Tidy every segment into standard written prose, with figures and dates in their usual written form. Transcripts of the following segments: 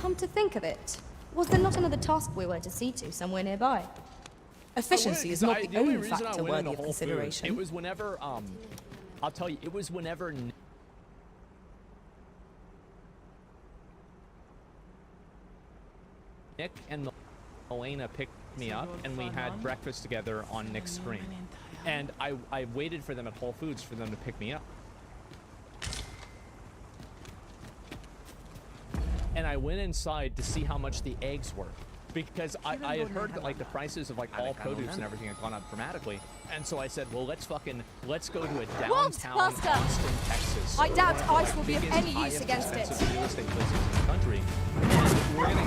Come to think of it, was there not another task we were to see to somewhere nearby? Efficiency is not the only factor worthy of consideration. It was whenever, I'll tell you, it was whenever Nick and Elena picked me up and we had breakfast together on Nick's screen. And I waited for them at Whole Foods for them to pick me up. And I went inside to see how much the eggs were. Because I had heard that like the prices of like all produce and everything had gone up dramatically. And so I said, well, let's go to a downtown Austin, Texas. I doubt ice will be of any use against it. Real estate places in the country. And we're gonna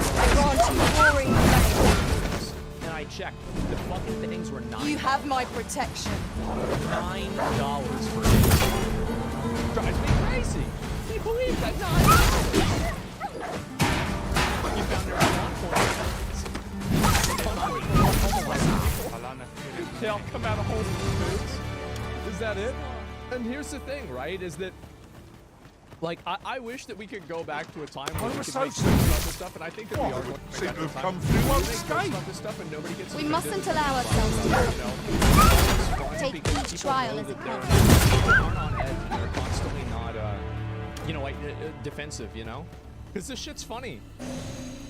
and I checked. The fucking things were $9. You have my protection. $9 for it. Drives me crazy. Can you believe that? $9. You found her at one point. They all come out of Whole Foods. Is that it? And here's the thing, right? Is that like I wish that we could go back to a time where we could make this stuff, and I think that we are going to come through unscathed. Stuff and nobody gets. We mustn't allow ourselves to take each trial as it comes. People aren't on edge. They're constantly not, you know, like defensive. You know, because this shit's funny.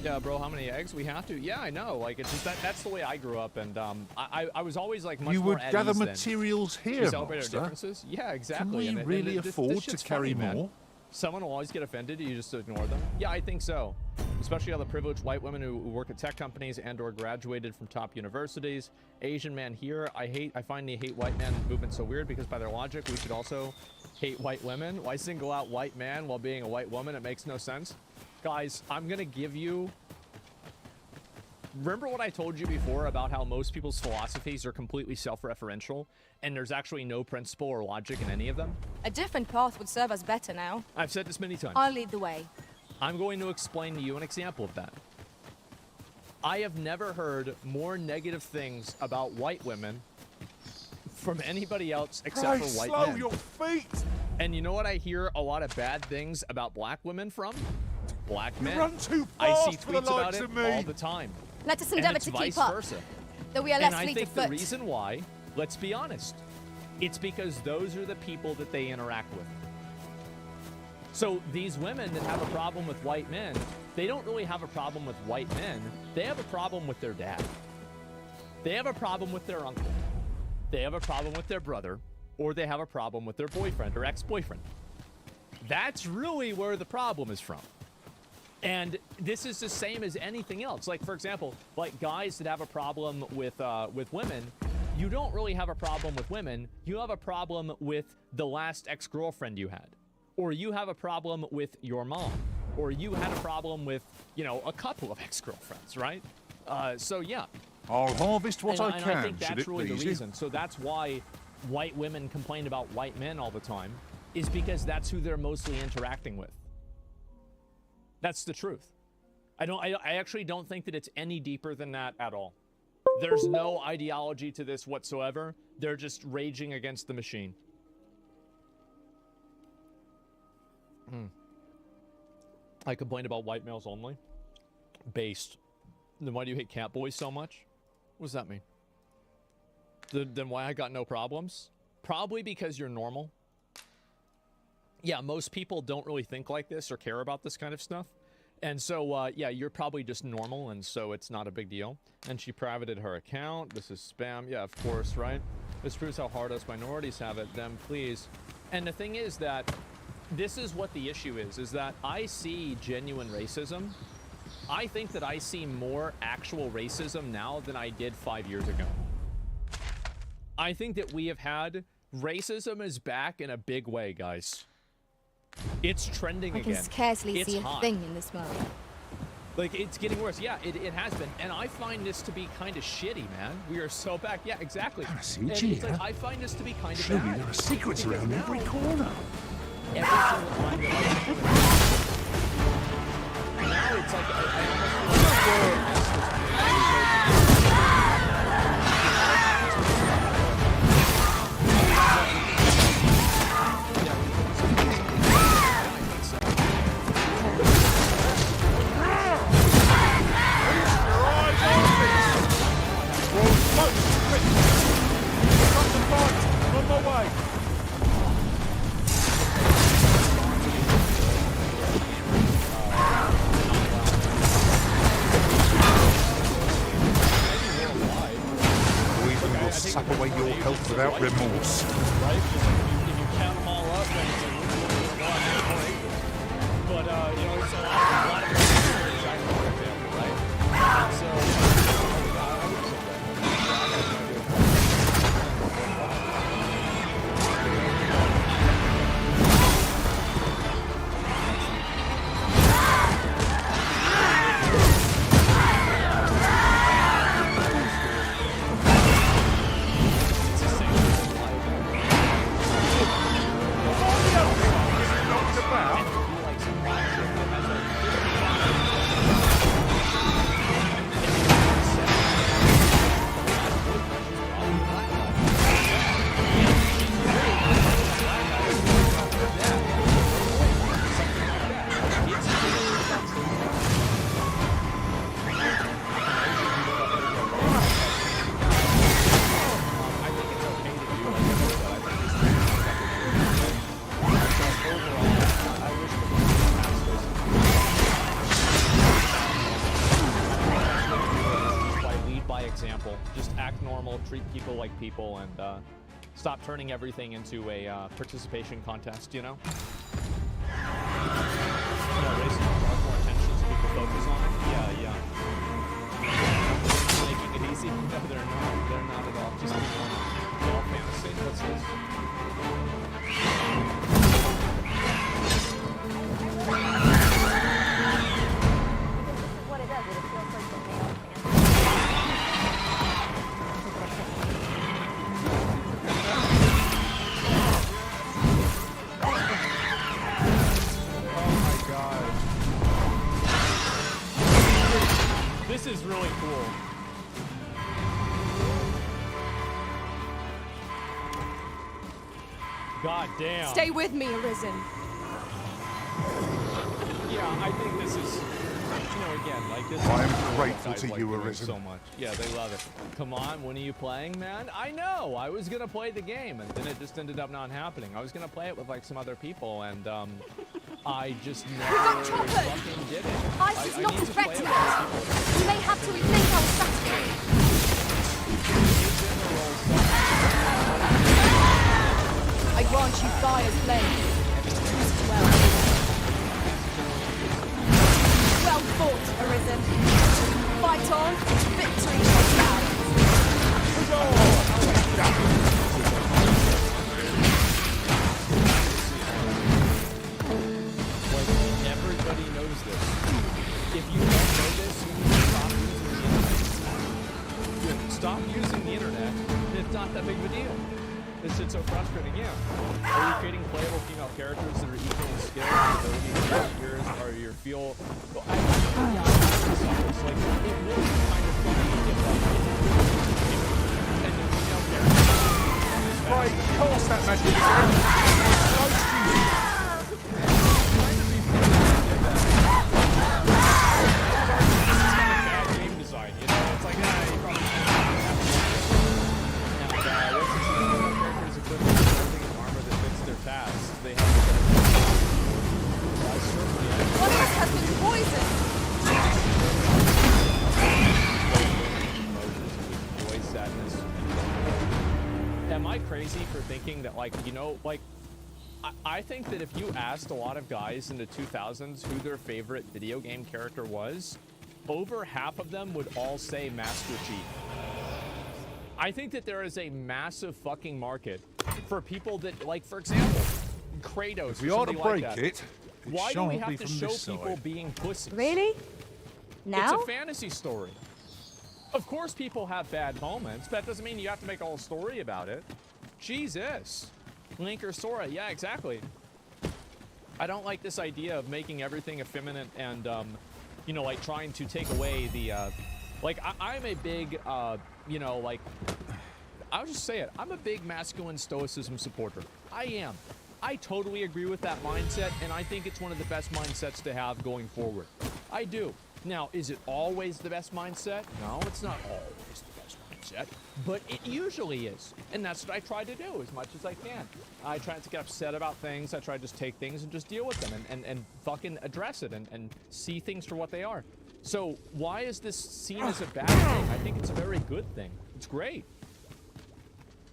Yeah, bro, how many eggs we have to? Yeah, I know. Like, it's just that's the way I grew up, and I was always like much more at ease. You would gather materials here, celebrate our differences. Yeah, exactly. Can we really afford to carry more? Someone will always get offended. You just ignore them. Yeah, I think so. Especially all the privileged white women who work at tech companies and/or graduated from top universities. Asian man here. I find the hate white man movement so weird because by their logic, we should also hate white women. Why single out white man while being a white woman? It makes no sense. Guys, I'm gonna give you... Remember what I told you before about how most people's philosophies are completely self-referential and there's actually no principle or logic in any of them? A different path would serve us better now. I've said this many times. I'll lead the way. I'm going to explain to you an example of that. I have never heard more negative things about white women from anybody else except for white men. Slow your feet! And you know what I hear a lot of bad things about black women from? Black men. You run too I fast see for the tweets about likes it of me. all the time. Let us And endeavor it's to vice keep up, versa. though we are less And I fleet think of the foot. reason why, let's be honest, it's because those are the people that they interact with. So these women that have a problem with white men, they don't really have a problem with white men. They have a problem with their dad. They have a problem with their uncle. They have a problem with their brother, or they have a problem with their boyfriend or ex-boyfriend. That's really where the problem is from. And this is the same as anything else. Like, for example, like guys that have a problem with women, you don't really have a problem with women. You have a problem with the last ex-girlfriend you had. Or you have a problem with your mom. Or you had a problem with, you know, a couple of ex-girlfriends, right? So, yeah. I'll harvest what I can, I think that's really the you? reason. So that's why white women complain about white men all the time, is because that's who they're mostly interacting with. That's the truth. I actually don't think that it's any deeper than that at all. There's no ideology to this whatsoever. They're just raging against the machine. I complain about white males only. Based. Then why do you hate cat boys so much? What does that mean? Then why I got no problems? Probably because you're normal. Yeah, most people don't really think like this or care about this kind of stuff. And so, yeah, you're probably just normal, and so it's not a big deal. And she privated her account. This is spam. Yeah, of course, right? This proves how hard us minorities have it. Them, please. And the thing is that this is what the issue is that I see genuine racism. I think that I see more actual racism now than I did 5 years ago. I think that we have had... Racism is back in a big way, guys. It's trending again. I can scarcely see a hot. thing in this world. Like, it's getting worse. Yeah, it has been. And I find this to be kind of shitty, man. We are so back. Yeah, exactly. And it's like, I find this to be kind of bad. Surely there are secrets around every corner. Every single time now it's like I On my way. Or even will suck away your health without remorse. Right? If you count them all up, then it's like, but, you know, it's a lot of example, right? So, treat people like people and stop turning everything into a participation contest, you know? Raising more attention so people focus on it. Yeah. Making it easy? No, they're not. They're not at all. Just all fantasy. What's this? What it does is it feels like the male This is really cool. God damn. Stay with me, Arisen. Yeah, I think this is, you know, again, like this. I am is grateful guys to like you, doing Arisen. so much. Yeah, they love it. Come on, when are you playing, man? I know. I was gonna play the game, and then it just ended up not happening. I was gonna play it with like some other people, and I just never fucking did it. Ice is not need a to threat play to it us. with other We may have to rethink our strategy. I grant you fire's blade. Choose well. Well fought, Arisen. Fight on, victory Like, everybody knows this. If you don't know this, you need to stop using the internet. Stop using the internet. It's not that big of a deal. This shit's so frustrating. Yeah. Are you creating playable female characters that are equal in skill and ability to yours? Are your feel? Well, it's like it would be kind of funny if and the female character. Right, pass that magic. Bad game design, you know? It's like, you probably and what's this? Characters equipped with clothing and armor that fits their tasks. They have One of us has been poisoned. joy, sadness. Am I crazy for thinking that, like, you know, like, I think that if you asked a lot of guys in the 2000s who their favorite video game character was, over half of them would all say Master Chief. I think that there is a massive fucking market for people that, like, for example, Kratos. If we or ought to something break like that. it, Why do we shan't be have to from show this people side. being pussies? Really? Now? It's a fantasy story. Of course people have bad moments, but that doesn't mean you have to make a whole story about it. Jesus. Link or Sora, yeah, exactly. I don't like this idea of making everything effeminate and, you know, like trying to take away the, like, I'm a big, you know, like, I'll just say it. I'm a big masculine stoicism supporter. I am. I totally agree with that mindset, and I think it's one of the best mindsets to have going forward. I do. Now, is it always the best mindset? No, it's not always the best mindset. upset, but it usually is. And that's what I try to do as much as I can. I try not to get upset about things. I try to just take things and just deal with them and fucking address it and see things for what they are. So why is this seen as a bad thing? I think it's a very good thing. It's great.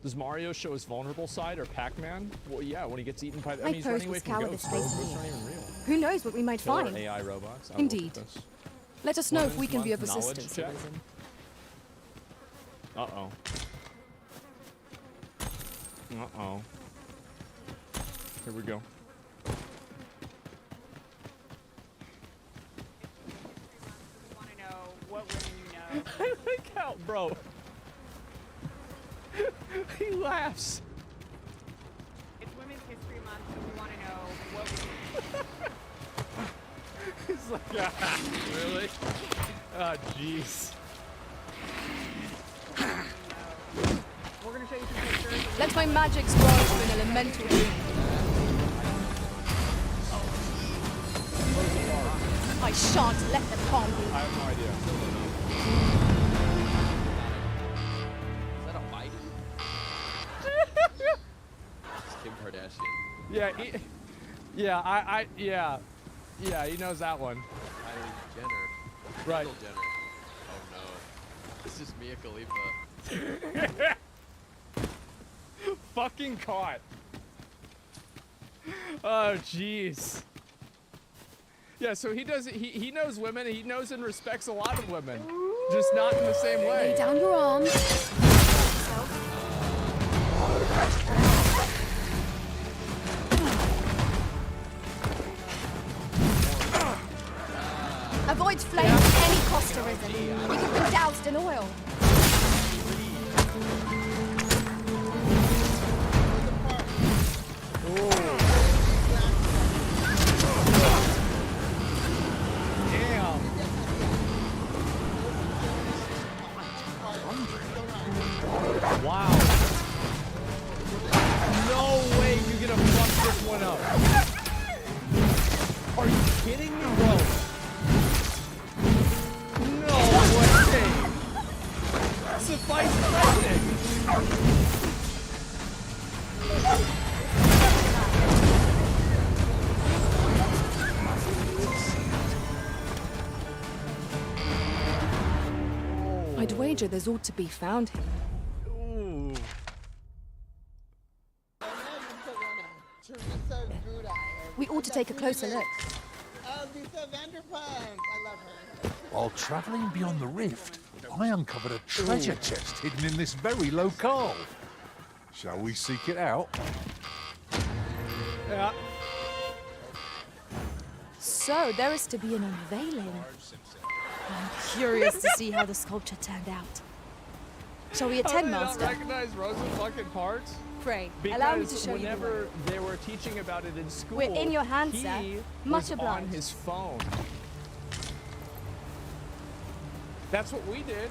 Does Mario show his vulnerable side or Pac-Man? Well, yeah, when he gets eaten by... I mean, he's running away from ghosts. Ghosts aren't even real. Who knows what we might Killer find? AI robots. Indeed. Let us know if we can be of Knowledge assistance, check? Arisen. Uh-oh. Uh-oh. Here we go. Want to know what women you know? I like how, bro. He laughs. It's Women's History Month, so we want to know what women. He's like, ah, really? Oh, jeez. We're gonna show you some pictures. Let my magic grant you an elemental dream. I shan't let them harm you. I have no idea. Is that a Biden? It's Kim Kardashian. Yeah, yeah, he knows that one. Kylie Jenner. Right. Kendall Jenner. Oh no. This is Mia Khalifa. Fucking caught. Oh, jeez. Yeah, so he knows women, he knows and respects a lot of women. Just not in the same Lay way. down your arms. Avoid flames at any cost, Arisen. We have been doused in oil. Damn. Wow. No way you're gonna fuck this one up. Are you kidding me, bro? No way. Suffice it, I'd wager there's ought to be found here. Ooh. We ought to take a closer look. While travelling beyond the rift, I uncovered a treasure chest hidden in this very locale. Shall we seek it out? Yeah. So, there is to be an unveiling. I'm curious to see how the sculpture turned out. Shall we attend, How do they Master? not recognize Rosa fucking parts? Pray, Because allow me to show you the way. whenever they were teaching about it in school, We're in your hands, he sir. was Much on obliged. his phone. That's what we did.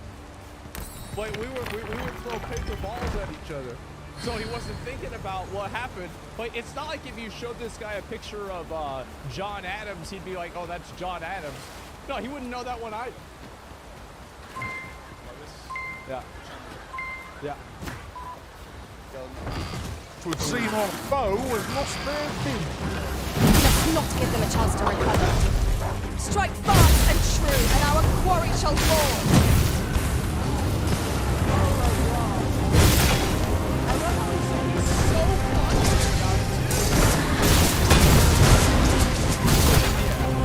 Like we would throw paper balls at each other. So he wasn't thinking about what happened. Like it's not like if you showed this guy a picture of John Adams, he'd be like, "Oh, that's John Adams." No, he wouldn't know that one either. Yeah. Yeah. Twould seem our foe has lost their king. Let's not give them a chance to recover. Strike fast and true, and our quarry shall fall.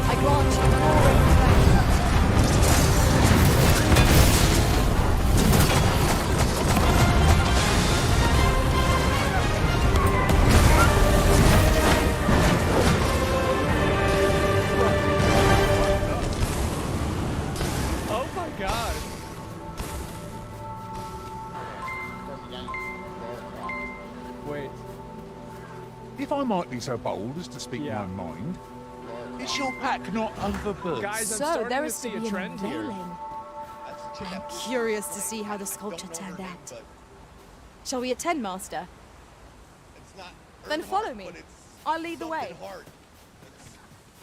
I grant you glory and Oh my God. Wait. If I might be so bold as to speak Yeah. my mind, is your pack not overburdened? Guys, I'm so starting there to is to see a be an trend here. unveiling. I'm curious to see how the sculpture turned out. Shall we attend, Master? Then follow me. I'll lead the way.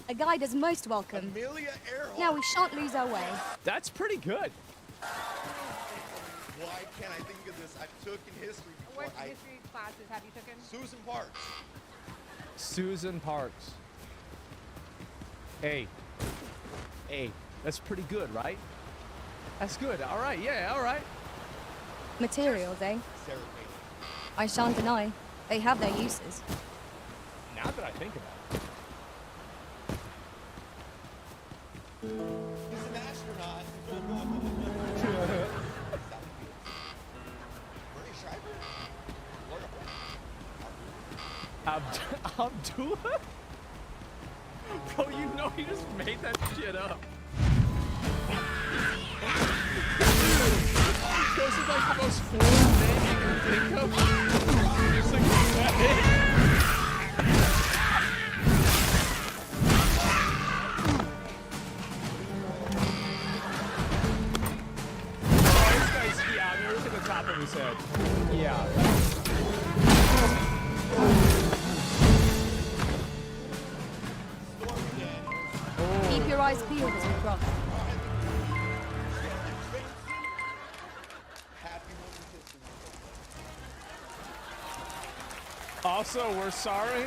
A guide is most welcome. Now we shan't lose our way. That's pretty good. Why can't I think of this? I took in history before. What history classes have you taken? Susan Parks. Susan Parks. Hey. Hey, that's pretty good, right? That's good. All right, yeah, all right. Materials, eh? Sarah Palin. I shan't deny. They have their uses. Now that I think about it. He's an astronaut. Bernie Schreiber? Abdullah? Bro, you know he just made that shit up. This is like the most foreign name you can think of. Just like that. Yeah, there's at the top of his head. Yeah. Keep your eyes peeled as we cross. Also, we're sorry.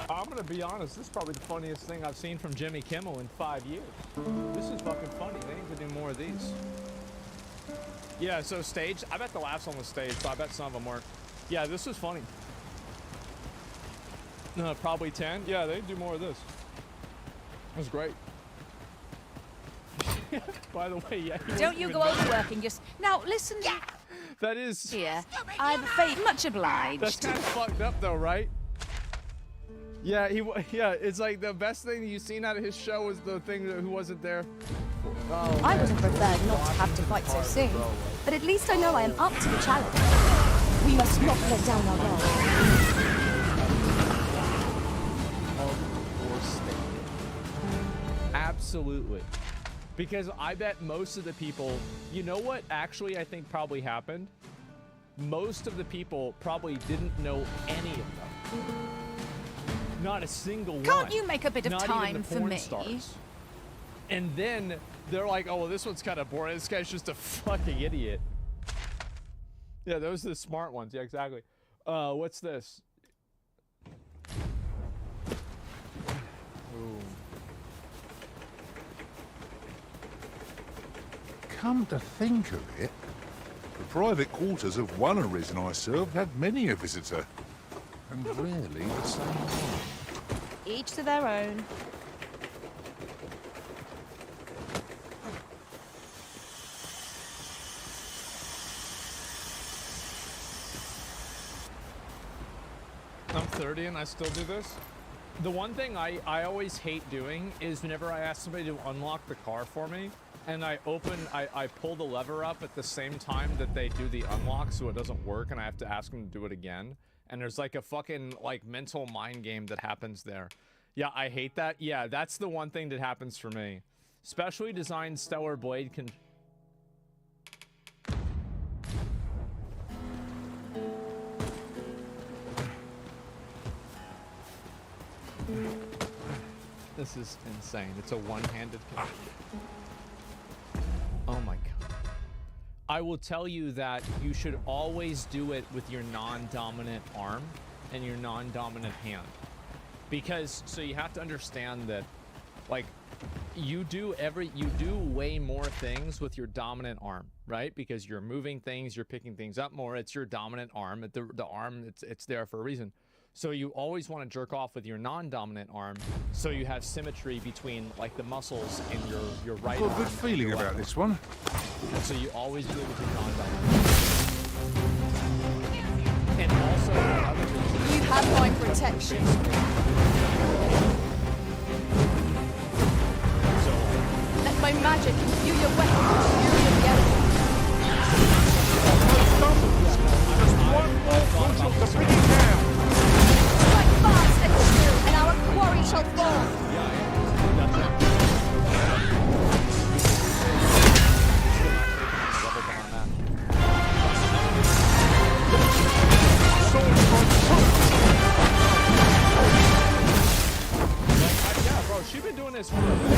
I'm gonna be honest, this is probably the funniest thing I've seen from Jimmy Kimmel in 5 years. This is fucking funny. They need to do more of these. Yeah, so stage, I bet the laughs on the stage, so I bet some of them weren't. Yeah, this was funny. Probably 10. Yeah, they do more of this. It was great. By the way, yeah. Don't you go overworking, just... Now, listen... Yeah. That is... Here, I have a fate. Much obliged. That's kind of fucked up, though, right? Yeah, yeah, it's like the best thing you've seen out of his show was the thing that who wasn't there. Oh, I would have preferred not to have to fight so soon, but at least I know I am up to the challenge. We must not let down our guard. Absolutely. Because I bet most of the people, you know what actually I think probably happened? Most of the people probably didn't know any of them. Not a single one. Can't you make a bit of Not time even the for porn me? stars. And then they're like, oh, well, this one's kind of boring. This guy's just a fucking idiot. Yeah, those are the smart ones. Yeah, exactly. What's this? Ooh. Come to think of it, the private quarters of one arisen I served had many a visitor, and rarely the same one. Each to their own. I'm 30 and I still do this. The one thing I always hate doing is whenever I ask somebody to unlock the car for me, and I pull the lever up at the same time that they do the unlock so it doesn't work and I have to ask them to do it again. And there's like a fucking like mental mind game that happens there. Yeah, I hate that. Yeah, that's the one thing that happens for me. Specially designed Stellar Blade can... This is insane. It's a one-handed kill. Oh my god. I will tell you that you should always do it with your non-dominant arm and your non-dominant hand. Because, so you have to understand that, like, you do way more things with your dominant arm, right? Because you're moving things, you're picking things up more. It's your dominant arm. The arm, it's there for a reason. So you always want to jerk off with your non-dominant arm, so you have symmetry between like the muscles in your right arm. I've got a good feeling about this one. And so you always do it with your non-dominant. And also, another reason, You have my protection. so Let my magic imbue your weapon with the fury of the elements. Just one more push to bring it down. Strike fast and true, and our quarry shall fall. yeah, bro, she's been doing this for a minute.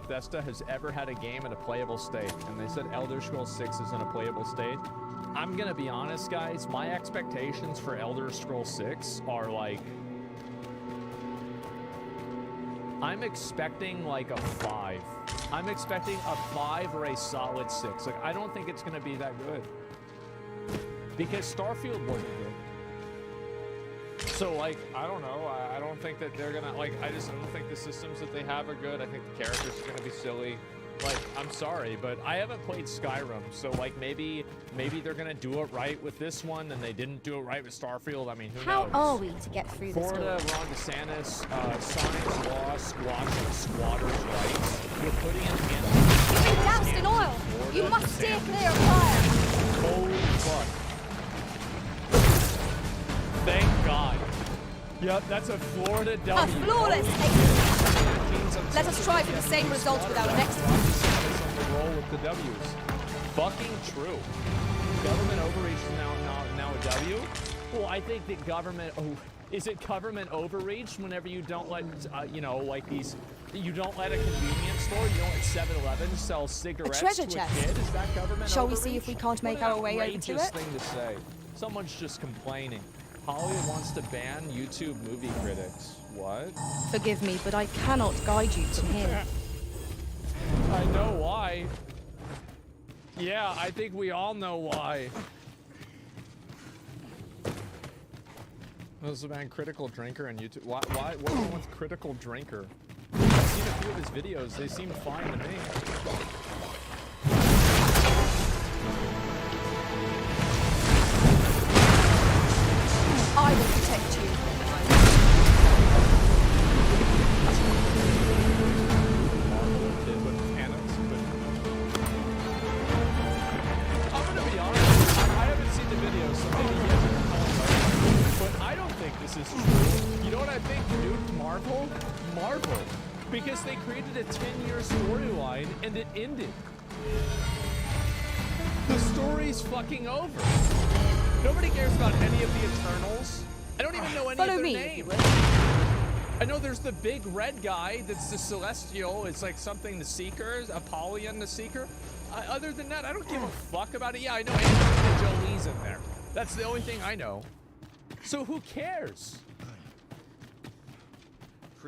Bethesda has ever had a game in a playable state, and they said Elder Scrolls 6 is in a playable state. I'm gonna be honest, guys. My expectations for Elder Scrolls 6 are like, I'm expecting like a 5. I'm expecting a 5 or a solid 6. Like, I don't think it's gonna be that good because Starfield wasn't good. So, like, I don't know. I don't think that they're gonna, like, I don't think the systems that they have are good. I think the characters are gonna be silly. Like, I'm sorry, but I haven't played Skyrim, so, like, maybe they're gonna do it right with this one, and they didn't do it right with Starfield. I mean, who knows? How are we to get through this Florida, door? Ron DeSantis, science law, squashing squatters' rights. You're putting an end to You've been doused in oil. You must steer clear of fire. Holy fuck. Thank God. Yep, that's a Florida W. A flawless exit. Let us try for the same result with our next one. Roll with the W's. Fucking true. Government overreach is now a W? Well, I think that government... Oh, is it government overreach whenever you don't let, you know, like these... You don't let a convenience store, you don't let 7-Eleven sell cigarettes treasure to chest. a kid? Is that government Shall we overreach? see if we can't make What an our way over to outrageous it? thing to say. Someone's just complaining. Hollywood wants to ban YouTube movie critics. What? Forgive me, but I cannot guide you from here. I know why. Yeah, I think we all know why. This is a man, critical drinker on YouTube. Why? What's wrong with critical drinker? I've seen a few of his videos. They seem fine to me. I will protect you. I'm gonna be honest. I haven't seen the video, so maybe he hasn't right. But I don't think this is true. You know what I think, dude? Marvel. Because they created a 10-year storyline and it ended. The story's fucking over. Nobody cares about any of the Eternals. I don't even know any Follow of their me, names. I know there's the big red guy that's the Celestial. It's like something the Seeker, Apollyon the Seeker. Other than that, I don't give a fuck about it. Yeah, I know Angelina Jolie's in there. That's the only thing I know. So who cares?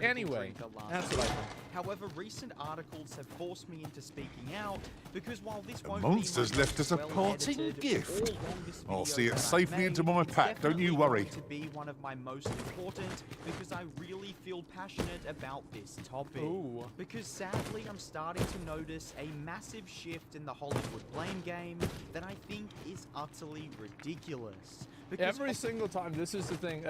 Anyway, that's what I think. However, recent articles have forced me into speaking out because while this The won't monster's be my left us a most parting well-edited gift. or longest I'll video see it that I've safely into made, my it's pack, don't you definitely worry. going to be one of my most important because I really feel passionate about this topic. Ooh. Because sadly, I'm starting to notice a massive shift in the Hollywood blame game that I think is utterly ridiculous. Because Every single time, this is the thing,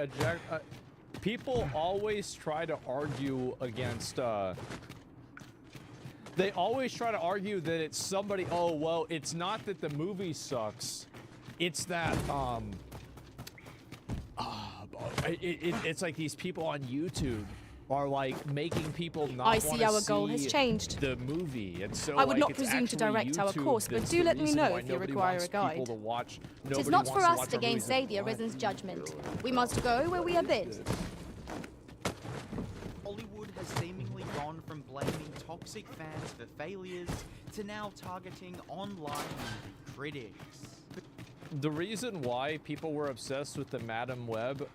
people always try to argue against, they always try to argue that it's somebody, oh, well, it's not that the movie sucks, it's that, it's like these people on YouTube are like making people not I see wanna our goal has see changed. the movie, and so I would like, not it's presume to actually direct our YouTube course, but that's do the let me reason know why if you nobody require wants a guide. people to watch- It is nobody not wants for to us watch to our movies gainsay in the black. Arisen's judgment. We must go where we are bid. Hollywood has seemingly gone from blaming toxic fans for failures to now targeting online movie critics. The reason why people were obsessed with the Madam Web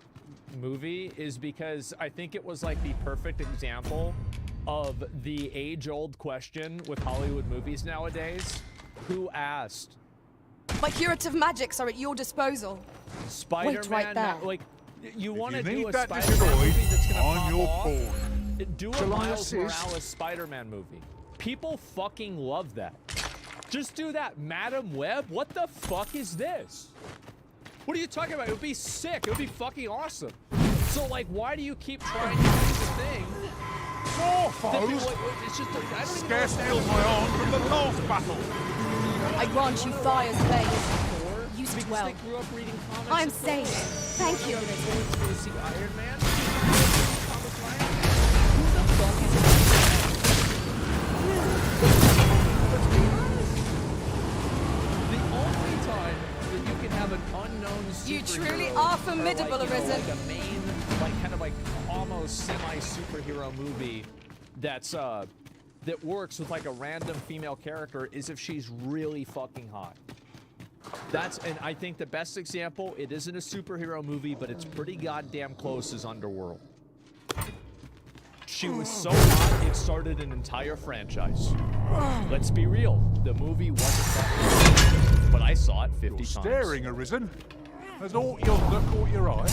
movie is because I think it was like the perfect example of the age-old question with Hollywood movies nowadays. Who asked? My curative magics are at your disposal. Spider-Man, right there. like, you If want to you do need a that Spider-Man destroyed, movie that's gonna I'm pop your off? pawn. Do a Shall I Miles assist? Morales Spider-Man movie. People fucking love that. Just do that. Madam Web? What the fuck is this? What are you talking about? It would be sick. It would be fucking awesome. So, like, why do you keep trying to do the thing? More that you, foes! like, it's just, I don't even Scarce know filled my arm from the last battle. I grant you fire's base. before, Use it because well. they grew up reading comics. I'm and safe. books. Thank you. They're going to go see Iron Man. Who the fuck is it? Let's be honest. The only time that you can have an unknown superhero, You truly are formidable, or like, you know, Arisen. like a main, like kind of like almost semi-superhero movie that's that works with like a random female character is if she's really fucking hot. And I think the best example, it isn't a superhero movie, but it's pretty goddamn close, is Underworld. She was so hot, it started an entire franchise. Let's be real, the movie wasn't that good, but I saw it 50 times. Staring, Arisen. Has aught yonder caught your eye?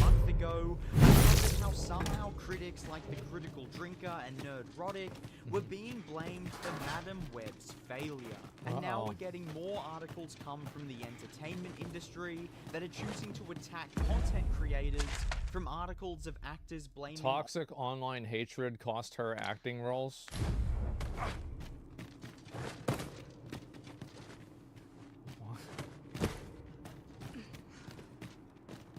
A month ago, I noticed how somehow critics like The Critical Drinker and Nerdrotic were being blamed for Madam Web's failure. And now we're getting more articles come from the entertainment industry that are choosing to attack content creators from articles of actors blaming... Toxic online hatred cost her acting roles.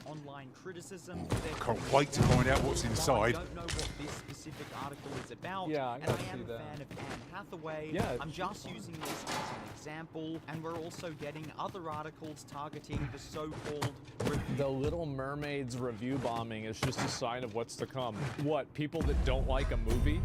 Online criticism. Can't wait to find out what's inside. I don't know what this specific article is about, Yeah, I and gotta I am see a that. fan of Anne Hathaway. Yeah. I'm just using this as an example, and we're also getting other articles targeting the so-called The Little Mermaid's review bombing is just a sign of what's to come. What, people that don't like a movie?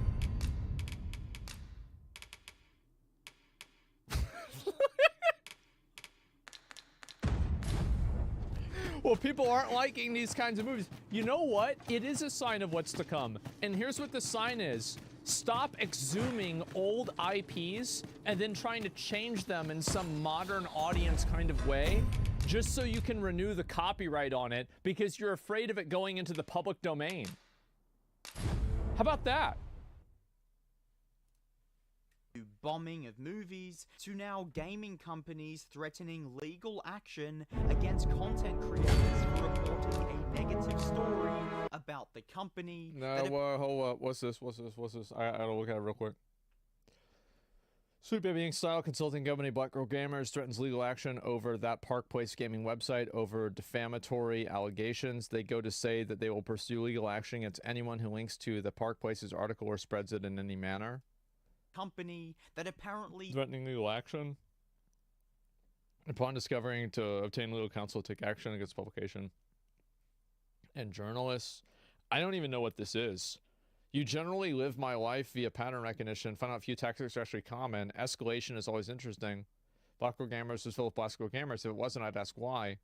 Well, people aren't liking these kinds of movies. You know what? It is a sign of what's to come. And here's what the sign is. Stop exhuming old IPs and then trying to change them in some modern audience kind of way just so you can renew the copyright on it because you're afraid of it going into the public domain. How about that? bombing of movies, to now gaming companies threatening legal action against content creators for reporting a negative story about the company. No, hold up. What's this? I gotta look at it real quick. Sweet Baby Inc. style consulting company Black Girl Gamers threatens legal action over that Park Place gaming website over defamatory allegations. They go to say that they will pursue legal action against anyone who links to the Park Place's article or spreads it in any manner. Company that apparently threatening legal action. Upon discovering to obtain legal counsel, take action against publication and journalists. I don't even know what this is. You generally live my life via pattern recognition, find out a few tactics are actually common. Escalation is always interesting. Black Girl Gamers is filled with Black Girl Gamers. If it wasn't, I'd ask why.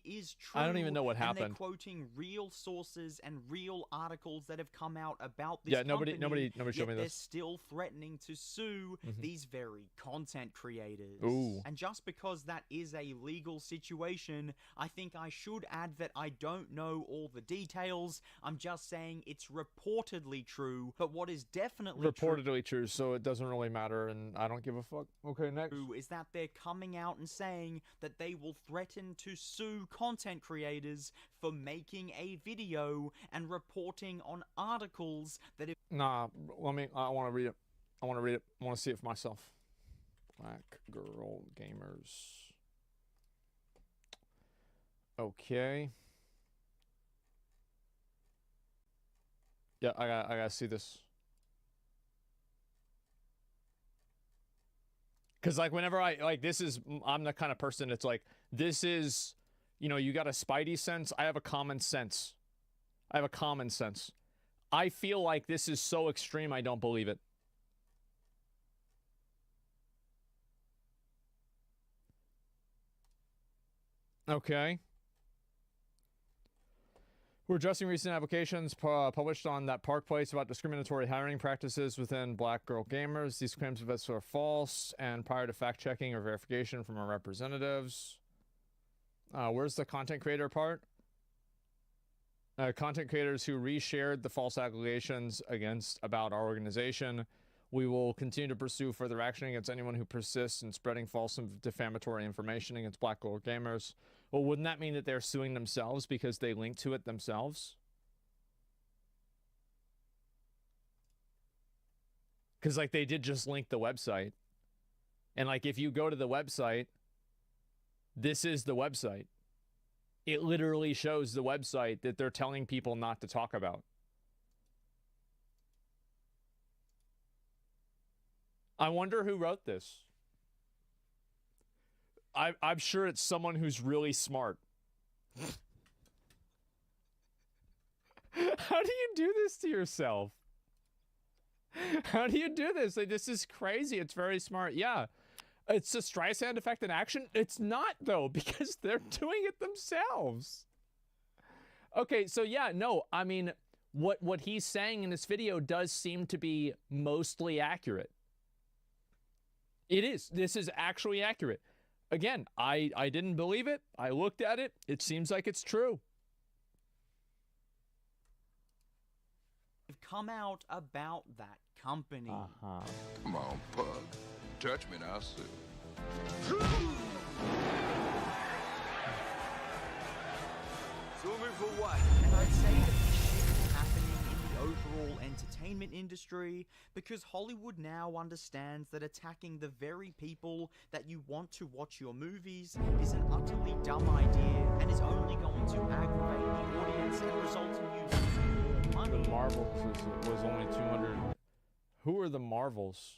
Is true. I don't even know what happened. And they're quoting real sources and real articles that have come out about this nobody company, showed me they're this. still threatening to sue these very content creators. Ooh. And just because that is a legal situation, I think I should add that I don't know all the details. I'm just saying it's reportedly true, but what is definitely true, so it doesn't really matter, and I don't give a fuck. Okay, next. Is that they're coming out and saying that they will threaten to sue content creators for making a video and reporting on articles that if Nah, I want to read it. I want to see it for myself. Black Girl Gamers. Okay. Yeah, I gotta see this. Cause like whenever I'm the kind of person that's like, this is, you know, you got a spidey sense. I have a common sense. I feel like this is so extreme, I don't believe it. Okay. We're addressing recent applications published on that Park Place about discriminatory hiring practices within Black Girl Gamers. These claims of us are false, and prior to fact-checking or verification from our representatives. Where's the content creator part? Content creators who reshared the false allegations about our organization. We will continue to pursue further action against anyone who persists in spreading false and defamatory information against Black Girl Gamers. Well, wouldn't that mean that they're suing themselves because they linked to it themselves? Because, like, they did just link the website. And, like, if you go to the website, this is the website. It literally shows the website that they're telling people not to talk about. I wonder who wrote this. I'm sure it's someone who's really smart. How do you do this to yourself? How do you do this? Like, this is crazy. It's very smart. Yeah. It's a Streisand effect in action. It's not, though, because they're doing it themselves. Okay, so yeah, no, I mean, what he's saying in this video does seem to be mostly accurate. It is. This is actually accurate. Again, I didn't believe it. I looked at it. It seems like it's true. Come out about that company. Come on, pug. Touch me now, Sue. Sue me for what? And I'd say that this shit is happening in the overall entertainment industry because Hollywood now understands that attacking the very people that you want to watch your movies is an utterly dumb idea and is only going to aggravate the audience and result in you losing more money. The Marvels was only 200. Who are the Marvels?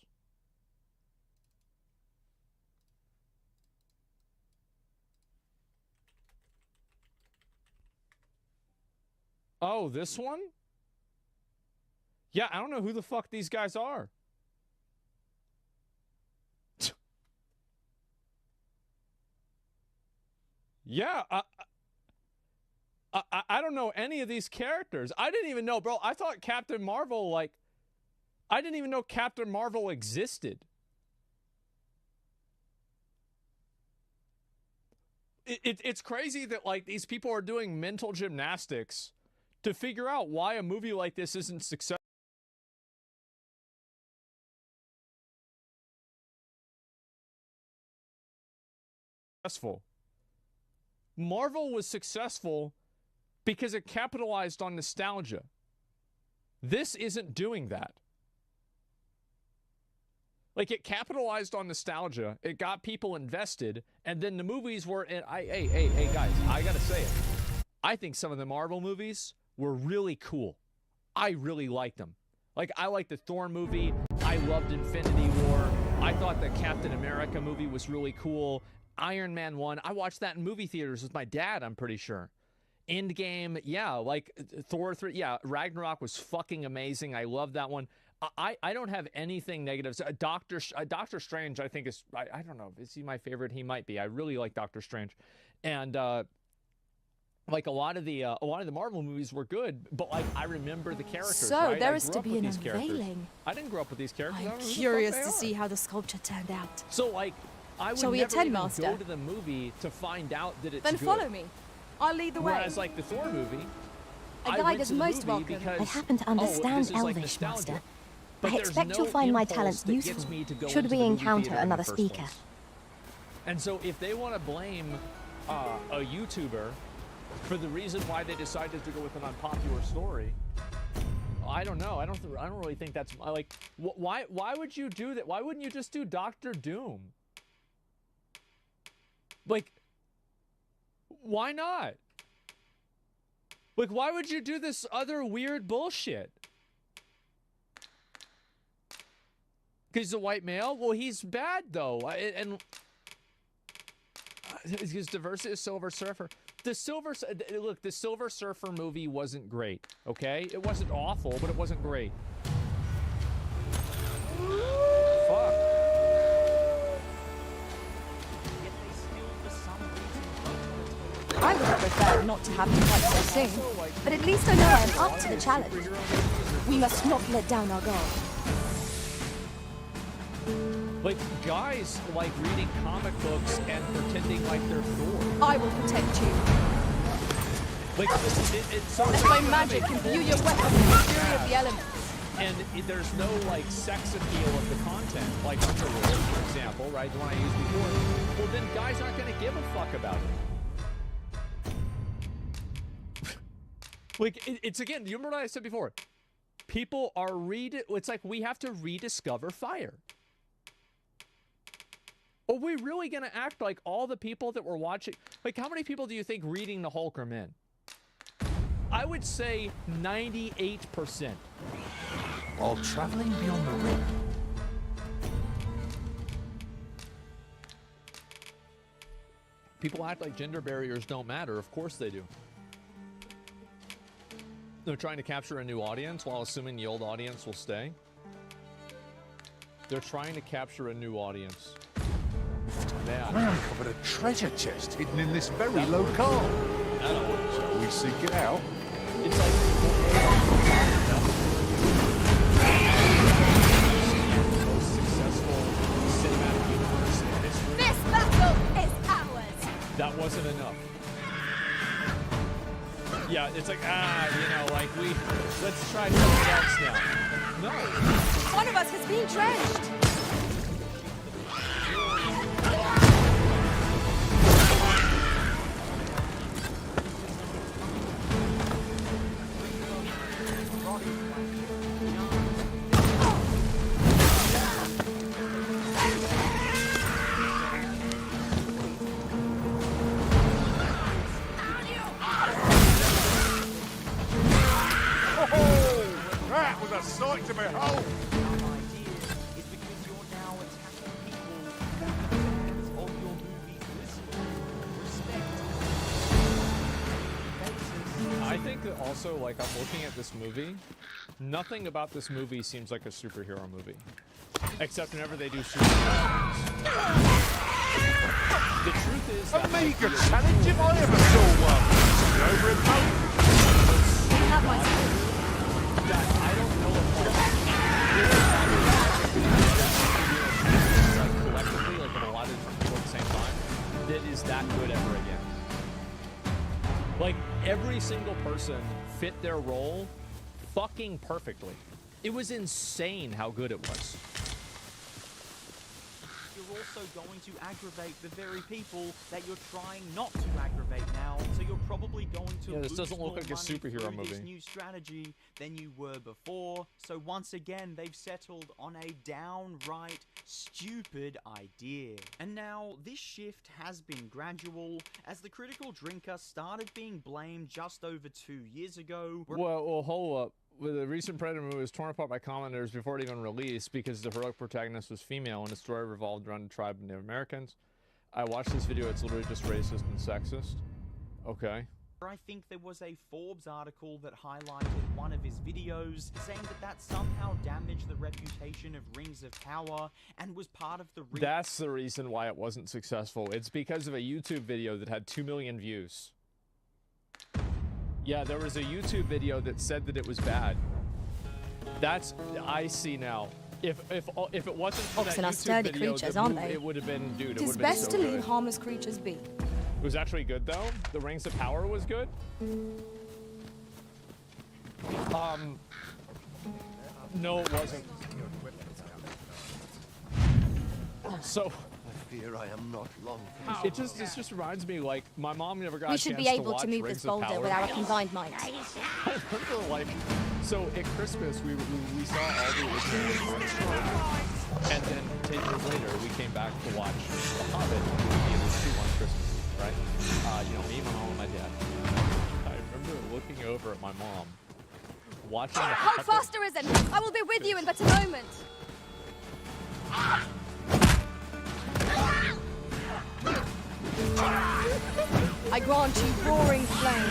Oh, this one? Yeah, I don't know who the fuck these guys are. Yeah, I don't know any of these characters. I didn't even know, bro. I thought Captain Marvel, like, I didn't even know Captain Marvel existed. It's crazy that, like, these people are doing mental gymnastics to figure out why a movie like this isn't successful. Marvel was successful because it capitalized on nostalgia. This isn't doing that. Like, it capitalized on nostalgia, it got people invested, and then the movies were... Hey, guys, I gotta say it. I think some of the Marvel movies were really cool. I really liked them. Like, I liked the Thor movie. I loved Infinity War. I thought the Captain America movie was really cool. Iron Man 1. I watched that in movie theaters with my dad, I'm pretty sure. Endgame, yeah, like Thor 3. Yeah, Ragnarok was fucking amazing. I love that one. I don't have anything negative. Doctor Strange, I think, is... I don't know. Is he my favorite? He might be. I really like Doctor Strange. And... like a lot of the Marvel movies were good, but like I remember the characters. So right? there I is grew to up be with an these characters. unveiling. I didn't grow up with these characters. I I'm don't know who the fuck curious they to are. see how the sculpture turned out. So like, I would Shall we never attend, even Master? go to the movie to find out that it's Then good. follow me. I'll lead the way. Whereas like the Thor movie, A I guide went is to the most movie welcome. because, I happen to oh, understand this is like Elvish, nostalgia. Master. But I there's expect no you'll find my impulse talents that gets useful, me to go should into we the movie encounter theater in the another first speaker. place. And so if they want to blame a YouTuber for the reason why they decided to go with an unpopular story, I don't know. I don't really think that's like why would you do that? Why wouldn't you just do Doctor Doom? Like, why not? Like, why would you do this other weird bullshit? Because he's a white male? Well, he's bad, though. And his diversity is Silver Surfer. Look, the Silver Surfer movie wasn't great, okay? It wasn't awful, but it wasn't great. Fuck. Yet they still, for some reason, don't want to take I would have preferred not to have to fight so soon, but at least I know I am up to the challenge. We must not let down our guard. Like, guys like reading comic books and pretending like they're Thor. I will protect you. Like, so Let my magic imbue your weapon with the fury of the elements. and there's no, like, sex appeal of the content, like Underworld, for example, right, the one I used before. Well, then guys aren't going to give a fuck about it. Like, it's again, you remember what I said before? People are it's like we have to rediscover fire. Are we really going to act like all the people that were watching... Like, how many people do you think reading the Hulk are men? I would say 98%. While traveling beyond the rift, People act like gender barriers don't matter. Of course they do. They're trying to capture a new audience while assuming the old audience will stay. They're trying to capture a new audience. Man. I uncovered a treasure chest hidden in this very locale. Shall we seek it out? It's like the most successful cinematic universe in history. This battle is ours! That wasn't enough. Yeah, it's like, like let's try something else now. No. One of us has been drenched! That was a sight to behold! I think that also, like, I'm looking at this movie, nothing about this movie seems like a superhero movie. Except whenever they do superhero movies. The truth is that, Amiga challenge if I ever saw one! Over in Have my that I don't know if like collectively, like with a lot of people at the same time, that is that good ever again. Like, every single person fit their role fucking perfectly. It was insane how good it was. You're also going to aggravate the very people that you're trying not to aggravate now, so you're probably going to Yeah, this lose doesn't look more like a money superhero through movie. this new strategy than you were before. So once again, they've settled on a downright stupid idea. And now this shift has been gradual, as the critical drinker started being blamed just over 2 years ago. Well, hold up. The recent Predator movie was torn apart by commenters before it even released because the heroic protagonist was female and the story revolved around the tribe of Native Americans. I watched this video. It's literally just racist and sexist. Okay. I think there was a Forbes article that highlighted one of his videos, saying that somehow damaged the reputation of Rings of Power and was part of the reason. That's the reason why it wasn't successful. It's because of a YouTube video that had 2 million views. Yeah, there was a YouTube video that said that it was bad. I see now. If it wasn't for that Oxen are YouTube sturdy video, creatures, the aren't movie, they? it would have been, dude, It it would is have been best so to leave good. harmless creatures be. It was actually good though. The Rings of Power was good. No, it wasn't. So I fear I am not long. it just reminds me, like, my mom never got We a should chance be to able watch to move Rings this of boulder Power. with our combined might. I remember, like, so at Christmas we saw all the original Rings, and then 10 years later we came back to watch The Hobbit on Christmas, right? Me, my mom, and my dad. I remember looking over at my mom, watching The Hold Hobbit. fast, Arisen! I will be with you in but a moment! I grant you roaring flame.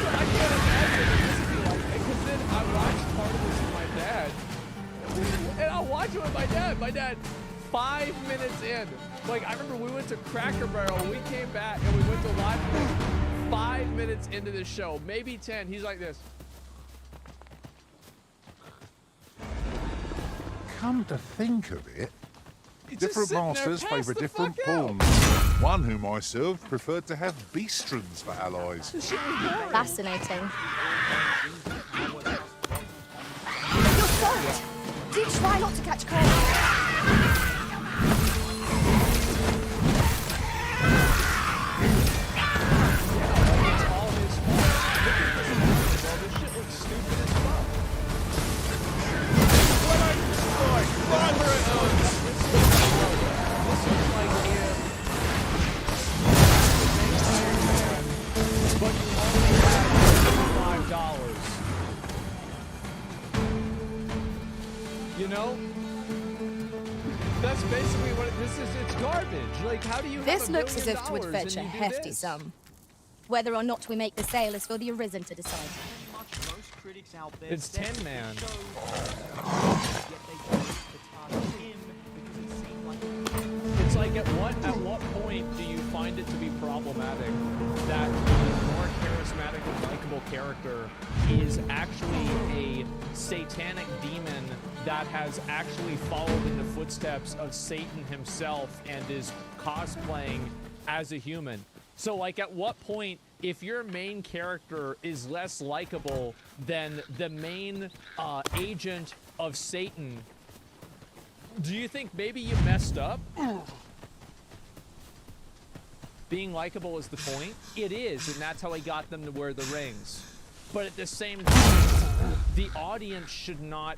I can't imagine what this would be like, because then I watched part of this with my dad, and I'll watch it with my dad. My dad, 5 minutes in, like, I remember we went to Cracker Barrel, we came back, and we went to live. 5 minutes into the show, maybe 10, he's like this. Come to think of it, He's just different sitting there, masters pass favour the different fuck out. pawns. One whom I served preferred to have beastrons for allies. This shit was boring. Fascinating. You're soaked! Do try not to catch cold. It's all his fault. Look at this movie, bro. This shit looks stupid as fuck. What are you doing? Father at home. This is like him. But you only have $5. You know? That's basically what this is. It's garbage. Like, how do you This have $1 looks as million if it would fetch a and you do hefty this? sum. Whether or not we make the sale is for the Arisen to decide. Much most critics out there. It's Tin Man. Yet they chose to target him because he seemed like It's like at what point do you find it to be problematic that the more charismatic and likable character is actually a satanic demon that has actually followed in the footsteps of Satan himself and is cosplaying as a human? So like at what point, if your main character is less likable than the main agent of Satan, do you think maybe you messed up? Being likable is the point? It is, and that's how he got them to wear the rings. But at the same time, the audience should not...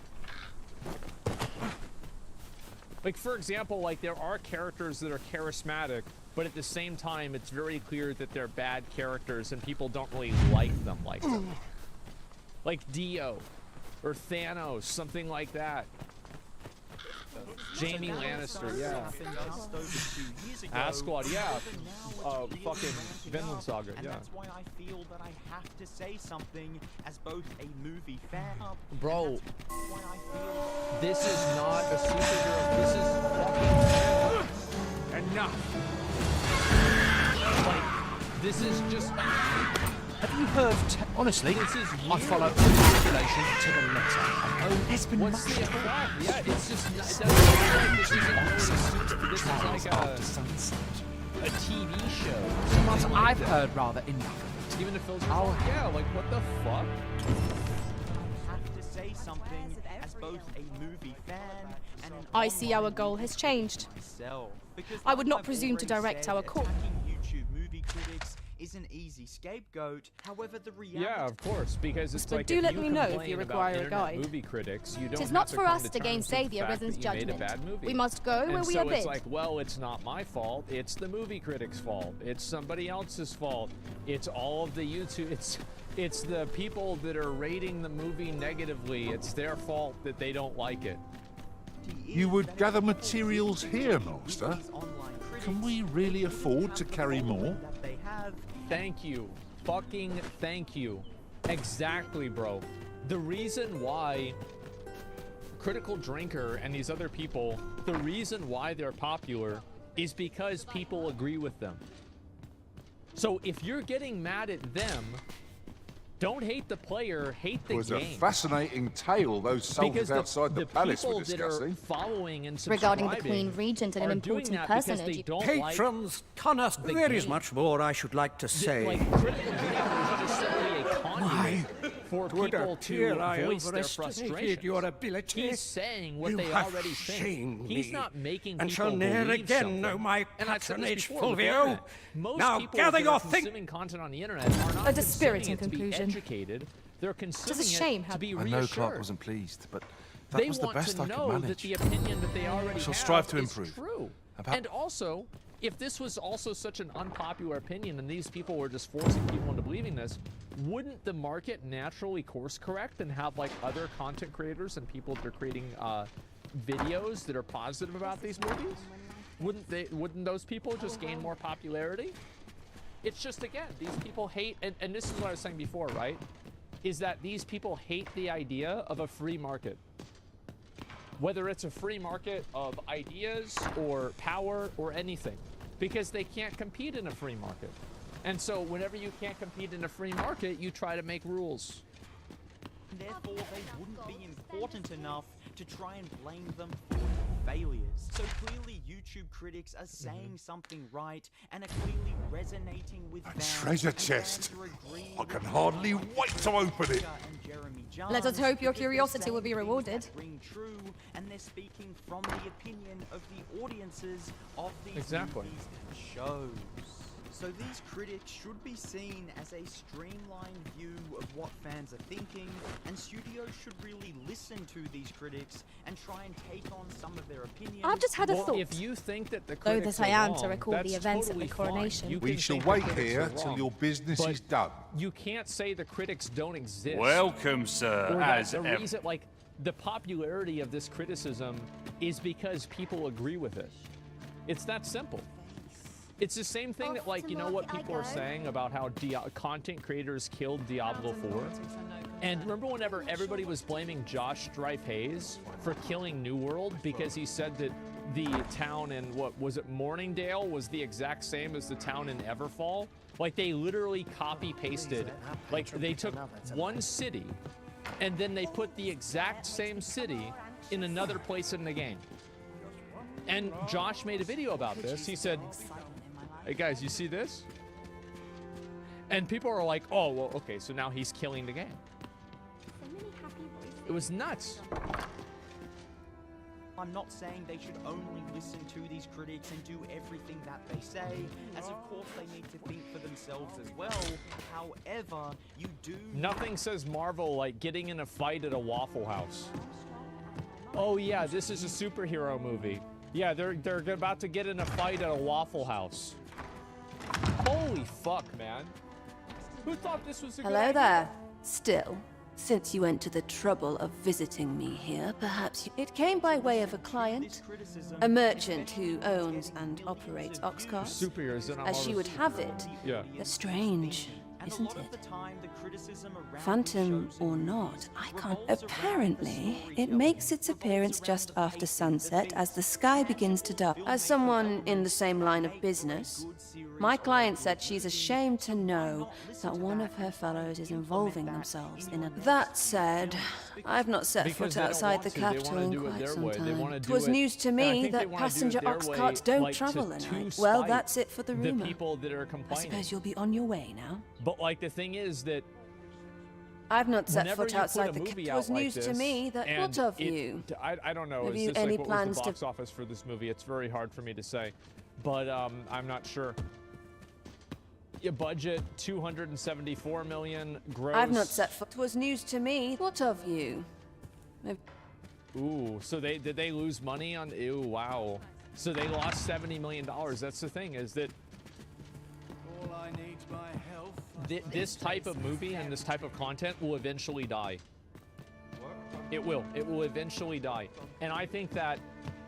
Like, for example, like, there are characters that are charismatic, but at the same time, it's very clear that they're bad characters and people don't really like them. Like Dio, or Thanos, something like that. Jamie Lannister, yeah. Asquad, yeah. Fucking Vinland Saga, and yeah. that's why I feel that I have to say something as both a movie fan. Bro, Why I feel this is not a superhero. This is fucking enough. Like, this is just. Have you heard? Honestly, This is I you. follow the regulation to the letter. Oh, there's been What's much the talk. effect? Yeah, it's just. It doesn't feel like this isn't really. This is like a TV show. But something like I've that. heard rather enough of it. Even the films. I'll Yeah, like what the fuck? I have to say something as both a movie fan and an I see our online goal has changed. myself. Because I would like not I've presume to already direct said, our call. attacking YouTube movie critics is an easy scapegoat. However, the reality Yeah, of course, because it's But like do if let you me know if complain you about require a internet guide. movie critics, you don't Tis have not to for come us to terms gainsay with the fact arisen's that you made a judgment. bad movie. We must go where And we so are it's bid. like, well, it's not my fault. It's the movie critic's fault. It's somebody else's fault. It's all of the YouTube. It's the people that are rating the movie negatively. It's their fault that they don't like it. You would gather materials here, Master. Can we really afford to carry more? Thank you. Fucking thank you. Exactly, bro. The reason why Critical Drinker and these other people, the reason why they're popular is because people agree with them. So if you're getting mad at them, don't hate the player, hate the It was a game. fascinating tale those soldiers outside the palace were people that are discussing. following and Regarding the subscribing Queen Regent and an are doing important that because personage. they don't Patrons, Connor, the there is game. much more I should like to like, say. Critical Drinker is just simply a conduit for would people appear to I voice their overestimated frustrations. your ability. He's saying what You they have already think. shamed He's me, not making and people shall ne'er believe again something. know my And I've said this patronage, before with the Fulvio. internet. Most Now people gather that your are think- consuming content on the internet are not A dispiriting consuming it to be conclusion. educated. They're consuming It's a shame it how- to be I reassured. know Clark wasn't pleased, but that They was the want best to I could know that manage. the opinion that they already Shall have strive to is improve. true. About- And also, if this was also such an unpopular opinion and these people were just forcing people into believing this, wouldn't the market naturally course correct and have like other content creators and people that are creating videos that are positive about these movies? Wouldn't those people just gain more popularity? It's just, again, these people hate, and this is what I was saying before, right? Is that these people hate the idea of a free market. Whether it's a free market of ideas or power or anything, because they can't compete in a free market. And so whenever you can't compete in a free market, you try to make rules. Therefore, they wouldn't be important enough to try and blame them for failures. So clearly, YouTube critics are saying something right and are clearly resonating with A fans. treasure and fans chest. are agreeing I with can them. hardly wait to open it. And Jeremy Let us Jahns hope your because they're curiosity will be saying things rewarded. that ring true, and they're speaking from the opinion of the audiences of these Exactly. movies and shows. So these critics should be seen as a streamlined view of what fans are thinking, and studios should really listen to these critics and try and take on some of their opinions. I've just had a Well, thought. if you think that the Though critics that I are am to wrong, recall the that's events at the totally fine. coronation. You We can shall think the wait critics here are till wrong, your business but is done. You can't say the critics don't exist. Welcome, sir. Or that As the ever. reason, like, the popularity of this criticism is because people agree with it. It's that simple. It's the same thing that, like, you know what people are saying about how content creators killed Diablo 4? And remember whenever everybody was blaming Josh Strife Hayes for killing New World because he said that the town in, what was it, Morningdale was the exact same as the town in Everfall? Like, they literally copy-pasted. Like, they took one city, and then they put the exact same city in another place in the game. And Josh made a video about this. He said, hey guys, you see this? And people are like, oh, well, okay, so now he's killing the game. It was nuts. I'm not saying they should only listen to these critics and do everything that they say, as of course they need to think for themselves as well. However, you do... Nothing says Marvel like getting in a fight at a Waffle House. Oh yeah, this is a superhero movie. Yeah, they're about to get in a fight at a Waffle House. Holy fuck, man. Who thought this was a good idea? Hello there. Still, since you went to the trouble of visiting me here, perhaps you... It came by way of a client, a merchant who owns and operates ox carts. Superheroes, as she would have it. Yeah. Strange, isn't it? Phantom or not, I can't... Apparently, it makes its appearance just after sunset as the sky begins to darken. As someone in the same line of business, my client said she's ashamed to know that one of her fellows is involving themselves in a... That said, I've not set foot outside the capital in quite some time. It was news to me that passenger ox carts don't travel at night. Well, that's it for the rumor. People that are complaining. I suppose you'll be on your way now. But like the thing is that I've not set foot outside the capital. It was news to me that... What of you? I don't know. Have Is you this any like what plans was the to... box office for this movie? It's very hard for me to say, but I'm not sure. Your budget 274 million gross. I've not set foot. It was news to me. What of you? Ooh, so did they lose money on? Ew, wow. So they lost $70 million. That's the thing, is that All I need's my health. this type of movie and this type of content will eventually die. It will eventually die. And I think that,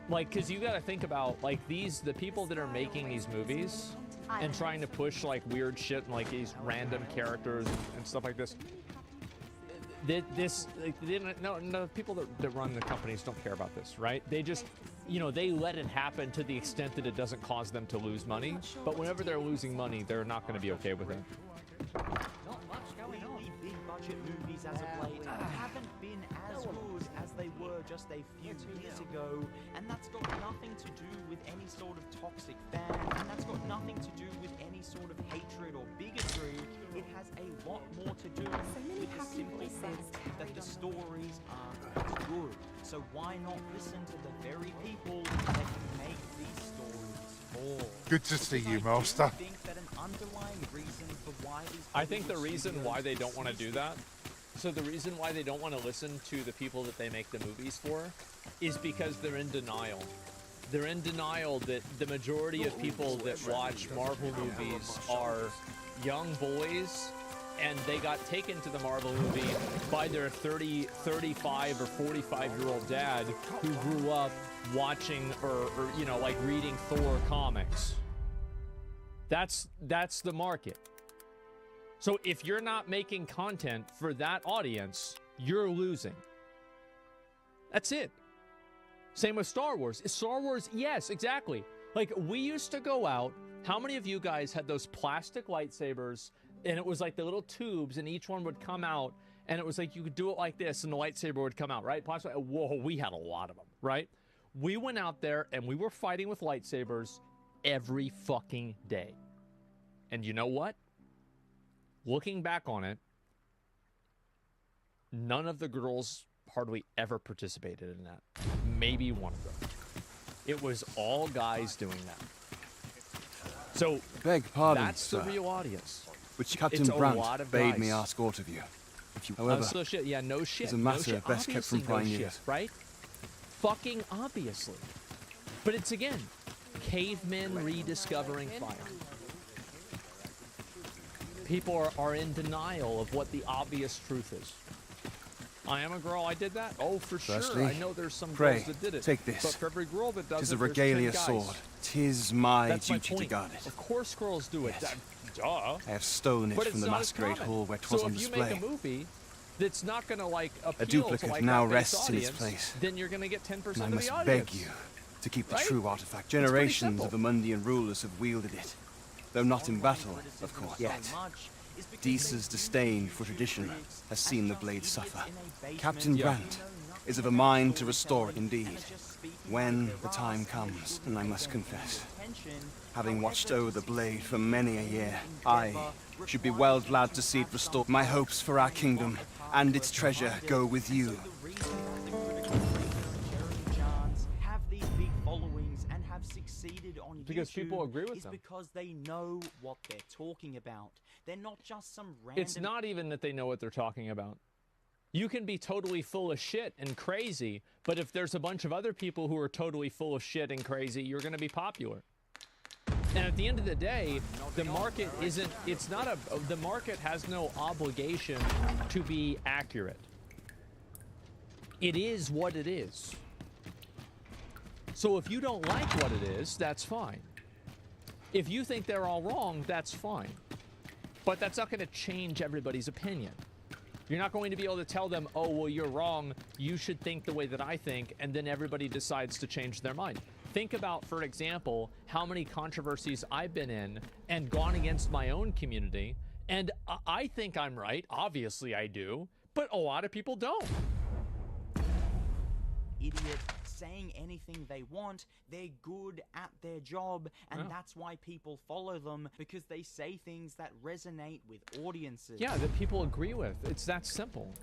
like, because you got to think about, like, the people that are making these movies and trying to push, like, weird shit and, like, these random characters and stuff like this. No, people that run the companies don't care about this, right? They just, you know, they let it happen to the extent that it doesn't cause them to lose money. But whenever they're losing money, they're not going to be okay with it. Not much going on. Big budget movies as of late haven't been as good as they were just a few years ago, and that's got nothing to do with any sort of toxic fan, and that's got nothing to do with any sort of hatred or bigotry. It has a lot more to do with the simple fact that the stories aren't as good. So why not listen to the very people that can make these stories for? Good to see you, Master. I think the reason why they don't want to do that, so the reason why they don't want to listen to the people that they make the movies for, is because they're in denial. They're in denial that the majority of people that watch Marvel movies are young boys, and they got taken to the Marvel movie by their 30, 35, or 45-year-old dad who grew up watching or you know, like reading Thor comics. That's the market. So if you're not making content for that audience, you're losing. That's it. Same with Star Wars. Star Wars, yes, exactly. Like, we used to go out. How many of you guys had those plastic lightsabers, and it was like the little tubes, and each one would come out, and it was like you could do it like this, and the lightsaber would come out, right? Plastic, whoa, we had a lot of them, right? We went out there, and we were fighting with lightsabers every fucking day. And you know what? Looking back on it, none of the girls hardly ever participated in that. Maybe one of them. It was all guys doing that. So, beg pardon, that's sir, the real audience. which Captain It's a Brandt lot of bade guys. me ask aught of you. If you, however, So shit, yeah, no shit. is a matter no shit. best kept from Obviously prying no ears. shit, right? Fucking obviously. But it's, again, cavemen rediscovering fire. People are in denial of what the obvious truth is. I am a girl, I did that? Oh, for Firstly, sure. I know there's some pray, girls that did it. take this. But for every girl that does Tis it, a there's regalia 10 guys. sword. Tis my That's my duty to point. guard it. Of course girls do it. Yes. Duh. I have stolen it But from it's the not as masquerade common. hall where 'twas so on if you display. make a movie that's not gonna like appeal A duplicate to like now that base rests in its audience, place. then you're gonna get 10% And I of the must audience. beg you to keep the Right? true artifact. pretty Generations of simple. Amundian rulers have wielded it, though not in battle, of course, yet. Deesa's disdain for tradition has seen the blade suffer. Captain Grant is of a mind to restore it indeed, when the time comes, and I must confess, having watched over the blade for many a year, I should be well glad to see it restored. My hopes for our kingdom and its treasure go with you. Have these big followings and have succeeded on Because YouTube people agree with is them. because they know what they're talking about. They're not just some random. It's not even that they know what they're talking about. You can be totally full of shit and crazy, but if there's a bunch of other people who are totally full of shit and crazy, you're going to be popular. And at the end of the day, the market isn't, it's not a, the market has no obligation to be accurate. It is what it is. So if you don't like what it is, that's fine. If you think they're all wrong, that's fine. But that's not going to change everybody's opinion. You're not going to be able to tell them, oh, well, you're wrong. You should think the way that I think. And then everybody decides to change their mind. Think about, for example, how many controversies I've been in and gone against my own community. And I think I'm right. Obviously, I do. But a lot of people don't. Idiot saying anything they want. They're good at their job, and that's why people follow them, because they say things that resonate with audiences. Yeah, that people agree with. It's that simple.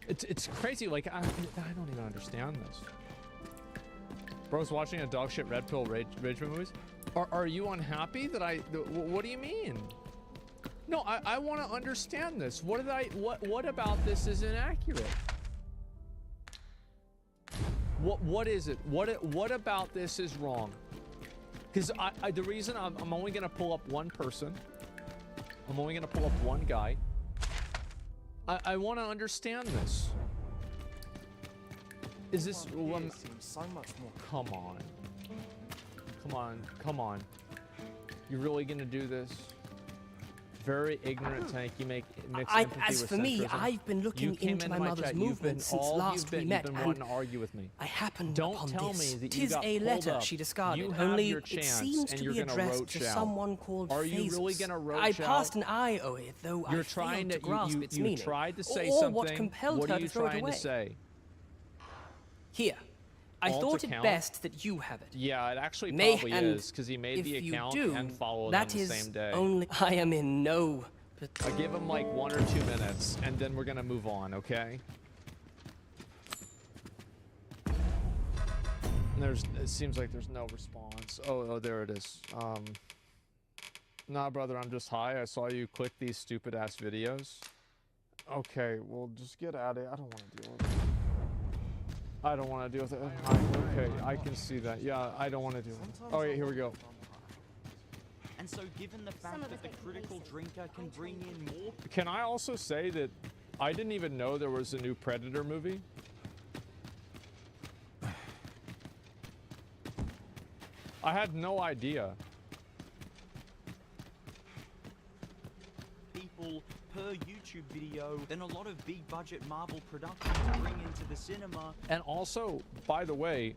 It's crazy. Like, I don't even understand this. Bro's watching a dog shit red pill rage movies. Are you unhappy that what do you mean? No, I want to understand this. What about this is inaccurate? What is it? What about this is wrong? Because the reason I'm only gonna pull up one person. I'm only gonna pull up one guy. I want to understand this. Is this so much more? Come on. Come on. Come on. You really gonna do this? Very ignorant tank. You make mixed empathy As with for me, centrism. I've been looking into my mother's chat. movement since last we met, You've been and wanting to argue with me. I happened Don't upon tell this. me that you Tis got a pulled letter up. she discarded, You have only your it chance, seems and to you're be gonna addressed roach to out. someone called Are you really Phases. gonna roach I passed out? an eye over it, though You're I trying failed to grasp its you meaning, tried to say or something. what compelled What her are you to throw it trying away. to say? Here, I Alt thought it account? best that you have it. Yeah, it actually May- probably and is, because he made if the you account do, and followed that on the is same day. only. I am in no. I give him like 1 or 2 minutes, and then we're gonna move on, okay? And it seems like there's no response. Oh, there it is. Nah, brother, I'm just high. I saw you click these stupid ass videos. Okay, well, just get out of it. I don't want to deal with it. I don't want to deal with it. Okay, I can see that. Yeah, I don't want to deal with it. Oh, yeah, here we go. And so, given the fact that the critical drinker can bring in more. Can I also say that I didn't even know there was a new Predator movie? I had no idea. People per YouTube video than a lot of big budget Marvel productions bring into the cinema. And also, by the way,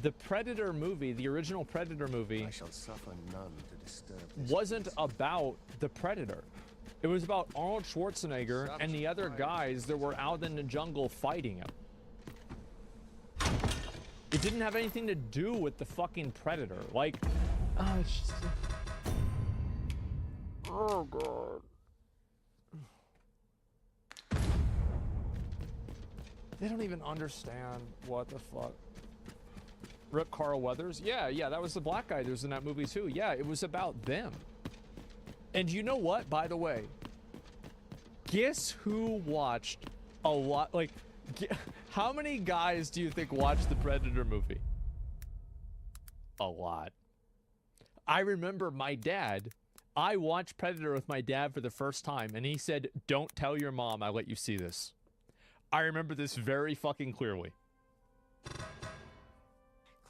the Predator movie, the original Predator movie, I shall suffer none to disturb this wasn't about the Predator. It was about Arnold Schwarzenegger and the other guys that were out in the jungle fighting him. It didn't have anything to do with the fucking Predator. Like, oh, it's just... Oh, God. They don't even understand what the fuck. Rip Carl Weathers? Yeah, that was the black guy that was in that movie too. Yeah, it was about them. And you know what, by the way? Guess who watched a lot, like, how many guys do you think watched the Predator movie? A lot. I remember my dad, I watched Predator with my dad for the first time, and he said, "Don't tell your mom I let you see this." I remember this very fucking clearly.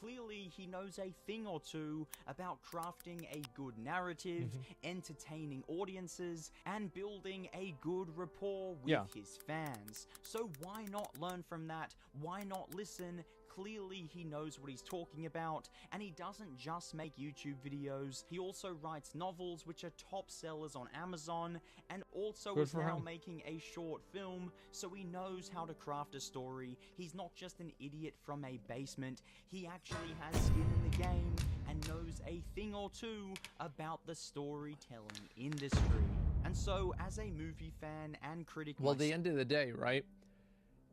clearly he knows a thing or two about crafting a good narrative, entertaining audiences, and building a good rapport with his fans. So why not learn from that? Why not listen? Clearly he knows what he's talking about, and he doesn't just make YouTube videos, he also writes novels which are top sellers on Amazon, and also is now making a short film, so he knows how to craft a story. He's not just an idiot from a basement, he actually has skin in the game, and knows a thing or two about the storytelling industry. And so, as a movie fan and critic... Well, at the end of the day, right?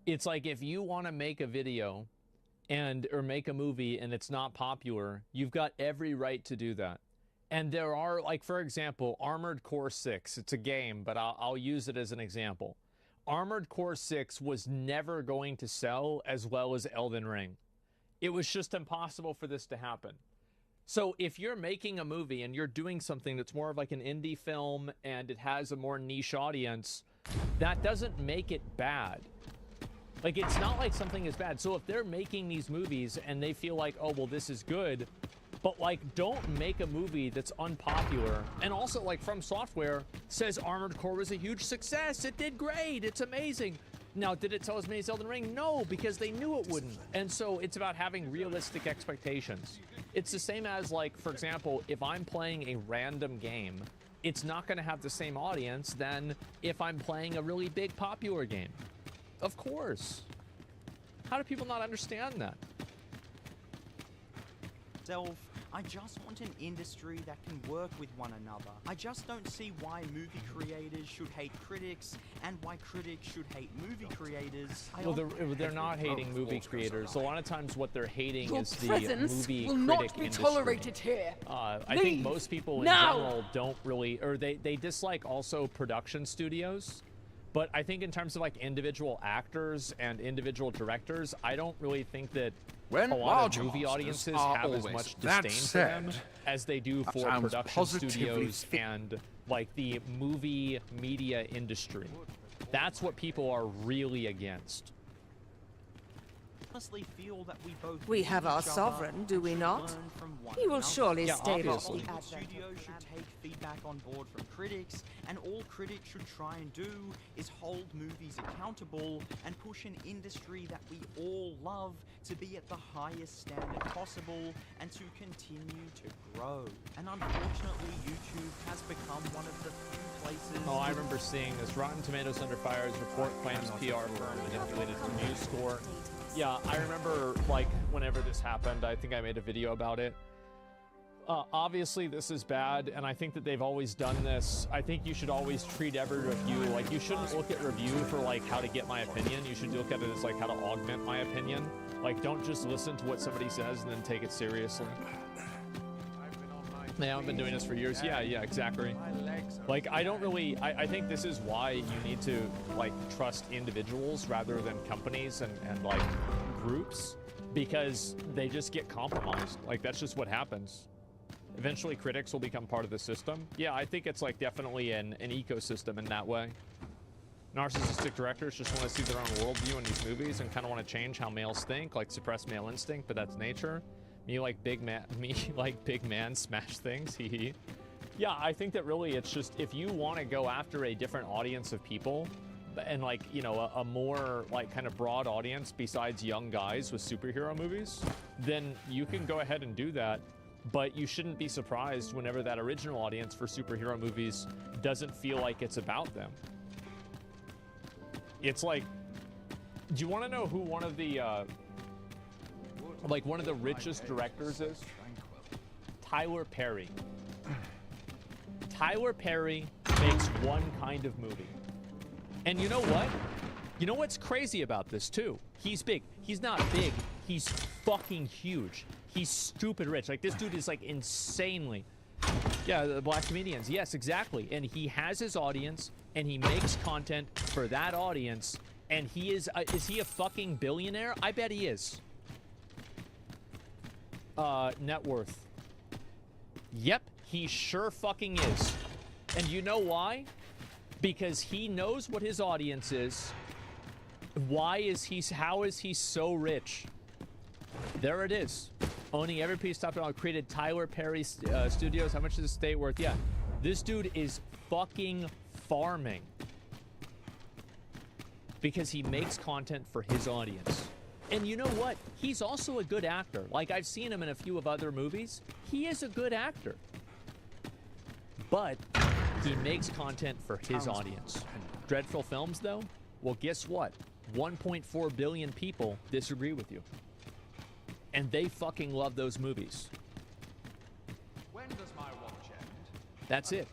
It's like if you want to make a video or make a movie and it's not popular, you've got every right to do that. And there are, like, for example, Armored Core 6. It's a game, but I'll use it as an example. Armored Core 6 was never going to sell as well as Elden Ring. It was just impossible for this to happen. So if you're making a movie and you're doing something that's more of like an indie film and it has a more niche audience, that doesn't make it bad. Like, it's not like something is bad. So if they're making these movies and they feel like, oh, well, this is good, but, like, don't make a movie that's unpopular. And also, like, From Software says Armored Core was a huge success. It did great. It's amazing. Now, did it sell as many as Elden Ring? No, because they knew it wouldn't. And so it's about having realistic expectations. It's the same as, like, for example, if I'm playing a random game, it's not going to have the same audience than if I'm playing a really big popular game. Of course. How do people not understand that? I just want an industry that can work with one another. I just don't see why movie creators should hate critics and why critics should hate movie creators. Well, they're not hating movie creators. A lot of times what they're hating is the movie will critic not be industry. tolerated here. I think most people in general don't really, or they dislike also production studios. But I think in terms of like individual actors and individual directors, I don't really think that a lot of movie audiences have as much disdain for them as they do for production studios and like the movie media industry. That's what people are really against. Feel that we have our sovereign, do we not? He will surely stave off the advent. Studios should take feedback on board from critics, and all critics should try and do is hold movies accountable and push an industry that we all love to be at the highest standard possible and to continue to grow. And unfortunately, YouTube has become one of the few places... Oh, I remember seeing this. Rotten Tomatoes under fire's report claims PR firm manipulated review score. Yeah, I remember, like, whenever this happened, I think I made a video about it. Obviously, this is bad, and I think that they've always done this. I think you should always treat every review, like, you shouldn't look at review for, like, how to get my opinion. You should look at it as, like, how to augment my opinion. Like, don't just listen to what somebody says and then take it seriously. They haven't been doing this for years. Yeah, exactly. Like, I don't really... I think this is why you need to, like, trust individuals rather than companies and like, groups, because they just get compromised. Like, that's just what happens. Eventually, critics will become part of the system. Yeah, I think it's, like, definitely an ecosystem in that way. Narcissistic directors just want to see their own worldview in these movies and kind of want to change how males think, like suppress male instinct, but that's nature. Me like big man smash things, hee. Yeah, I think that really it's just, if you want to go after a different audience of people and, like, you know, a more like kind of broad audience besides young guys with superhero movies, then you can go ahead and do that. But you shouldn't be surprised whenever that original audience for superhero movies doesn't feel like it's about them. It's like, do you want to know who one of the one of the richest directors is? Tyler Perry. Tyler Perry makes one kind of movie. And you know what? You know what's crazy about this too? He's big. He's not big. He's fucking huge. He's stupid rich. Like, this dude is like insanely. Yeah, the black comedians. Yes, exactly. And he has his audience and he makes content for that audience. And he is he a fucking billionaire? I bet he is. Net worth. Yep, he sure fucking is. And you know why? Because he knows what his audience is. How is he so rich? There it is. Owning every piece top down created Tyler Perry Studios. How much is the estate worth? Yeah, this dude is fucking farming because he makes content for his audience. And you know what? He's also a good actor. Like, I've seen him in a few of other movies. He is a good actor. But he makes content for his audience. Dreadful Films, though? Well, guess what? 1.4 billion people disagree with you. And they fucking love those movies. When does my watch end? That's it.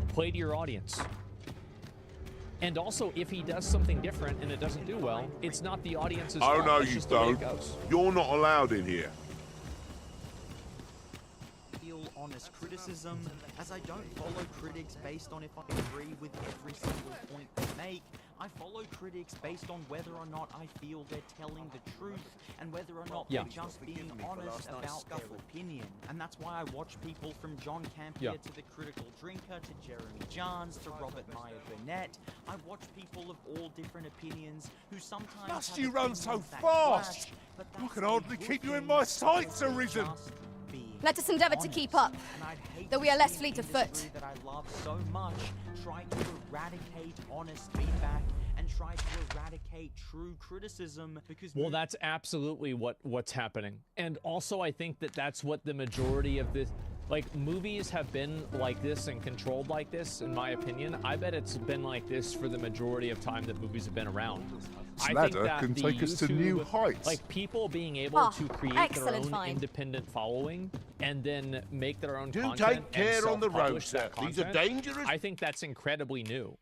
Play to your audience. And also, if he does something different and it doesn't do well, it's not the audience's fault. Oh, no, That's you just the way it don't. goes. You're not allowed in here. Honest criticism, as I don't follow critics based on if I agree with every single point they make. I follow critics based on whether or not I feel they're telling the truth and whether or not they're just being honest about their opinion. And that's why I watch people from John Campier to the Critical Drinker to Jeremy Jahns to Robert Meyer Burnett. I watch people of all different opinions who sometimes Must have you run so opinions that fast? clash, but I that's can a hardly good keep you in thing my because sights, they're Arisen. just being Let us endeavour to keep up, though we are less fleet of foot. That I love so much, try to eradicate honest feedback and try to eradicate true criticism because Well, that's absolutely what's happening. And also, I think that that's what the majority of this, like, movies have been like this and controlled like this, in my opinion. I bet it's been like this for the majority of time that movies have been around. This I think ladder that can the take us to new YouTube- heights. Like, people being able to create their excellent own find. independent following and then make their own Do content take care and on the road, self-publish that sir. These are content, dangerous. I think that's incredibly new.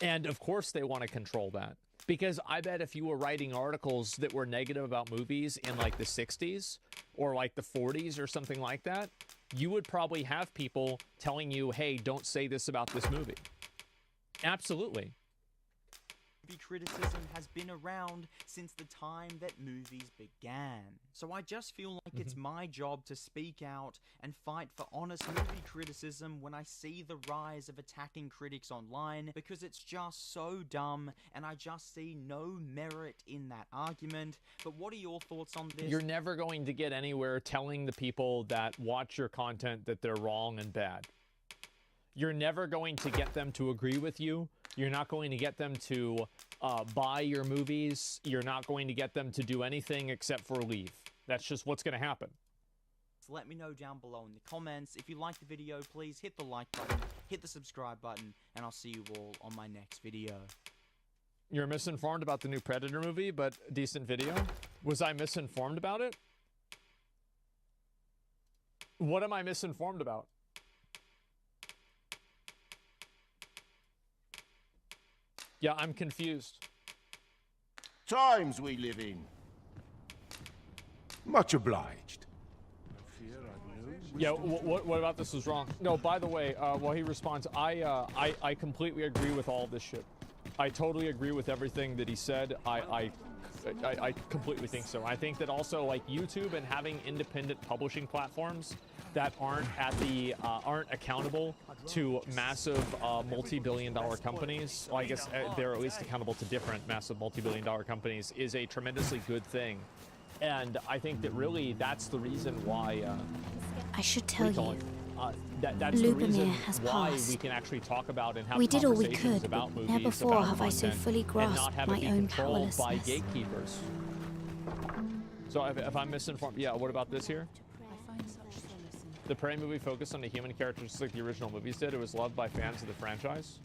And of course they want to control that. Because I bet if you were writing articles that were negative about movies in like the 60s or like the 40s or something like that, you would probably have people telling you, hey, don't say this about this movie. Absolutely. movie criticism has been around since the time that movies began. So I just feel like it's my job to speak out and fight for honest movie criticism when I see the rise of attacking critics online, because it's just so dumb and I just see no merit in that argument. But what are your thoughts on this? You're never going to get anywhere telling the people that watch your content that they're wrong and bad. You're never going to get them to agree with you. You're not going to get them to buy your movies. You're not going to get them to do anything except for leave. That's just what's going to happen. So let me know down below in the comments. If you liked the video, please hit the like button, hit the subscribe button, and I'll see you all on my next video. You're misinformed about the new Predator movie, but decent video. Was I misinformed about it? What am I misinformed about? Yeah, I'm confused. Times we live in. Much obliged. Yeah, what about this was wrong? No, by the way, while he responds, I completely agree with all of this shit. I totally agree with everything that he said. I completely think so. I think that also, like, YouTube and having independent publishing platforms that aren't at the aren't accountable to massive multi-billion-dollar companies. Well, I guess they're at least accountable to different massive multi-billion-dollar companies is a tremendously good thing. And I think that really that's the reason why. I should tell you. That's the reason has why passed. we can actually talk about and have We did all we conversations could, about but movies, never before about have I so content, fully and grasped not have my it be own controlled by powerlessness. gatekeepers. So if I'm misinformed, yeah. What about this here? The Prey movie focused on the human characters just like the original movies did. It was loved by fans of the franchise.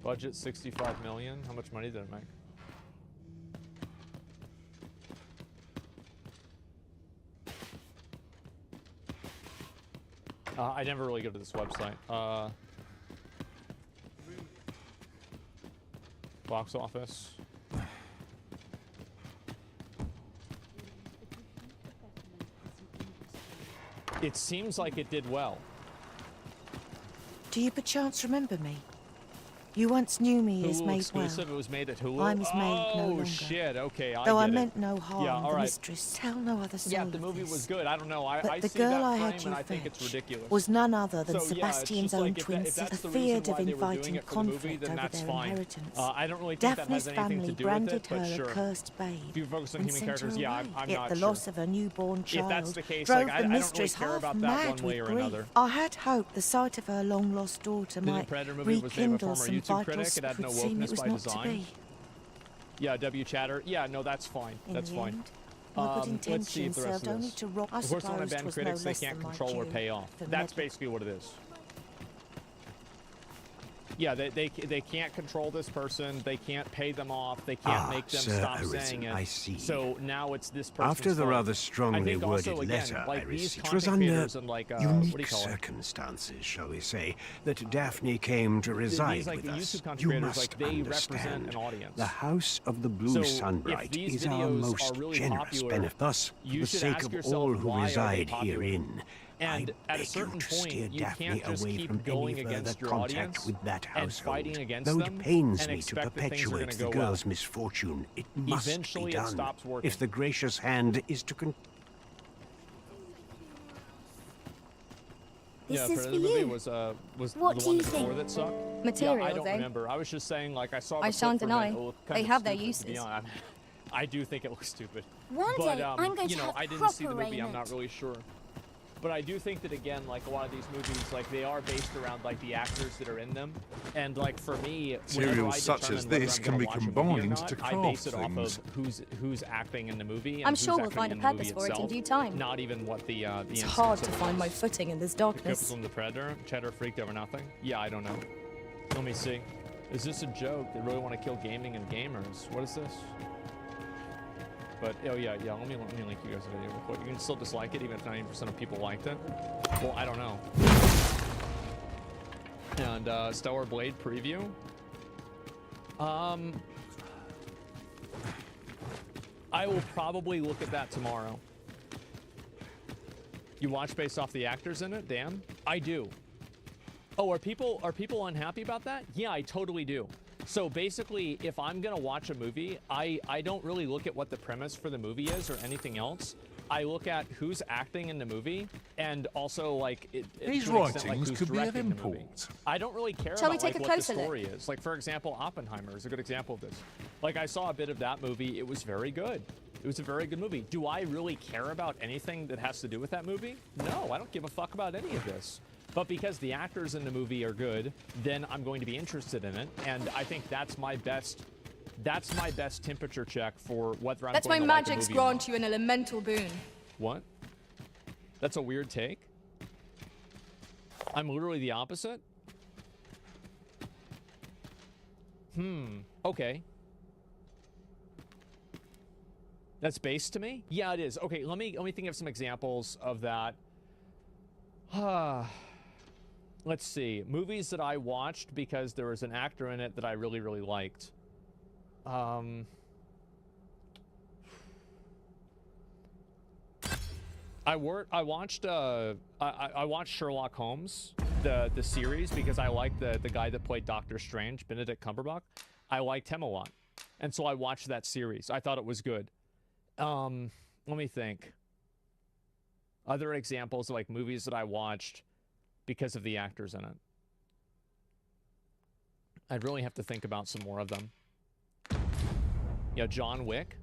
Budget 65 million. How much money did it make? I never really go to this website. Box office. It seems like it did well. Do you perchance remember me? You once knew me as Hulu Maid exclusive. well. It was made at Hulu. I'm his maid no longer. Oh shit! Okay, Though I get it. meant no harm, Yeah, all the right. mistress tell no other soul Yeah, the of movie this. was good. I don't know. I But the see girl that I frame had you and I think it's fetch ridiculous. was none other than So, yeah, it's Sebastian's just own like, twin if that's sister, the reason feared of why they were doing inviting it for the movie, conflict then over that's their fine. inheritance. I don't really think Daphne's that has anything family to do with branded it, but her sure. a cursed babe. If you focus on and human sent her characters, yeah, away. I'm Yet not the sure. loss of her newborn child If that's the case, drove like, the I don't really mistress care half about that mad one way with or grief. another. I had hoped the sight of her long-lost daughter The new might Predator movie was made by a rekindle former some YouTube vital critic. It had no would seem wokeness it was by not to design. be. Yeah, W Chatter. Yeah, no, that's fine. In That's the fine. end, my good Let's see intentions the rest served of only this. to rob. I Of course, when I suppose ban 'twas critics, no they less can't than my control or due pay off. for That's meddling. basically what it is. Yeah, they can't control this person. They can't pay them off. They can't make them Sir stop Arisen, saying it. I see. So now it's this person's After the fault. rather I strongly think also, worded again, letter like I these received, it was content under creators and like what do unique you call it? circumstances, shall we say, that Daphne came to reside These, like, with the us. YouTube content You creators, must like, they represent understand, an audience. the House of the Blue So, if Sunbright these is our videos most are really generous popular, benefit. Thus, for you the should sake ask of yourself, all who why are they reside popular? herein, And I at a beg certain you to point, steer you Daphne can't just away keep from going any further against your contact audience with that and household. fighting against Though them it pains and me to expect that things are perpetuate gonna the go girl's well. misfortune, it must Eventually, be it done. stops working. If the gracious hand is to Yeah, This is Predator for movie you. was the What do one you before think? that sucked. Materials, yeah, I don't eh? remember. I was just saying, like, I saw the I clip shan't from it, and deny. it looked kind They of have their stupid, to be uses. honest. I do think it looks stupid. One but, day, I'm going you to know, have I didn't see the proper movie. I'm not raiment. really sure. But I do think that, again, like a lot of these movies, like they are based around like the actors that are in them, and like for me, whenever Materials I such determine as whether this I'm can gonna be watch a movie or combined not, to I base it craft off of who's acting in the movie. And I'm who's sure we'll acting find in a the movie purpose for it in itself, due time. Not even what the It's instance hard to of find my footing in this the darkness. from the Predator. Cheddar freaked over nothing. Yeah, I don't know. Let me see. Is this a joke? They really want to kill gaming and gamers. What is this? But oh yeah. Let me link you guys the video real quick. You can still dislike it even if 90% of people liked it. Well, I don't know. And Stellar Blade preview. I will probably look at that tomorrow. You watch based off the actors in it? Damn. I do. Oh, are people unhappy about that? Yeah, I totally do. So basically, if I'm gonna watch a movie, I don't really look at what the premise for the movie is or anything else. I look at who's acting in the movie and also like These to an extent, like, writings who's could be of directing the movie. import. I don't really care Shall we about take like, a what the closer look? story is. Like for example, Oppenheimer is a good example of this. Like I saw a bit of that movie. It was very good. It was a very good movie. Do I really care about anything that has to do with that movie? No, I don't give a fuck about any of this. But because the actors in the movie are good, then I'm going to be interested in it. And I think that's my best temperature check for whether I'm That's going my to like a magic's movie or grant not. you an elemental boon. What? That's a weird take. I'm literally the opposite. Okay. That's base to me? Yeah, it is. Okay, let me think of some examples of that. Let's see. Movies that I watched because there was an actor in it that I really, really liked. I watched Sherlock Holmes, the series, because I liked the guy that played Doctor Strange, Benedict Cumberbatch. I liked him a lot. And so I watched that series. I thought it was good. Let me think. Other examples of like movies that I watched because of the actors in it. I'd really have to think about some more of them. Yeah, John Wick.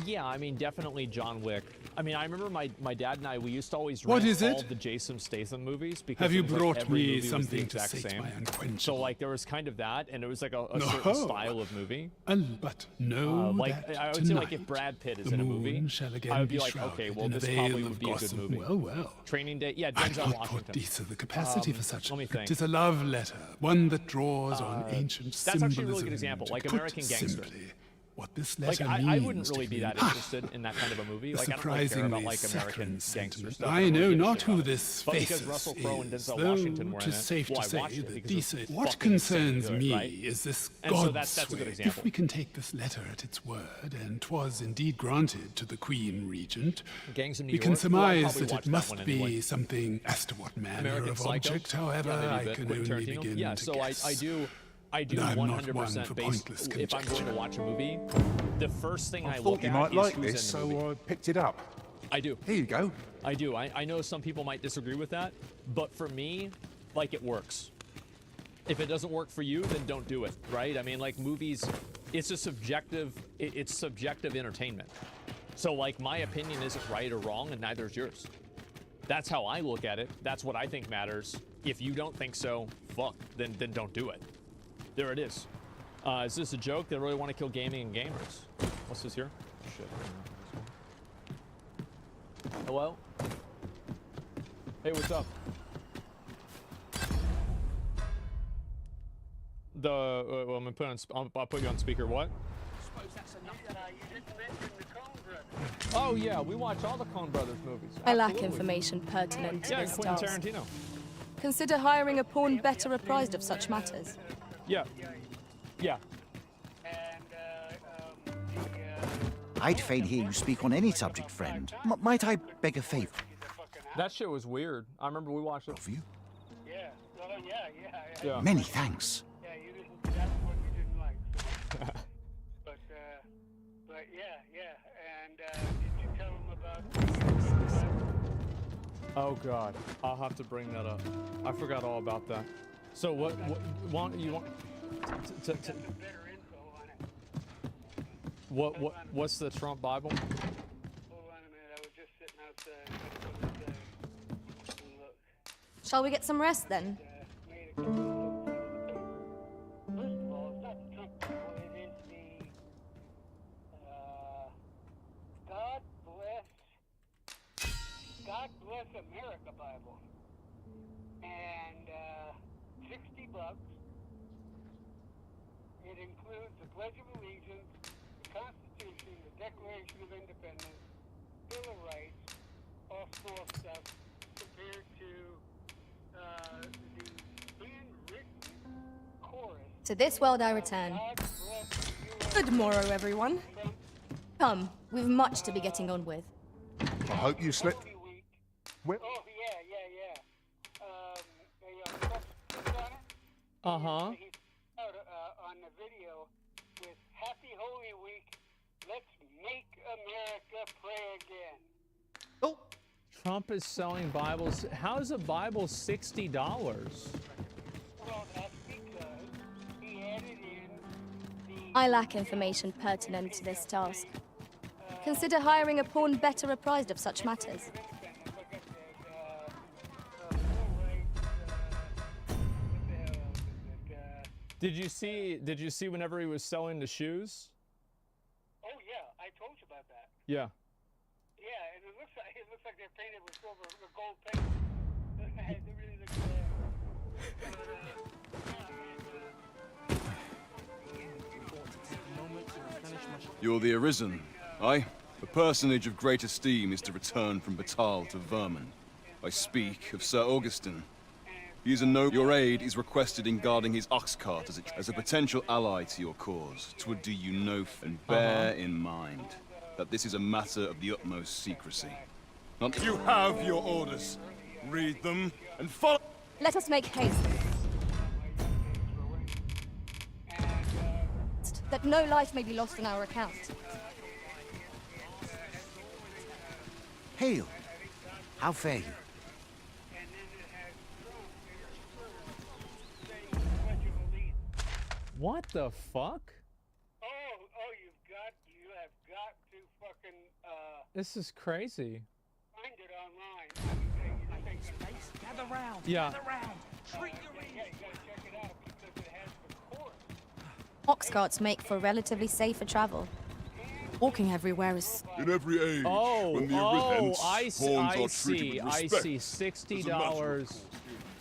Yeah, I mean, definitely John Wick. I mean, I remember my dad and I, we used to always What rent is all it? of the Jason Statham movies because Have you it was, like, brought every me movie was the something to exact sate same. my unquenchable? So like there was kind of that, and it was like a No. certain style of movie. But know like that I would say, like tonight if Brad Pitt is the in a movie, moon shall again I would be be like, okay, shrouded well in a this veil probably of would be a good gossamer. movie. Well, well. Training Day, yeah, I've Denzel not Washington. put Disa the capacity for such. Let me think. 'Tis a love letter, one that draws on ancient That's symbolism. actually a really good example, to like put American Gangster. simply, what this Like letter I wouldn't means really to be me. that interested in that kind of a movie. A Like I don't really care about like surprisingly American saccharine gangster sentiment. stuff. I don't know really give a not shit who about it. this But because faces Russell Crowe and is, Denzel though Washington were in it, 'tis safe well, to I say watched it that because Disa, it's what fucking concerns insanely me good, right? is this And so God's that's a good way. example. If we can take this letter at its word, and 'twas indeed granted to the Queen Regent, Gangs of New we can York? surmise Well, I'd probably that watch it that must one be anyway. something as to what manner American of Psycho? object, however, Yeah, maybe a I bit. can Quentin only Tarantino? begin Yeah, to so guess. I do. I do But I'm not 100% one for based. pointless If I'm going to watch a movie, the first thing I I look thought you at might is like who's this, in the movie. so I picked it up. I do. Here you go. I do. I know some people might disagree with that, but for me, like, it works. If it doesn't work for you, then don't do it, right? I mean, like, movies, it's a subjective, it's subjective entertainment. So, like, my opinion isn't right or wrong, and neither is yours. That's how I look at it. That's what I think matters. If you don't think so, fuck, then don't do it. There it is. Is this a joke? They really want to kill gaming and gamers. What's this here? Shit. Hello? Hey, what's up? Well, I'm gonna put on. I'll put you on speaker. What? Oh yeah, we watch all the Coen Brothers movies. I lack Absolutely. information pertinent to Yeah, this Quentin task. Tarantino. Consider hiring a pawn better apprised of such matters. Yeah. Yeah. I'd fain hear you speak on any subject, friend. Might I beg a favor? That shit was weird. I remember we watched it. Of you? Yeah. Many thanks. But yeah, and did you tell him about? Oh god, I'll have to bring that up. I forgot all about that. So what you want what's the Trump Bible? Hold on a minute, I was just sitting outside. Look. Shall we get some rest then? First of all, it's not the Trump Bible, it is the God Bless America Bible. And $60. It includes the Pledge of Allegiance, the Constitution, the Declaration of Independence, Bill of Rights, all small stuff, compared to the handwritten chorus. To this world I return. Good morrow, everyone. Come, we've much to be getting on with. I hope you slept. Well, Oh, yeah. Uh-huh. He's out on the video with Happy Holy Week, let's make America pray again. Trump is selling Bibles. How is a Bible $60? Well, that's because he added in I lack information pertinent to this task. Consider hiring a pawn better apprised of such matters. Did you see whenever he was selling the shoes? Oh yeah, I told you about that. Yeah. Yeah, and it looks like they're painted with silver or gold paint. They really look You're the Arisen, aye? A personage of great esteem is to return from Batal to Vermin. I speak of Sir Augustin. He is a noble. Your aid is requested in guarding his ox cart as a potential ally to your cause. 'Twould do you no and bear in mind that this is a matter of the utmost secrecy. Not You have your orders. Read them and follow. Let us make haste. That no life may be lost on our account. Hail. How fare you? What the fuck? You have got to fucking This is crazy. find it online. Gather round. Yeah. Gather round. Treat Yeah, you gotta check it out because it has the chorus. Ox carts make for relatively safer travel. Walking everywhere is... In every age, when the I pawns see, are I treated see, with I respect, see. as a matter $60. of course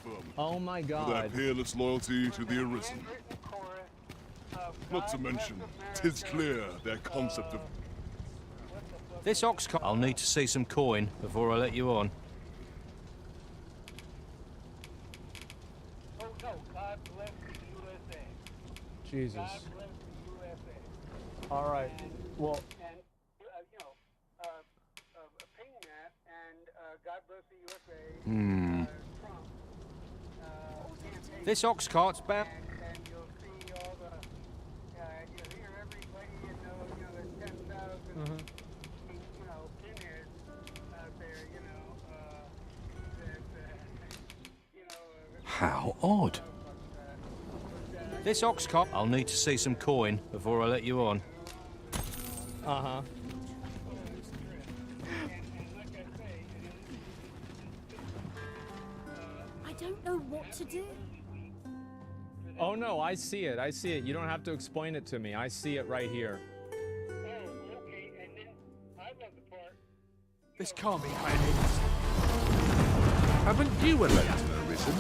here in Vermin, Oh my for their god. peerless loyalty to the Arisen. Not to mention, 'tis clear their concept of This ox cart. I'll need to see some coin before I let you on. Oh no, God bless the USA. Jesus. God bless the USA. All right. Well, And ping that and God bless the USA. Trump. This ox cart's bound. And you'll see odd. This ox cop. I'll need to see some coin before I let you on. Uh-huh. I don't know what to do. Oh no, I see it. I see it. You don't have to explain it to me. I see it right here. This can't be how it is. Haven't you elected arisen?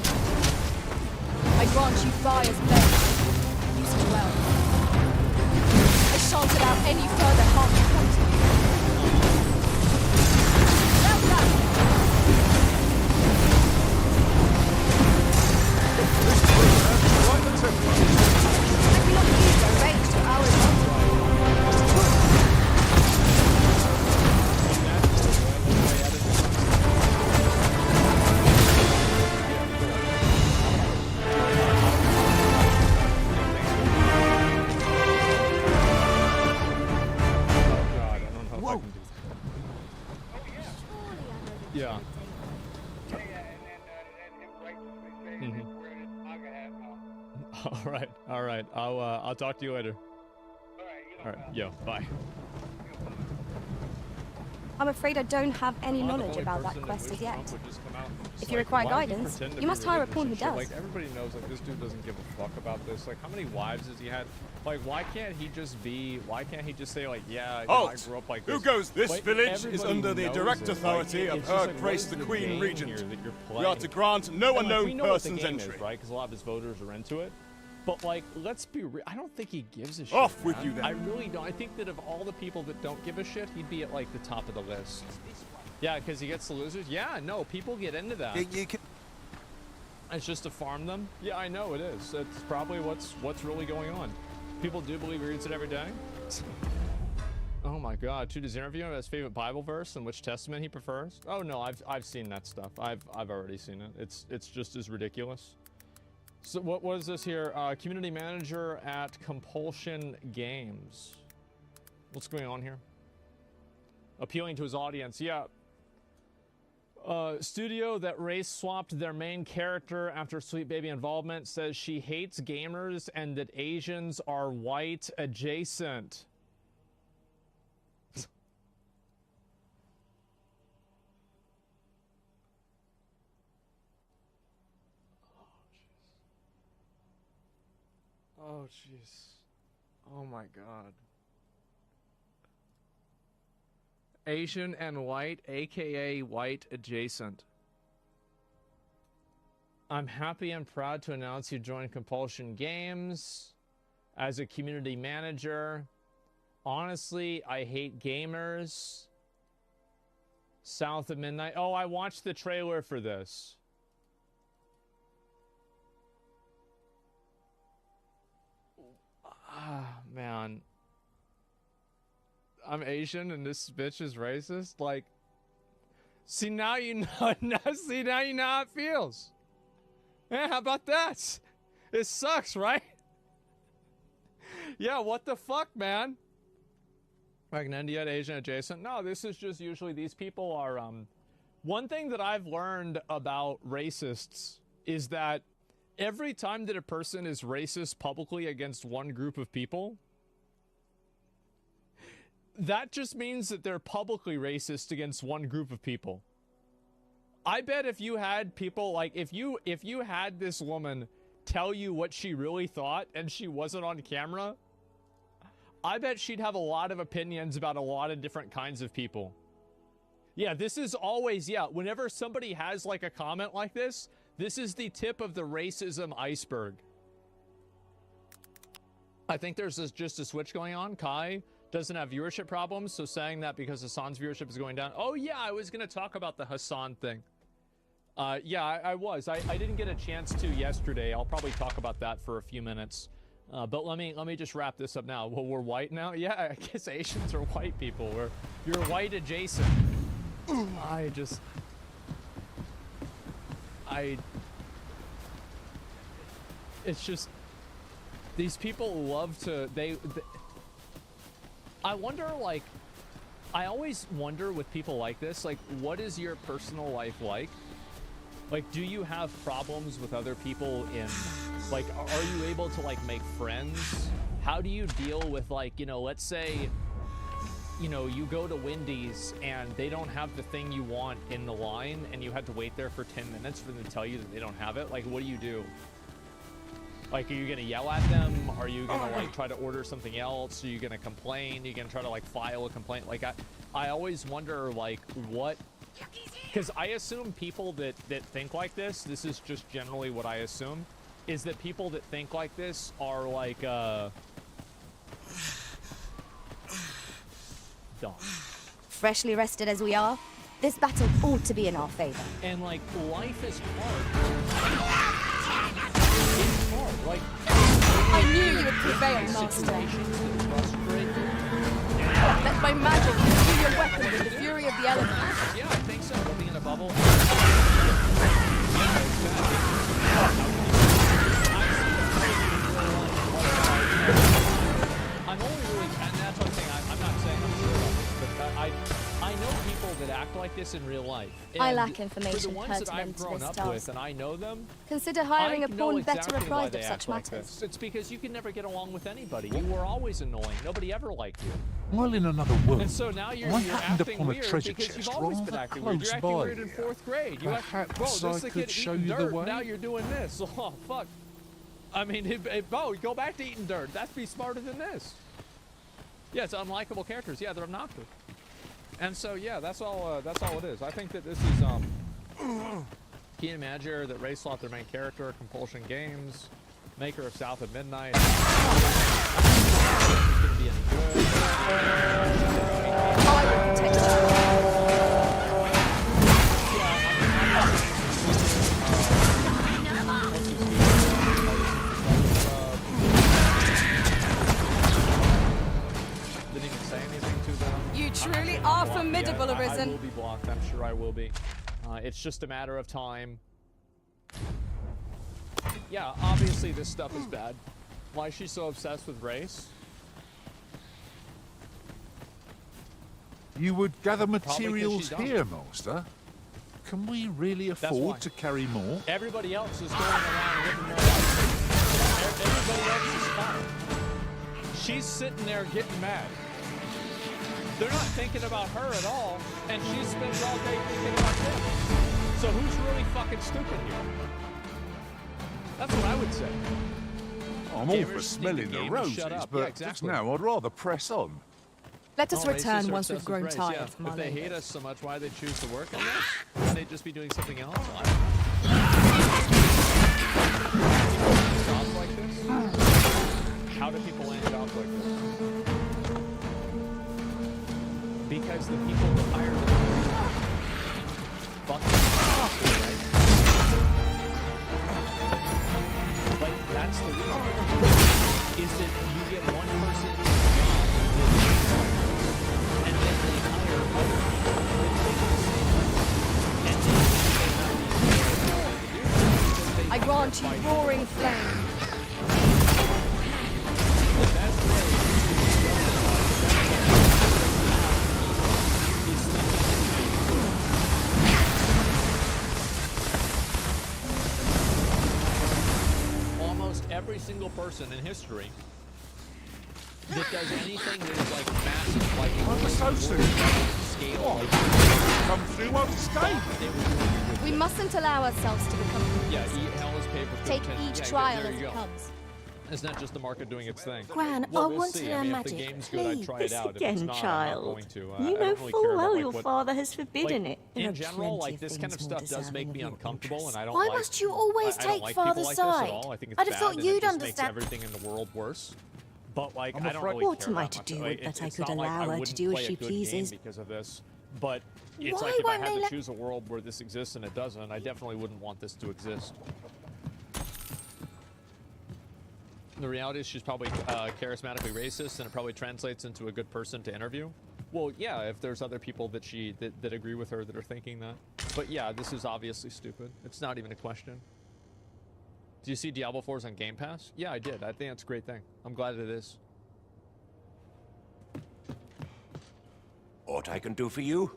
I grant you buyer's blame. Use it well. I shan't allow any further harm to come to you. Well done. Right the temper. I cannot use a range to our advantage. Yeah. All right. I'll talk to you later. All right. Yo, bye. I'm afraid I don't have any knowledge about that quest as yet. If you require guidance, you must hire a pawn who does. Like, everybody knows, like, this dude doesn't give a fuck about this. Like, how many wives has he had? Like, why can't he just say, like, yeah, you know, I grew up like this? Who goes? This Like, village is everybody under the knows direct it. authority Like, of it's just Her like, Grace what the is Queen game Regent. here that you're We are playing? to grant no And, like, we unknown know what the persons game is, entry. right? Because a lot of his voters are into it. But, like, let's be real. I don't think he gives a shit. Off with man. you, then. I really don't. I think that of all the people that don't give a shit, he'd be at, like, the top of the list. Yeah, because he gets the losers. Yeah, no, people get into that. It's just to farm them. Yeah, I know it is. It's probably what's really going on. People do believe he reads it every day. Oh my God! Tuda's interview about his favorite Bible verse and which testament he prefers. Oh no, I've seen that stuff. I've already seen it. It's just as ridiculous. So what is this here? Community manager at Compulsion Games. What's going on here? Appealing to his audience. Yeah. Studio that race swapped their main character after Sweet Baby involvement says she hates gamers and that Asians are white adjacent. Oh jeez. Oh my God. Asian and white, aka white adjacent. I'm happy and proud to announce you joined Compulsion Games as a community manager. Honestly, I hate gamers. South of Midnight. Oh, I watched the trailer for this. Ah, man. I'm Asian and this bitch is racist. Like, see now you know. See now you know how it feels. Yeah, how about that? It sucks, right? Yeah, what the fuck, man? Like an India Asian adjacent? No, this is just usually these people are. One thing that I've learned about racists is that every time that a person is racist publicly against one group of people, that just means that they're publicly racist against one group of people. I bet if you had people like, if you had this woman tell you what she really thought and she wasn't on camera, I bet she'd have a lot of opinions about a lot of different kinds of people. Yeah, this is always, yeah, whenever somebody has like a comment like this is the tip of the racism iceberg. I think there's just a switch going on. Kai doesn't have viewership problems, so saying that because Hassan's viewership is going down. Oh yeah, I was going to talk about the Hassan thing. Yeah, I was. I didn't get a chance to yesterday. I'll probably talk about that for a few minutes. But let me just wrap this up now. Well, we're white now? Yeah, I guess Asians are white people. You're white adjacent. It's just, these people love to, I wonder, like, I always wonder with people like this, like, what is your personal life like? Like, do you have problems with other people in, like, are you able to, like, make friends? How do you deal with, like, you know, let's say, you know, you go to Wendy's and they don't have the thing you want in the line and you had to wait there for 10 minutes for them to tell you that they don't have it? Like, what do you do? Like, are you gonna yell at them? Are you gonna, like, try to order something else? Are you gonna complain? Are you gonna try to, like, file a complaint? Like, I always wonder, like, what... Because I assume people that think like this is just generally what I assume, is that people that think like this are, like, dumb. Freshly rested as we are, this battle ought to be in our favor. And, like, life is hard. It's hard. Like, I knew you would prevail, Master. Let my magic do your weapon with the fury of the elements. Yeah, I think so. Living in a bubble. I'm only really, and that's what I'm saying. I'm not saying I'm sure about this, but I know people that act like this in real life. And I lack information for the ones that I've pertinent to grown this up task. with, and I know them. Consider hiring I a know born exactly veteran why pride they of act such like matters. this. It's because you can never get along with anybody. You were always annoying. Nobody ever liked you. Well, in another word, And so now you're I acting happened upon a weird treasure because chest you've always been rather acting weird. You're close acting by weird in here. 4th grade. You act, Perhaps bro, this I is the could kid show eating you the dirt. way? Now you're doing this. Oh, fuck. I mean, bro, go back to eating dirt. That'd be smarter than this. Yeah, it's unlikable characters. Yeah, they're obnoxious. And so, yeah, that's all it is. I think that this is, Keen Manager, that Ray Sloth, their main character, Compulsion Games, maker of South of Midnight. It's gonna be any good. I will protect you. Didn't even say anything to them. You truly are formidable, Yeah, I Arisen. will be blocked. I'm sure I will be. It's just a matter of time. Yeah, obviously this stuff is bad. Why is she so obsessed with race? You would gather Probably 'cause materials she's dumb. here, Master. Can we really why. afford to carry more? Everybody else is going around ripping their life. Everybody else is fine. She's sitting there getting mad. They're not thinking about her at all, and she spends all day thinking about them. So who's really fucking stupid here? That's what I would say. I'm all Gamers for need smelling to the game and roses, shut up. but Yeah, just exactly. now I'd rather press on. Let us Oh, return racists are once we've obsessed with grown race, tired yeah. from If our they hate labours. us so much, why they choose to work in this? Wouldn't they just be doing something else? I don't know. Jobs like this? How do people land jobs like this? Because the people that hire them fucking right? Like, that's the reason. Is that you get one person in a job and then they hire other people that take the same money. And then I grant you roaring flame. the best way almost every single person in history that does anything that is like massive, like scale, like, come through unscathed. We mustn't allow ourselves to become Yeah, eat hell is paper. Take each trial there as you it go. comes. It's not just the market doing its thing. Gran, Well, I we'll want see. to I learn mean, magic. if the game's good, I'd try it This out. If again, it's not, child. I'm not going to. You I know don't really full care about, well like, your what, father has forbidden like, it. There in are general, plenty like of this kind of things more stuff does make deserving me of your uncomfortable, interest. and I don't Why like. must you always I don't take like father's people like this side? at all. I think it's I'd have bad, thought and you'd it just understand. makes everything in the world worse. But like, I'm I don't afraid- really What care am I that to much. do Like, with that I it's could not like allow I her to wouldn't do as play a she good pleases? game because of this. But it's Why like if I won't had they to let- choose a world where this exists and it doesn't, I definitely wouldn't want this to exist. The reality is she's probably charismatically racist, and it probably translates into a good person to interview. Well, yeah, if there's other people that that agree with her that are thinking that. But yeah, this is obviously stupid. It's not even a question. Do you see Diablo 4's on Game Pass? Yeah, I did. I think that's a great thing. I'm glad it is. Aught I can do for you?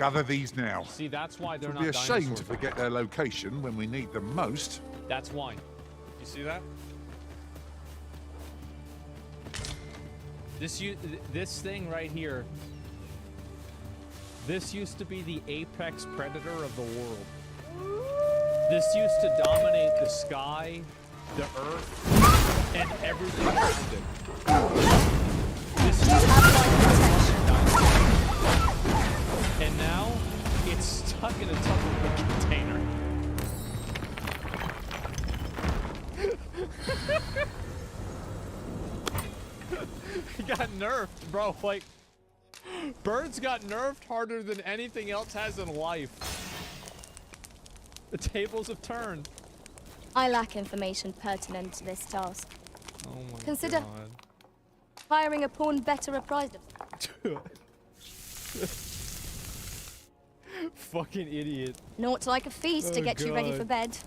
Gather these now. See, that's why they're It not would be a shame dinosaurs. to forget their location when we need them most. That's why. You see that? This thing right here. This used to be the apex predator of the world. This used to dominate the sky, the earth, and everything around it. This used to be and now it's stuck in a Tupperware container. He got nerfed, bro. Like, birds got nerfed harder than anything else has in life. The tables have turned. I lack information pertinent to this task. Oh my Consider god. hiring a pawn better apprised of. Fucking idiot. Not like a feast to Oh, get you ready God. for bed.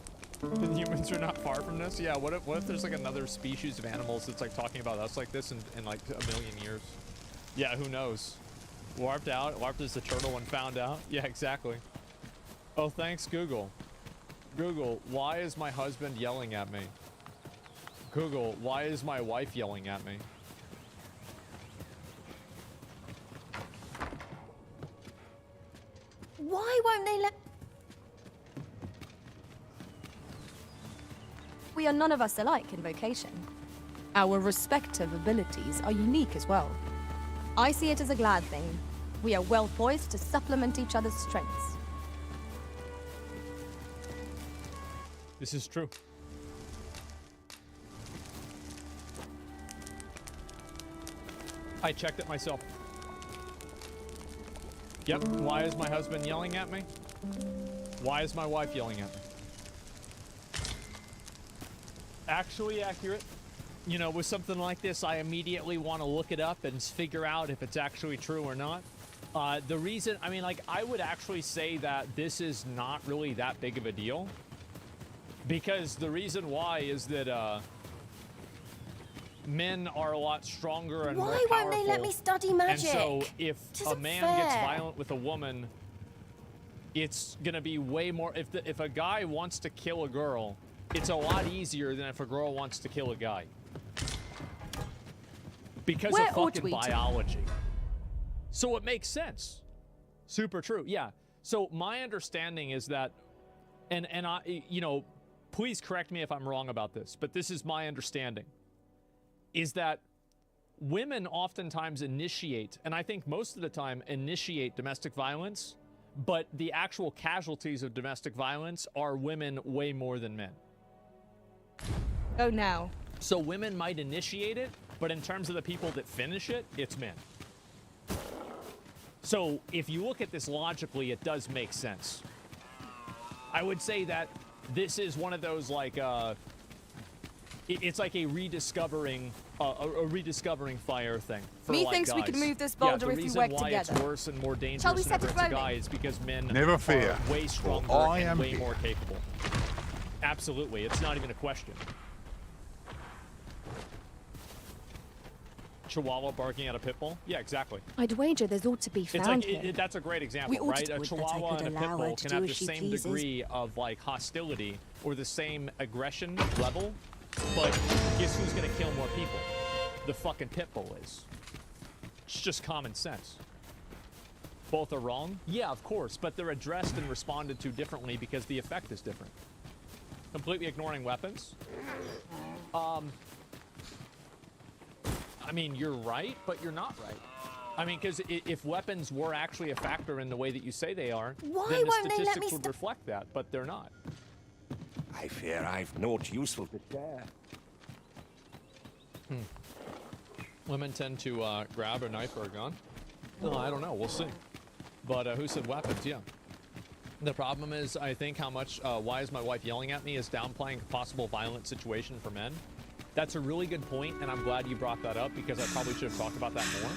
The humans are not far from this? Yeah, what if there's like another species of animals that's like talking about us like this in like a million years? Yeah, who knows? Warped out? Warped as the turtle when found out? Yeah, exactly. Oh, thanks, Google. Google, why is my husband yelling at me? Google, why is my wife yelling at me? Why won't they let... We are none of us alike in vocation. Our respective abilities are unique as well. I see it as a glad thing. We are well poised to supplement each other's strengths. This is true. I checked it myself. Yep, why is my husband yelling at me? Why is my wife yelling at me? Actually accurate. You know, with something like this, I immediately want to look it up and figure out if it's actually true or not. The reason, I mean, like, I would actually say that this is not really that big of a deal. Because the reason why is that, men are a lot stronger and more Why powerful. won't they let me study magic? And so if a Isn't man fair. gets violent with a woman, it's gonna be way more. If a guy wants to kill a girl, it's a lot easier than if a girl wants to kill a guy. Because Where of ought fucking we to? biology. So it makes sense. Super true. Yeah. So my understanding is that, and I, you know, please correct me if I'm wrong about this, but this is my understanding, is that women oftentimes initiate, and I think most of the time initiate domestic violence, but the actual casualties of domestic violence are women way more than men. Oh, now. So women might initiate it, but in terms of the people that finish it, it's men. So if you look at this logically, it does make sense. I would say that this is one of those, like, it's like a rediscovering fire thing. For, Methinks like, we guys. could move this boulder if we work The reason why together. it's worse and more dangerous Shall we set whenever it it's a rolling? guy is because men Never fear, are way stronger for I and am way here. more capable. Absolutely, it's not even a question. Chihuahua barking at a pit bull? Yeah, exactly. I'd wager there's ought to be It's found like here. that's a great example, We ought right? to A do it that I Chihuahua could and a pit allow her bull to can do have as the she same pleases. degree of like hostility or the same aggression level, but guess who's gonna kill more people? The fucking pit bull is. It's just common sense. Both are wrong? Yeah, of course, but they're addressed and responded to differently because the effect is different. Completely ignoring weapons. I mean, you're right, but you're not right. I mean, because if weapons were actually a factor in the way that you say they are, Why then the won't they let statistics me would reflect that, but they're not. I fear I've naught useful to share. Women tend to grab a knife or a gun. Oh, I don't know. We'll see. But who said weapons? Yeah. The problem is, I think, how much, why is my wife yelling at me is downplaying a possible violent situation for men. That's a really good point, and I'm glad you brought that up because I probably should have talked about that more.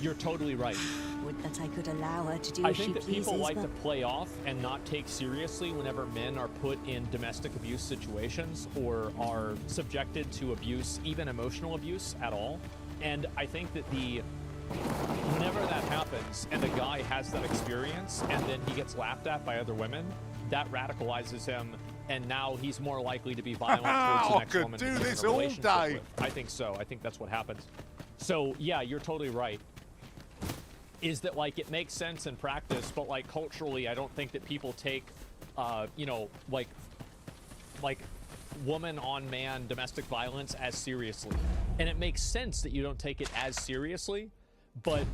You're totally right. Would that I could allow her to do I as she think that pleases, people like but to play off and not take seriously whenever men are put in domestic abuse situations or are subjected to abuse, even emotional abuse at all. And I think that the whenever that happens and a guy has that experience and then he gets laughed at by other women, that radicalizes him, and now he's more likely to be violent towards the next woman he's in a relationship with. I think so. I think that's what happens. So yeah, you're totally right. Is that like it makes sense in practice, but like culturally, I don't think that people take, you know, like woman on man domestic violence as seriously. And it makes sense that you don't take it as seriously, but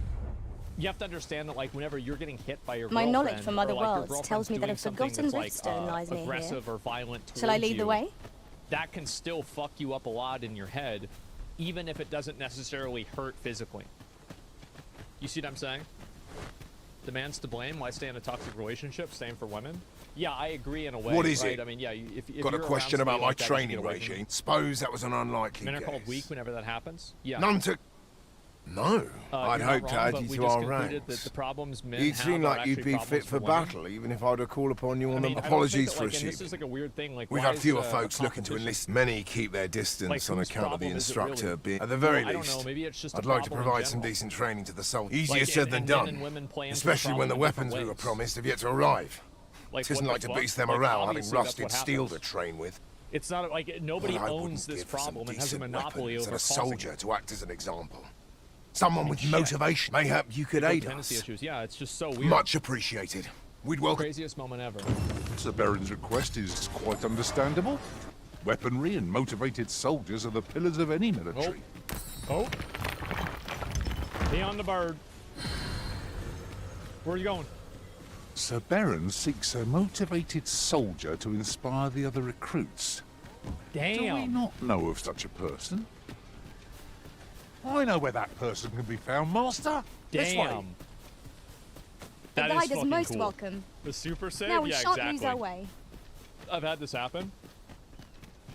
you have to understand that like whenever you're getting hit by your My girlfriend, knowledge from other or, like, your worlds tells me that a girlfriend's doing forgotten something that's, riftstone lies near here. aggressive or violent towards Shall I lead the you, way? that can still fuck you up a lot in your head, even if it doesn't necessarily hurt physically. You see what I'm saying? The man's to blame. Why stay in a toxic relationship? Same for women. Yeah, I agree in a way. What is right? it? I mean, yeah. If Got a you're question around about somebody my like that, you training get away from regime. it. Suppose that was an unlikely Men are guess. called weak whenever that happens. Yeah. None to... No. you're I'd not hoped to wrong, add but you we to just our concluded ranks. that the problems men You'd have seem are like you'd actually be problems fit for women. battle, even if I were to call upon you on I mean, them. I don't Apologies think for that, like, and this assuming. is like a weird thing. Like, We've why had is fewer it a folks looking to competition? enlist. Many keep their distance Like, on whose account of the problem is it instructor really? being... At the very Well, I don't least, know, maybe it's just a I'd like to problem in provide some general. decent training to the soldiers. Easier Like, said than and men done. and women play into the Especially when the problem in weapons we different were ways. promised have yet to arrive. Like, It isn't what like the to fuck? beast them Like, around having obviously that's rusted what steel to happens. train with. It's not like nobody What I owns wouldn't this give for some problem and has a decent monopoly weapons over and a causing soldier it. to act as an example. Someone with Shit. motivation. Mayhap you could aid Codependency us. issues. Yeah, it's just so weird. Much appreciated. We'd welcome... Craziest moment ever. Sir Baron's request is quite understandable. Weaponry and motivated soldiers are the pillars of any military. Oh. Be on the bird. Where are you going? Sir Baron seeks a motivated soldier to inspire the other recruits. Damn. Do we not know of such a person? I know where that person can be found, Master. This way. Damn. The That is guide is fucking most cool. welcome. The super save? Now we Yeah, shan't exactly. lose our way. I've had this happen.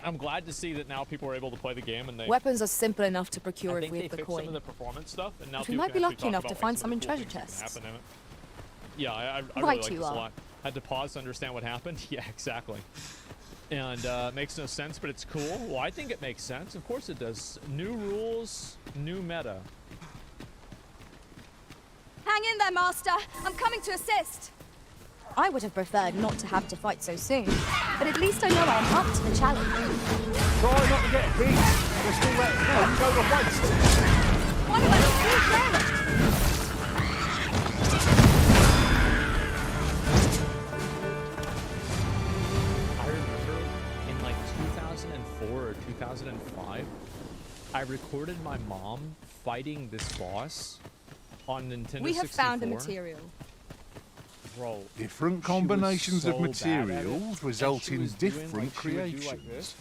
I'm glad to see that now people are able to play the game and they... Weapons are simple enough to procure I if think we they have the fixed some coin. of the performance stuff, and now But we people might can be actually lucky talk enough about, to like, find some of the some in cool treasure things that chests. happen in it. Yeah, I Right really like you this a are. lot. Had to pause to understand what happened. Yeah, exactly. And it makes no sense, but it's cool. Well, I think it makes sense. Of course it does. New rules, new meta. Hang in there, Master. I'm coming to assist. I would have preferred not to have to fight so soon, but at least I know I am up to the challenge. Try not to get hit. There's still that gun go to waste. What about the full damage? I remember in like 2004 or 2005, I recorded my mom fighting this boss on Nintendo 64. We have found a material. Bro, Different she was combinations so of bad at it, materials and result she in was doing, different like, she would do creations. like this.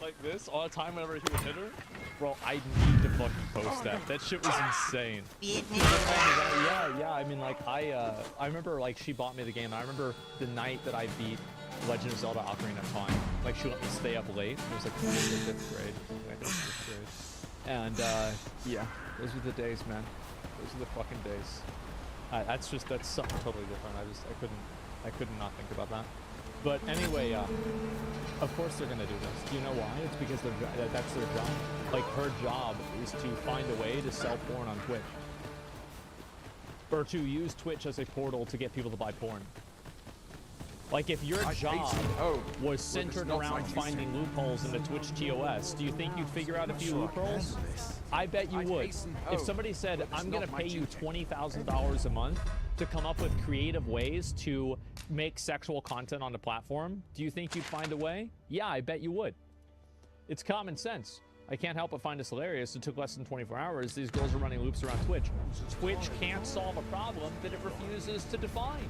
Like this all the time whenever he would hit her. Bro, I need to fucking post that. That shit was insane. Yeah. I mean, like, I remember, like, she bought me the game. I remember the night that I beat Legend of Zelda Ocarina of Time. Like, she let me stay up late. It was like 5th grade. I think 5th grade. And, yeah, those were the days, man. Those are the fucking days. That's something totally different. I couldn't not think about that. But anyway, of course they're gonna do this. Do you know why? It's because that's their job. Like, her job is to find a way to sell porn on Twitch. Or to use Twitch as a portal to get people to buy porn. Like, if your job was centered around finding loopholes in the Twitch TOS, do you think you'd figure out a few loopholes? I bet you would. If somebody said, I'm going to pay you $20,000 a month to come up with creative ways to make sexual content on the platform, do you think you'd find a way? Yeah, I bet you would. It's common sense. I can't help but find this hilarious. It took less than 24 hours. These girls are running loops around Twitch. Twitch can't solve a problem that it refuses to define.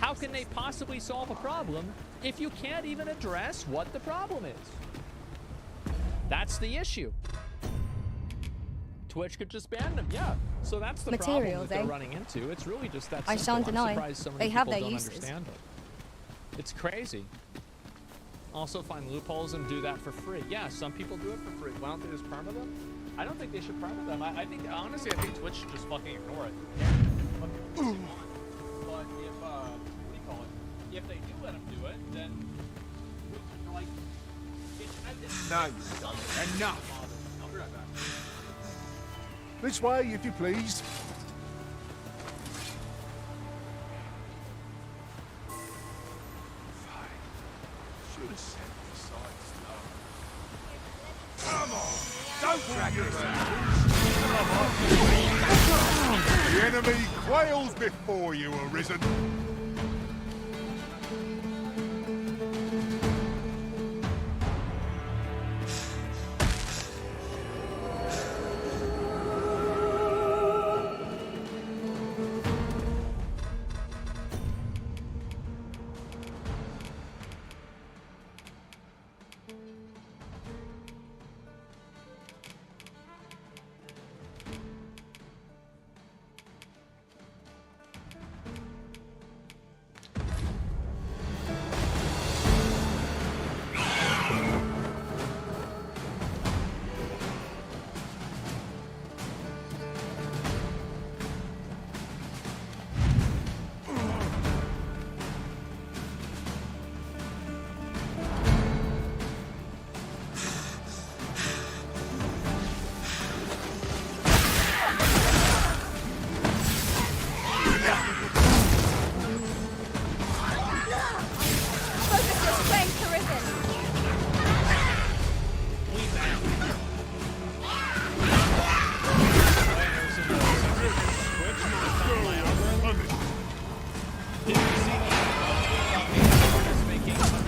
How can they possibly solve a problem if you can't even address what the problem is? That's the issue. Twitch could just ban them, yeah. So that's the problem Materials, that they're eh? running into. It's really just that I simple. shan't deny. I'm surprised so many They have people their don't uses. understand it. It's crazy. Also find loopholes and do that for free. Yeah, some people do it for free. Why don't they just perma them? I don't think they should perma them. I think, honestly, I think Twitch should just fucking ignore it. But if, what do you call it? If they do let them do it, then, like, it's... No, enough. I'll be right back. This way, if you please. Should have said besides Come on! Don't drag yourself! The enemy quails before you, Arisen.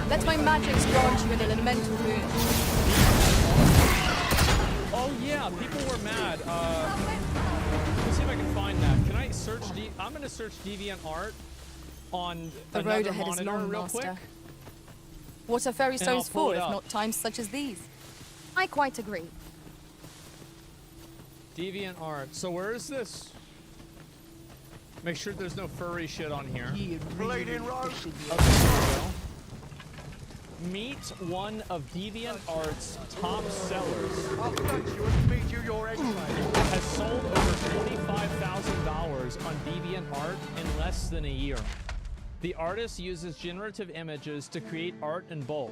Let my magics grant you an elemental boon. Oh yeah, people were mad. Let's see if I can find that. Can I search? I'm gonna search Deviant Art on The another road ahead is monitor long, real Master. quick. What are fairy And I'll stones pull for it if up. not times such as these? I quite agree. Deviant Art. So where is this? Make sure there's no furry shit on here. Bleeding road. Okay, there we go. Meet one of Deviant Art's top sellers. I'll touch you and feed you your eggs, mate. Has sold over $25,000 on Deviant Art in less than a year. The artist uses generative images to create art in bulk.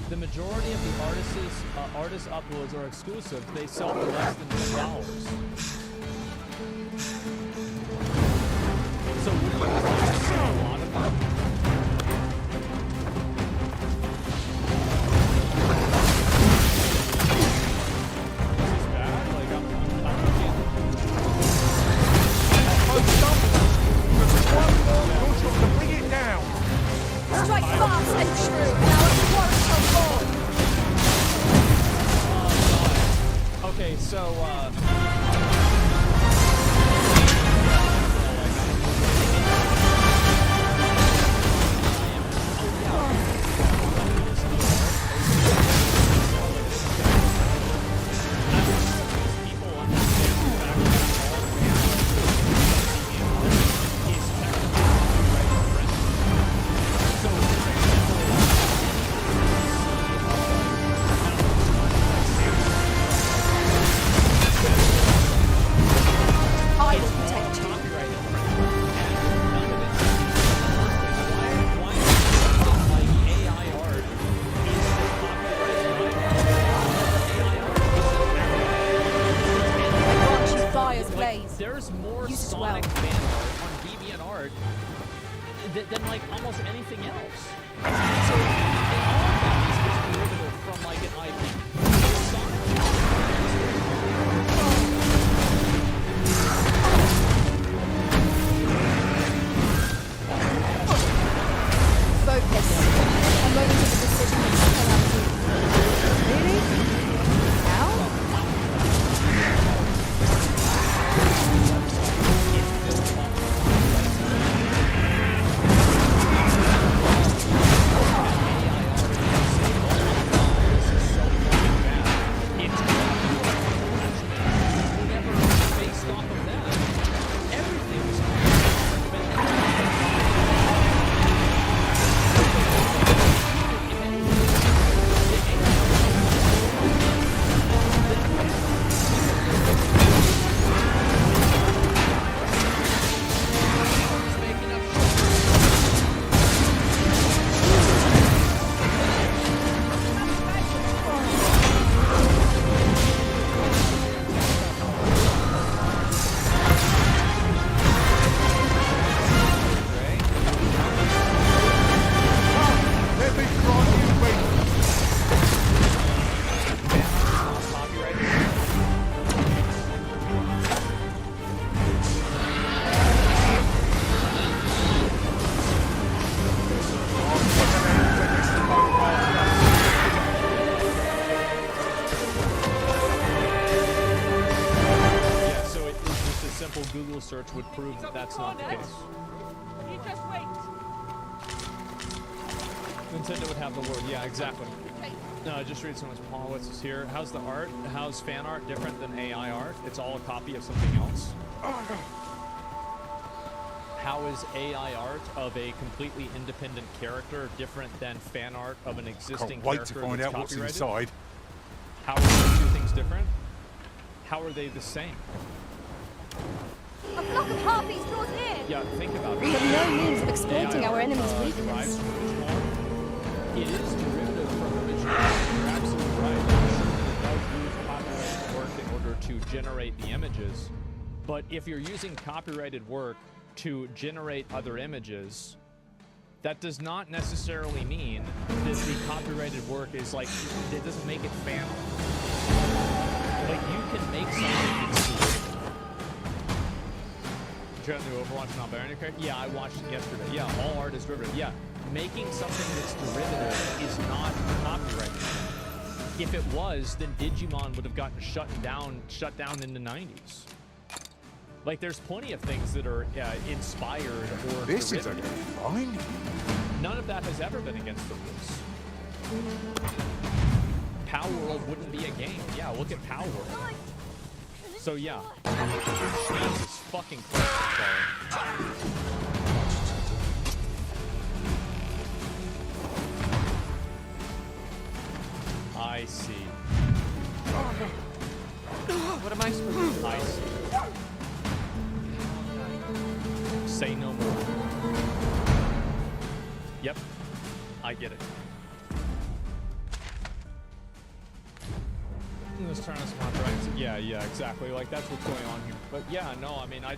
The majority of the artist's uploads are exclusive. They sell for less than $10. So we sell a lot of them. This is bad. Like I'm To bring it down. Strike fast and true, and our warrants are born. Okay, so I will protect you. I grant you fire's blaze. There's more Use it Sonic well. fan art on DeviantArt than like almost anything else. So all of that is derivative from like an IP. Sonic Focus. A moment of the decision is coming. Really? Now? research would prove that that's not the case. You just wait. Nintendo would have the word. Yeah, exactly. No, just read so much. Paulowitz is here. How's the art? How's fan art different than AI art? It's all a copy of something else. How is AI art of a completely independent character different than fan art of an existing Can't wait character to find that's out what's copyrighted? inside. How are those two things different? How are they the same? A flock of harpies draws near. Yeah, think about it. We have no means of exploiting AI our enemy's derives weakness. from original. It is derivative from original. You're absolutely right. I'm sure that it does use copyrighted work in order to generate the images. But if you're using copyrighted work to generate other images, that does not necessarily mean that the copyrighted work is like, it doesn't make it fan art. Like, you can make something that's derivative. Did you have the Overwatch non-binary character? Yeah, I watched it yesterday. Yeah, all art is derivative. Yeah, making something that's derivative is not copyrighted. If it was, then Digimon would have gotten shut down in the 90s. Like, there's plenty of things that are inspired or This derivative. is fine. None of that has ever been against the rules. Power World wouldn't be a game. Yeah, look at Power World. So yeah, Jesus fucking Christ, I'm sorry. I see. What am I supposed to do? I see. Say no more. Yep, I get it. This turn us contracts. Yeah, exactly. Like, that's what's going on here. But yeah, no, I mean, I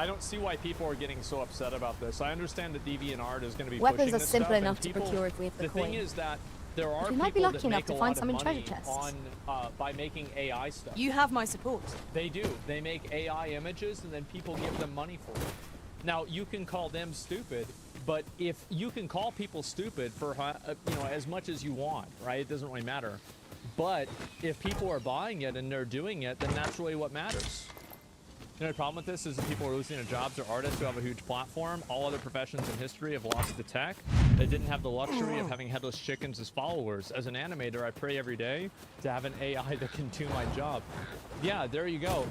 don't see why people are getting so upset about this. I understand that DeviantArt is going to be Weapons pushing are this simple stuff, and enough to procure if we have the coin. thing is that there are we might be people lucky that enough make to a find lot some of in treasure money chests. by making AI stuff. You have my support. They do. They make AI images, and then people give them money for it. Now, you can call them stupid, but if you can call people stupid for as much as you want, right? It doesn't really matter. But if people are buying it and they're doing it, then that's really what matters. You know, the problem with this is that people are losing their jobs. They're artists who have a huge platform. All other professions in history have lost the tech. They didn't have the luxury of having headless chickens as followers. As an animator, I pray every day to have an AI that can do my job. Yeah, there you go.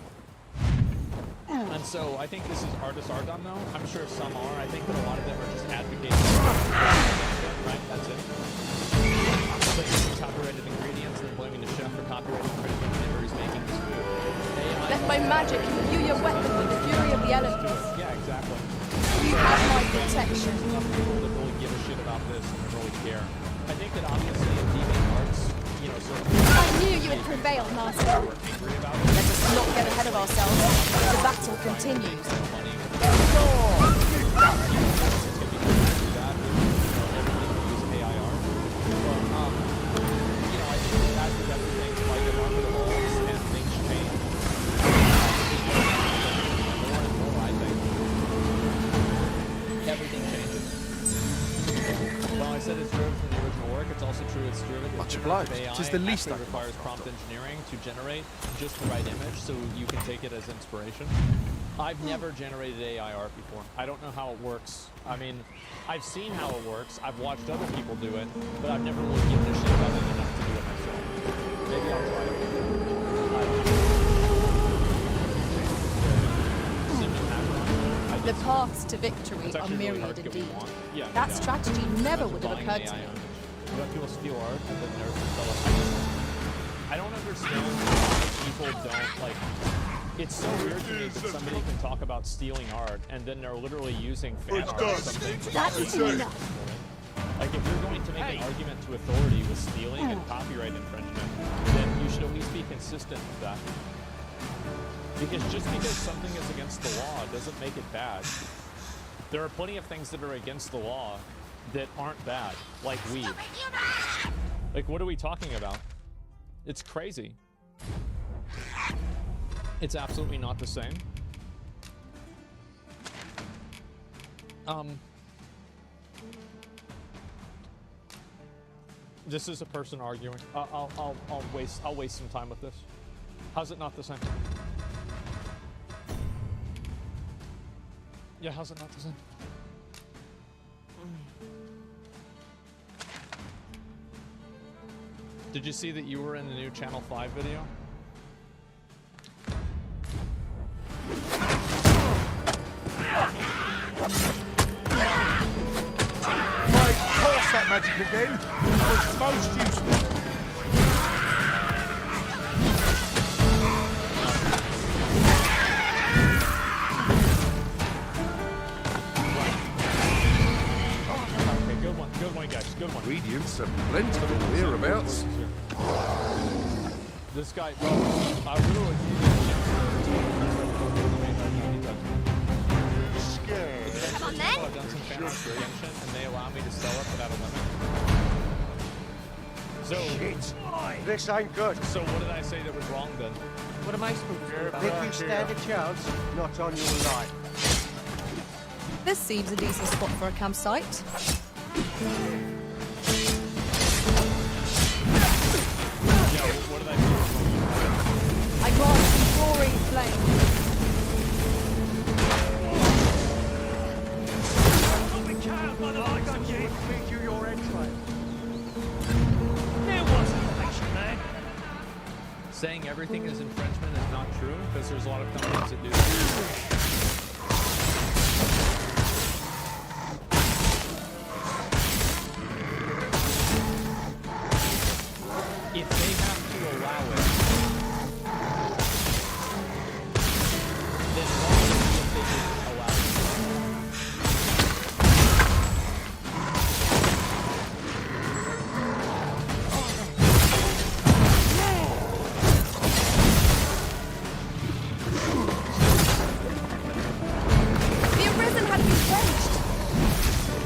And so I think this is artists are dumb, though. I'm sure some are. I think that a lot of them are just advocating right? That's it. But using copyrighted ingredients and then blaming the chef for copyrighted infringement whenever he's making his food. Let my magic imbue your weapon with the fury of the elements. Yeah, exactly. You have my protection. Enough people that really give a shit about this and really care. I think that obviously in DeviantArt's, sort of... I knew you would prevail, Master. Angry about it. Let us not get ahead of ourselves. The battle continues. Everything changes. Well, I said it's driven from the original work. It's also true it's driven. Much obliged. AI. Tis the least actually requires prompt engineering to generate just the right image, so you can take it as inspiration. I've never generated AI art before. I don't know how it works. I mean, I've seen how it works. I've watched other people do it, but I've never really given a shit about it enough to do it myself. Maybe I'll try it. The paths to victory are myriad indeed. Yeah, That strategy never would have occurred to me. Let people steal art and then they're selling. I don't understand why people don't like. It's so weird to me that somebody can talk about stealing art and then they're literally using fan art or something. That's enough. Like, if you're going to make an argument to authority with stealing and copyright infringement, then you should at least be consistent with that. Because just because something is against the law doesn't make it bad. There are plenty of things that are against the law that aren't bad, like weed. Like, what are we talking about? It's crazy. It's absolutely not the same. This is a person arguing. I'll waste some time with this. How's it not the same? Yeah, how's it not the same? Did you see that you were in the new Channel 5 video? Right, cast that magic again. It was most useful. Okay, good one, guys, good one. Ingredients are plentiful hereabouts. This guy, bro, I literally Come on, then. I've done some fan art for Genshin, and they allow me to sell it without a limit. So, This ain't good. so what did I say that was wrong then? What am I supposed to do? If you stand a chance, not on your life. This seems a decent spot for a campsite. Yeah, what did I say was wrong? I got some roaring flame. Feed you your entrails. Saying everything is infringement is not true, because there's a lot of companies that do that. If they have to allow it, then why if they didn't allow The Arisen had been quenched.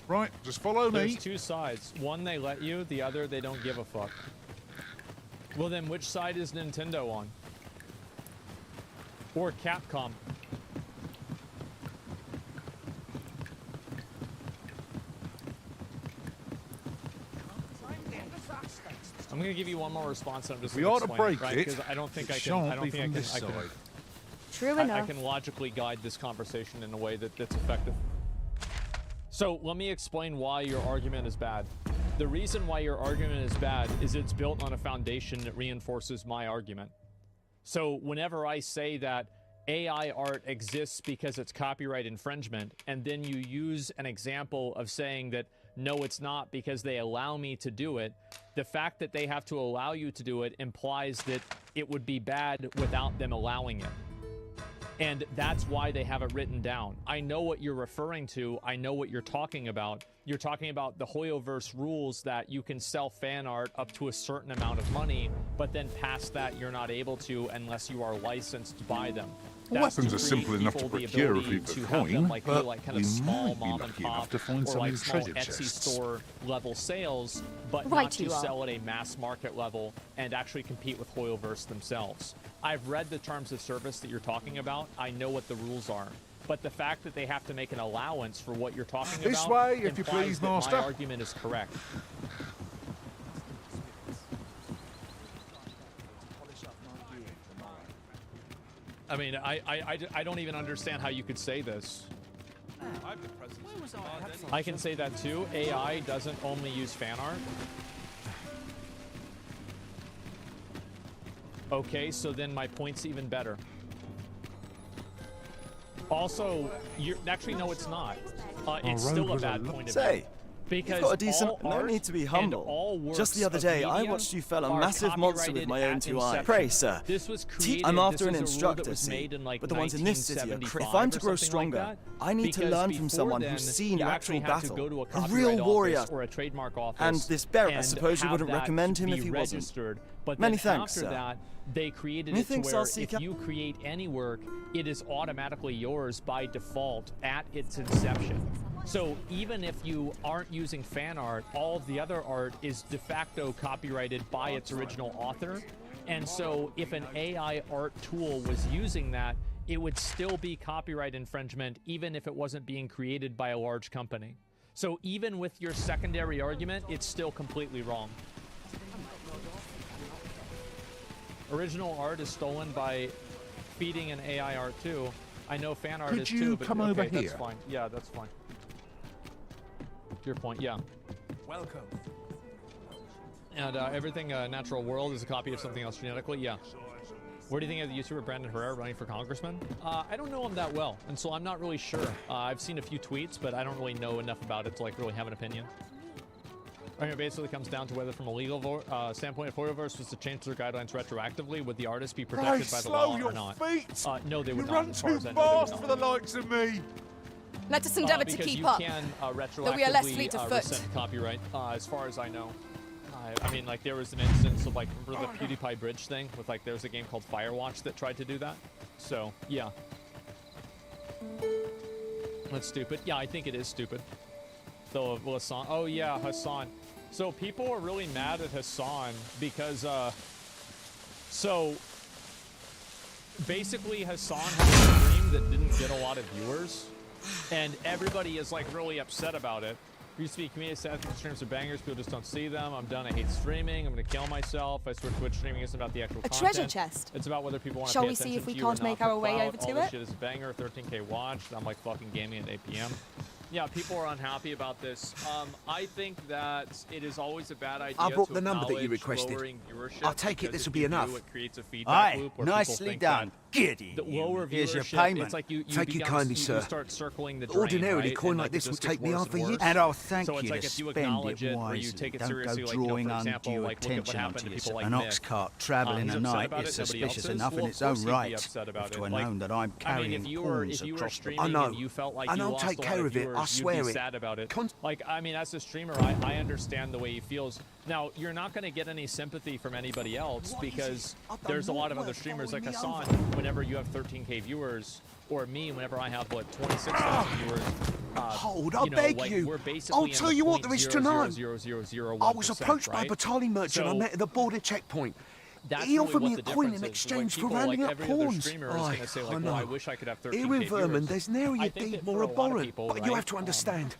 Right, just follow me. There's two sides. One they let you, the other they don't give a fuck. Well then which side is Nintendo on? Or Capcom? I'm gonna give you one more response and I'm just We gonna ought to explain break right? it. Because I don't think It I can I shan't don't be think I from can this I can side. True I enough. can logically guide this conversation in a way that's effective. So let me explain why your argument is bad. The reason why your argument is bad is it's built on a foundation that reinforces my argument. So whenever I say that AI art exists because it's copyright infringement, and then you use an example of saying that no, it's not because they allow me to do it, the fact that they have to allow you to do it implies that it would be bad without them allowing it. And that's why they have it written down. I know what you're referring to. I know what you're talking about. You're talking about the Hoyoverse rules that you can sell fan art up to a certain amount of money, but then past that you're not able to unless you are licensed to buy them. That's Weapons to are simple create enough to people the procure if ability you've to a have them coin, like but kind we of small might be mom and lucky pop enough to find or some of like these small treasure Etsy chests. store level sales, but Right not to you are. sell at a mass market level and actually compete with Hoyoverse themselves. I've read the terms of service that you're talking about. I know what the rules are. But the fact that they have to make an allowance for what you're talking This about way, if you implies please, that master. my argument is correct. I mean, I don't even understand how you could say this. I can say that too. AI doesn't only use fan art. Okay, so then my point's even better. Also, you're actually no, it's not. It's still a bad point of view. Because you've got a decent... all No art need to be and humble. all works Just the other of day, I media watched you fell a are massive monster with copyrighted my own at two eyes. inception. Pray, sir. This was I'm created- after this an was a rule instructor, that was see, made in, like, but the ones in this city are... If 1975 I'm to or grow something like stronger, that, I need to because learn from before someone then, who's seen you actual actually had to battle. go to a A copyright real warrior. office or a trademark office. And this Barrett, I and suppose you have wouldn't that recommend him be if he registered. wasn't. But Many then thanks, after sir. that, they created it to Methinks where I'll seek if you create any work, it is automatically yours by default at its inception. So even if you aren't using fan art, all of the other art is de facto copyrighted by its original author. And so if an AI art tool was using that, it would still be copyright infringement even if it wasn't being created by a large company. So even with your secondary argument, it's still completely wrong. Original art is stolen by feeding an AI art too. I know fan art is too, but come okay, over that's here? fine. Yeah, that's fine. To your point, yeah. Welcome. And everything Natural World is a copy of something else genetically, yeah. Where do you think of the YouTuber Brandon Herrera running for congressman? I don't know him that well, and so I'm not really sure. I've seen a few tweets, but I don't really know enough about it to like really have an opinion. It basically comes down to whether from a legal standpoint, if Horrorverse was to change their guidelines retroactively, would the artist be protected by the law or not? No, they would not, as far as I know, they would not. for the likes of me. Let us endeavor to keep up, because you can though we are less retroactively fleet of foot. rescind copyright, as far as I know. I mean, like, there was an instance of, like, remember the PewDiePie bridge thing? With, like, there's a game called Firewatch that tried to do that. So, yeah. That's stupid. Yeah, I think it is stupid. Though, Hassan. Oh, yeah, Hassan. So, people are really mad at Hassan because, so, basically, Hassan had a stream that didn't get a lot of viewers, and everybody is, like, really upset about it. Used to be community sad that streams are bangers, people just don't see them. I'm done, I hate streaming, I'm gonna kill myself. I swear Twitch streaming isn't about the actual content. treasure chest. It's about whether people want to Shall pay we attention see if we to you can't or not make for our way clout. over All to this it? shit is a banger, 13K watched. I'm like fucking gaming at 8 p.m. Yeah, people are unhappy about this. I think that it is always a bad idea I brought to the number that you acknowledge requested. lowering viewership, I take it because this if will be you enough. do, it creates a feedback Aye, loop where nicely people think done. that Get in. the lower Here's your viewership, payment. it's like you Thank you become- kindly, you sir. start circling the drain, Ordinarily, right? coin And, like this it would just take gets me worse half a and year. worse. And I'll thank So it's you like to if you spend acknowledge it it, or you wisely. take it Don't seriously, go like, you know, drawing for example, undue like, look at what attention happened onto to yourself. people like An Nick. ox cart travelling He's at upset night about is it, nobody suspicious else is. enough Well, in of its own course he'd be right. upset about If it. to have Like, known that I'm I mean, carrying if you were pawns across the streaming I know. and you felt like And you I'll lost take a lot care of of it, viewers, I you'd swear be it. sad about it. Like, I mean, as a streamer, I understand the way he feels. Now, you're not going to get any sympathy from anybody else because there's a lot of other streamers like Hassan. Whenever you have 13K viewers, or me, whenever I have, what, 26,000 viewers. Hold, I you know, beg like, you. we're basically I'll tell you what there is to know. I was 0.00001%, approached by a right? battalion merchant I So, met at the border checkpoint. that's He really offered what me the a coin in difference is. exchange Like, for people, rounding like up every other pawns. streamer is gonna say, like, I well, I know. wish I could have 13K Here in Vermin, viewers. there's nary I a think deed that more for a lot of abhorrent. people, But you right, have to understand.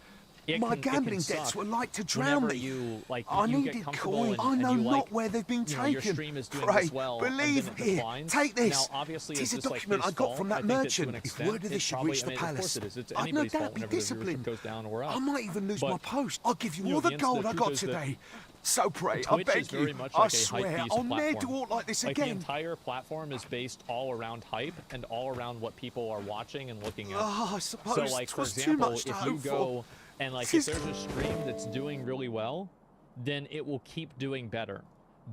it My can gambling debts suck were like to drown whenever me. you, like, I you get needed comfortable coin. and- I and know you, not like, where they've been you know, your taken. stream is doing Pray, this well, and then believe it here. declines. Take this. Now, obviously, It is it's a just like document his I got fault. from that I think that to merchant. an If extent, word of this it's should probably- reach I the mean, of palace, course it is. It's I'd no anybody's fault doubt be whenever the viewership disciplined. goes down or up. I might even lose my But, post. I'll give you you know, all the the gold I truth got is that today. So pray, I Twitch beg is very you. much I like a swear, hype-beast I'll never platform. do aught like this Like, the again. entire platform is based all around hype and all around what people are watching and looking at. Oh, I suppose so, like, for 'twas too example, much to if you hope go for. and, like, if there's a stream that's doing really well, then it will keep doing better.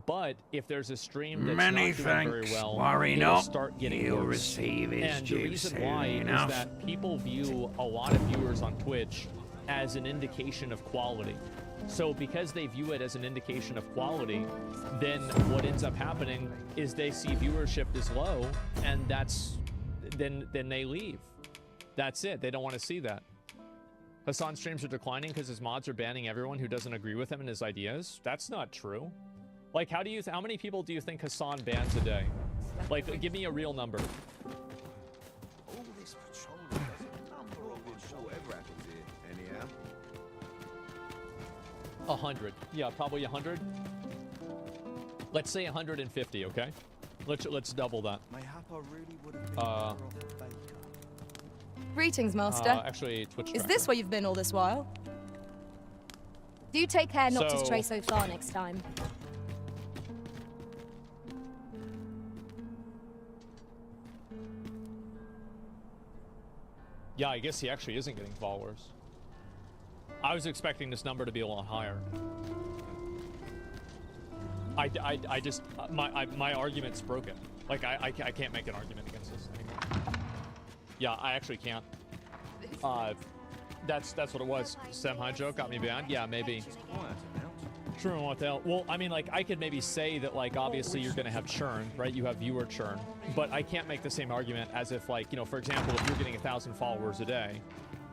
But if there's a stream that's Many not doing very thanks. well, Worry it'll not. start getting He'll worse. receive his And the due reason why soon is enough. that people view a lot of viewers on Twitch as an indication of quality. So because they view it as an indication of quality, then what ends up happening is they see viewership is low, and then they leave. That's it. They don't want to see that. Hassan's streams are declining because his mods are banning everyone who doesn't agree with him and his ideas. That's not true. Like, how many people do you think Hassan bans a day? Like, give me a real number. All this patrol doesn't number of whatever happens here, anyhow. 100. Yeah, probably 100. Let's say 150, okay? Let's double that. Mayhap I really would have been better off a baker. Greetings, Master. Actually, Twitch Is tracker. this where you've been all this while? Do take care not to So- stray so far next time. Yeah, I guess he actually isn't getting followers. I was expecting this number to be a lot higher. I just my argument's broken. Like I can't make an argument against this anymore. Yeah, I actually can't. That's what it was. Sam High joke got me banned. Yeah, maybe. True and without. Well, I mean, like, I could maybe say that, like, obviously you're going to have churn, right? You have viewer churn. But I can't make the same argument as if, like, you know, for example, if you're getting 1,000 followers a day,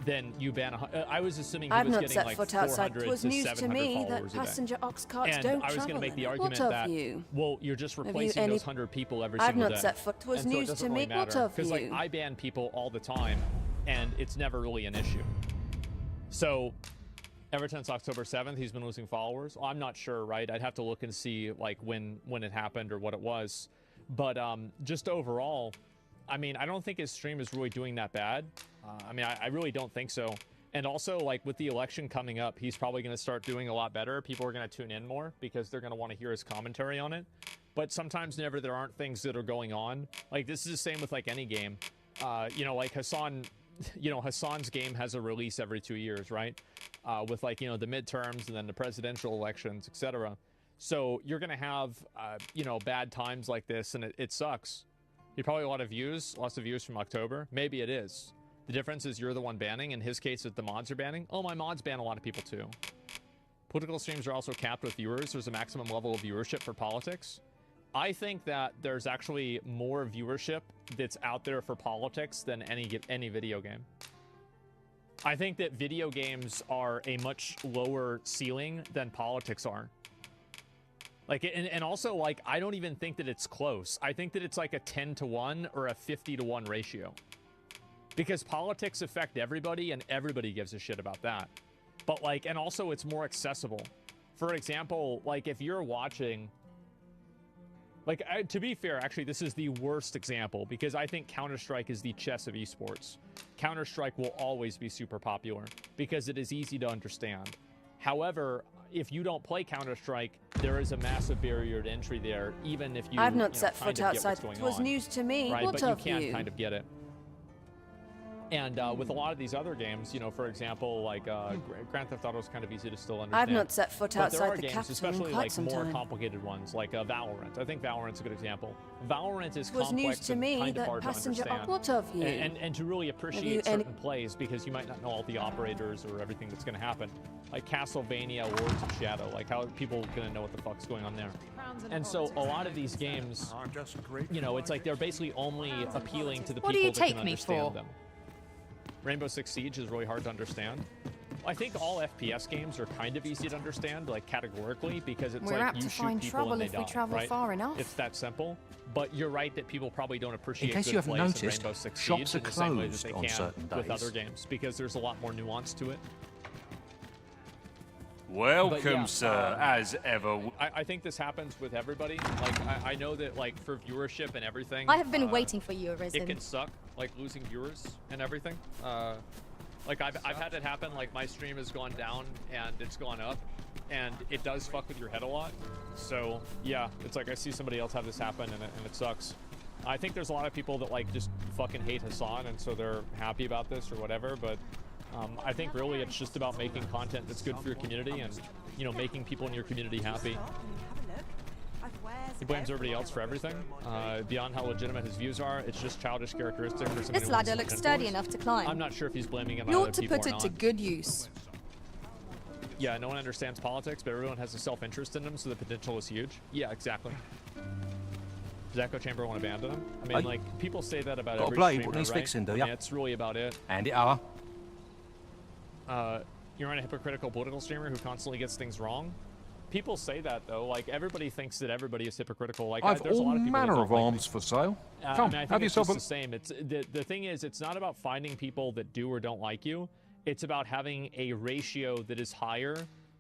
then you ban. I was assuming he I've was not getting set like foot outside. 400 'Twas to news to 700 me that followers a day. passenger ox carts And don't I was travel going to make the in it. argument What that of you? well, you're just Have you replacing any- those 100 people every I've single not day. set foot. 'Twas And so it news doesn't to really me. What matter. of Because like you? I ban people all the time, and it's never really an issue. So ever since October 7th, he's been losing followers. Well, I'm not sure, right? I'd have to look and see like when it happened or what it was. But just overall, I mean, I don't think his stream is really doing that bad. I mean, I really don't think so. And also, like, with the election coming up, he's probably going to start doing a lot better. People are going to tune in more because they're going to want to hear his commentary on it. But sometimes whenever there aren't things that are going on, like, this is the same with, like, any game. You know, like, Hassan's game has a release every 2 years, right? With, like, you know, the midterms and then the presidential elections, etc. So you're going to have, you know, bad times like this, and it sucks. You probably lots of views from October. Maybe it is. The difference is you're the one banning. In his case, that the mods are banning. Oh, my mods ban a lot of people too. Political streams are also capped with viewers. There's a maximum level of viewership for politics. I think that there's actually more viewership that's out there for politics than any video game. I think that video games are a much lower ceiling than politics are. Like, and also, like, I don't even think that it's close. I think that it's like a 10-to-1 or a 50-to-1 ratio. Because politics affect everybody, and everybody gives a shit about that. But, like, and also it's more accessible. For example, like, if you're watching... Like, to be fair, actually, this is the worst example, because I think Counter-Strike is the chess of esports. Counter-Strike will always be super popular, because it is easy to understand. However, if you don't play Counter-Strike, there is a massive barrier to entry there, even if you, I've not you know, set kind foot of outside. get what's It going was on, news to me. right? What But of you can you? kind of get it. And with a lot of these other games, you know, for example, like Grand Theft Auto is kind of easy to still understand. I've not set foot But there outside are the games, capital in especially quite like some more time. complicated ones, like Valorant. I think Valorant's a good example. Valorant is It was news complex to and me kind of that hard passenger. to understand. What of you? And to really you appreciate any- certain plays, because you might not know all the operators or everything that's going to happen. Like Castlevania, Lords of Shadow, like how are people going to know what the fuck's going on there? And so a lot of these games, you know, it's like they're basically only appealing to the What do people you that take can me understand for? them. Rainbow Six Siege is really hard to understand. I think all FPS games are kind of easy to understand, like categorically, because it's We're like apt you to shoot find people trouble and they if die, we travel right? far enough. It's that simple. But you're right that people probably don't appreciate case good you haven't plays in noticed, Rainbow Six shops Siege are in the same way that closed they on can certain with days. other games, because there's a lot more nuance to it. Welcome, But yeah, sir, as ever. I think this happens with everybody. Like, I know that, like, for viewership and everything... I have been waiting for you, Arisen. It can suck, like, losing viewers and everything. Like, I've had it happen, like, my stream has gone down and it's gone up, and it does fuck with your head a lot. So, yeah, it's like I see somebody else have this happen, and it sucks. I think there's a lot of people that, like, just fucking hate Hassan, and so they're happy about this or whatever, but... I think really it's just about making content that's good for your community and, you know, making people in your community happy. He blames everybody else for everything. Beyond how legitimate his views are, it's just childish characteristic for somebody This who wants ladder to looks influence. sturdy enough to climb. I'm not sure if he's blaming it on You other ought to people put or it to not. good use. Yeah, no one understands politics, but everyone has a self-interest in them, so the potential is huge. Yeah, exactly. Does Echo Chamber want to abandon him? I mean, like, people say that about got a every blade, streamer, what needs right? fixing, do I ya? mean, that's really about it. And it are. You're on a hypocritical political streamer who constantly gets things wrong. People say that, though. Like, everybody thinks that everybody is hypocritical. Like, I've there's a lot all of people that manner don't of like arms me. for sale. I Come, mean, I think have it's yourself just a... the same. It's the thing is, it's not about finding people that do or don't like you. It's about having a ratio that is higher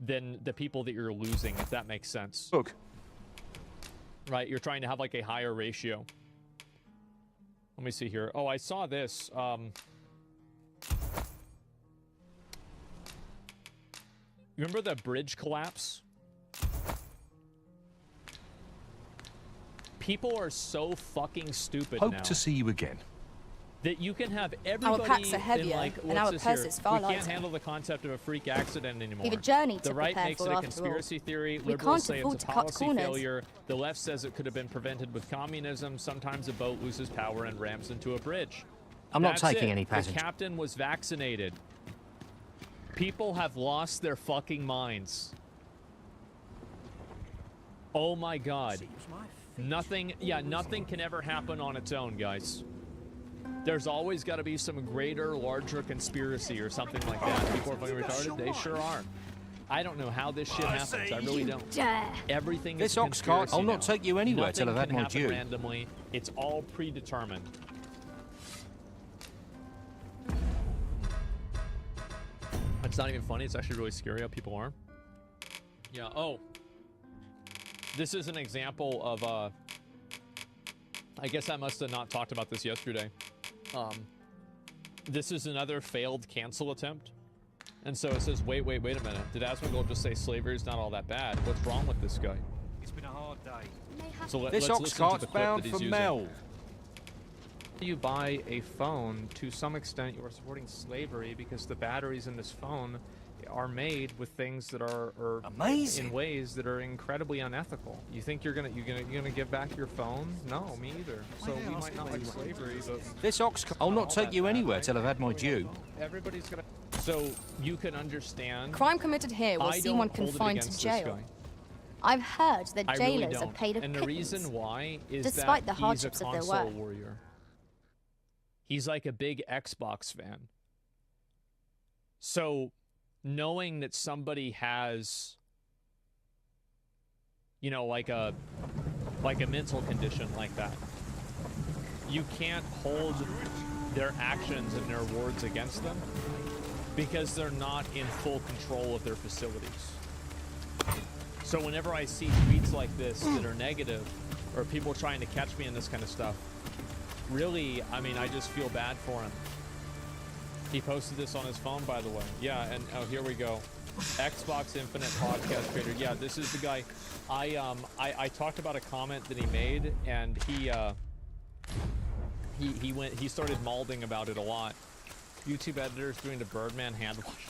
than the people that you're losing, if that makes sense. Look. Right, you're trying to have, like, a higher ratio. Let me see here. Oh, I saw this. Remember the bridge collapse? People are so fucking stupid Hope now to see you again. that you can have everybody packs are in, heavier, like, and what's our this purse here? is far We can't lighter. handle the concept of a freak accident anymore. We have a journey to The right prepare makes for it a after all. conspiracy theory. We Liberals can't say afford it's a to cut policy corners. failure. The left says it could have been prevented with communism. Sometimes a boat loses power and rams into a bridge. I'm not That's taking it. any The passengers. captain was vaccinated. People have lost their fucking minds. Oh my god. Nothing can ever happen on its own, guys. There's always got to be some greater, larger conspiracy or something like that. People are fucking retarded. They sure are. I don't know how this shit happens. I really don't. Everything is This ox cart, I'll not now. take you anywhere Nothing till I've had can my happen due. randomly. It's all predetermined. It's not even funny. It's actually really scary how people are. Yeah. Oh. This is an example of I guess I must have not talked about this yesterday. This is another failed cancel attempt. And so it says, wait a minute. Did Asmongold just say slavery is not all that bad? What's wrong with this guy? It's been a hard day. So This let's ox listen to cart's the clip bound that he's for using. Mel. You buy a phone, to some extent you are supporting slavery because the batteries in this phone are made with things that are amazing in ways that are incredibly unethical. You think you're gonna give back your phone? No, me either. So we might not like slavery, but This ox cart, I'll not take you anywhere till I've had my due. Everybody's gonna. So you can understand. Crime committed here will see one confined to jail. I've heard that I really jailers are don't. paid a And the pittance, reason why is despite that the hardships he's a of their console work. warrior. He's like a big Xbox fan. So knowing that somebody has, you know, like a mental condition like that, you can't hold their actions and their words against them because they're not in full control of their facilities. So whenever I see tweets like this that are negative, or people trying to catch me in this kind of stuff, really, I mean, I just feel bad for him. He posted this on his phone, by the way. Yeah, and oh, here we go. Xbox Infinite podcast creator. Yeah, this is the guy. I talked about a comment that he made, and he started malding about it a lot. YouTube editors doing the Birdman hand wash.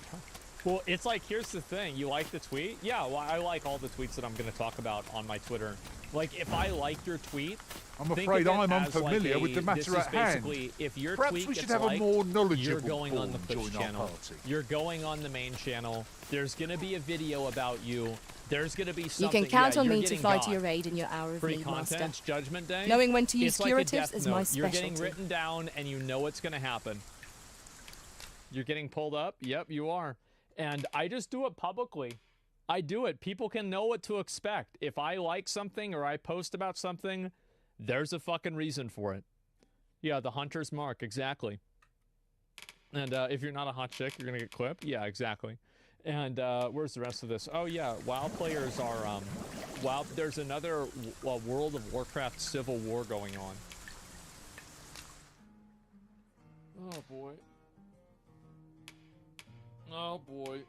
Well, it's like, here's the thing. You like the tweet? Yeah, well, I like all the tweets that I'm going to talk about on my Twitter. Like, if I like your tweet, I'm afraid I'm unfamiliar with the matter at hand. If your Perhaps tweet we should gets have a liked, more knowledgeable you're going on the form push join our channel. party. You're going on the main channel. There's going to be a video about you. There's going to be You something. can count on you're me to getting fly got. to your aid in your hour of Free need, Master. content, Judgment Day. Knowing when to use It's like a curatives death is note. my You're specialty. getting written down, and you know what's going to happen. You're getting pulled up? Yep, you are. And I just do it publicly. I do it. People can know what to expect. If I like something or I post about something, there's a fucking reason for it. Yeah, the hunter's mark, exactly. And if you're not a hot chick, you're going to get clipped. Yeah, exactly. And where's the rest of this? Oh, yeah, WoW players are... WoW, there's another World of Warcraft Civil War going on. Oh, boy. Oh, boy.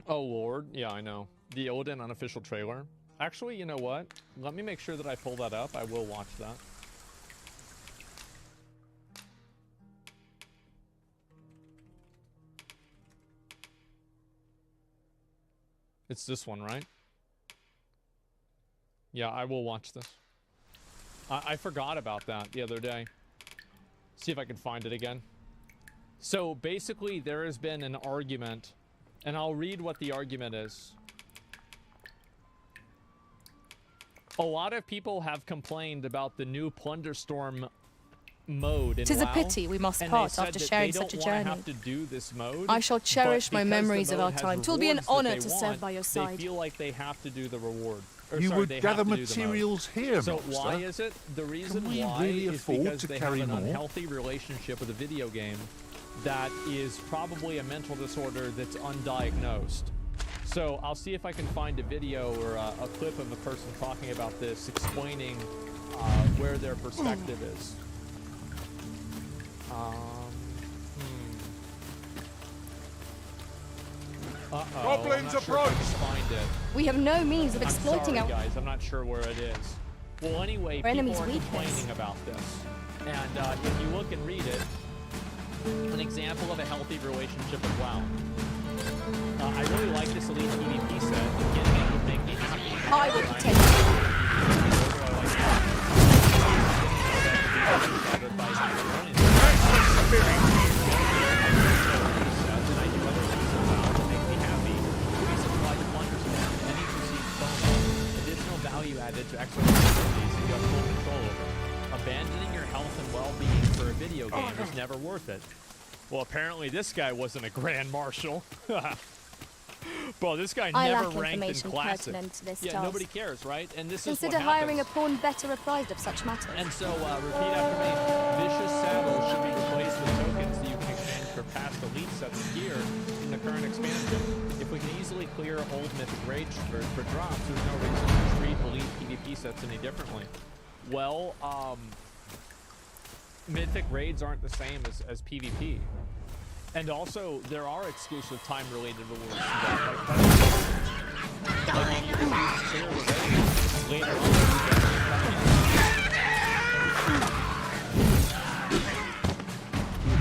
Oh, Lord. Yeah, I know. The Odin unofficial trailer. Actually, you know what? Let me make sure that I pull that up. I will watch that. It's this one, right? Yeah, I will watch this. I forgot about that the other day. See if I can find it again. So basically, there has been an argument, and I'll read what the argument is. A lot of people have complained about the new Plunderstorm mode in 'Tis a WoW, pity we must and part they said after that sharing they such a don't wanna journey. have to do this mode, I shall cherish but my because the memories of mode our has time. 'Twill be an rewards that honor they to serve want, by your They side. feel like they have to do the reward. Or, You sorry, would they have gather to do the mode. materials here, So Master. why is it? The reason we why really is afford because to they carry have an more? unhealthy relationship with a video game that is probably a mental disorder that's undiagnosed. So I'll see if I can find a video or a clip of a person talking about this, explaining where their perspective is. Goblins approach! Find it. We have no means of exploiting I'm sorry, our... guys. I'm not sure where it is. Well, anyway, Our people enemy's are weakness. complaining about this. And if you look and read it, an example of a healthy relationship with WoW. I really like this Elite PvP set. Beginning with making I will pretend. Additional value added to extra abilities, so you have full control health and well-being for a video game is never worth it. Well, apparently this guy wasn't a Grand Marshal. Bro, this guy I never lack ranked in information Classic. pertinent to this Yeah, task. nobody cares, right? And this Consider is what hiring a happens. pawn better apprised of such matters. And so, repeat after me. Vicious saddles should be replaced with tokens that you can exchange for past elite sets of gear in the current expansion. If we can easily clear old Mythic Rage for drops, there's no reason to treat elite PvP sets any differently. Well, Mythic Raids aren't the same as PvP. And also, there are exclusive time-related rewards to that. Like you can use clear the raid later on.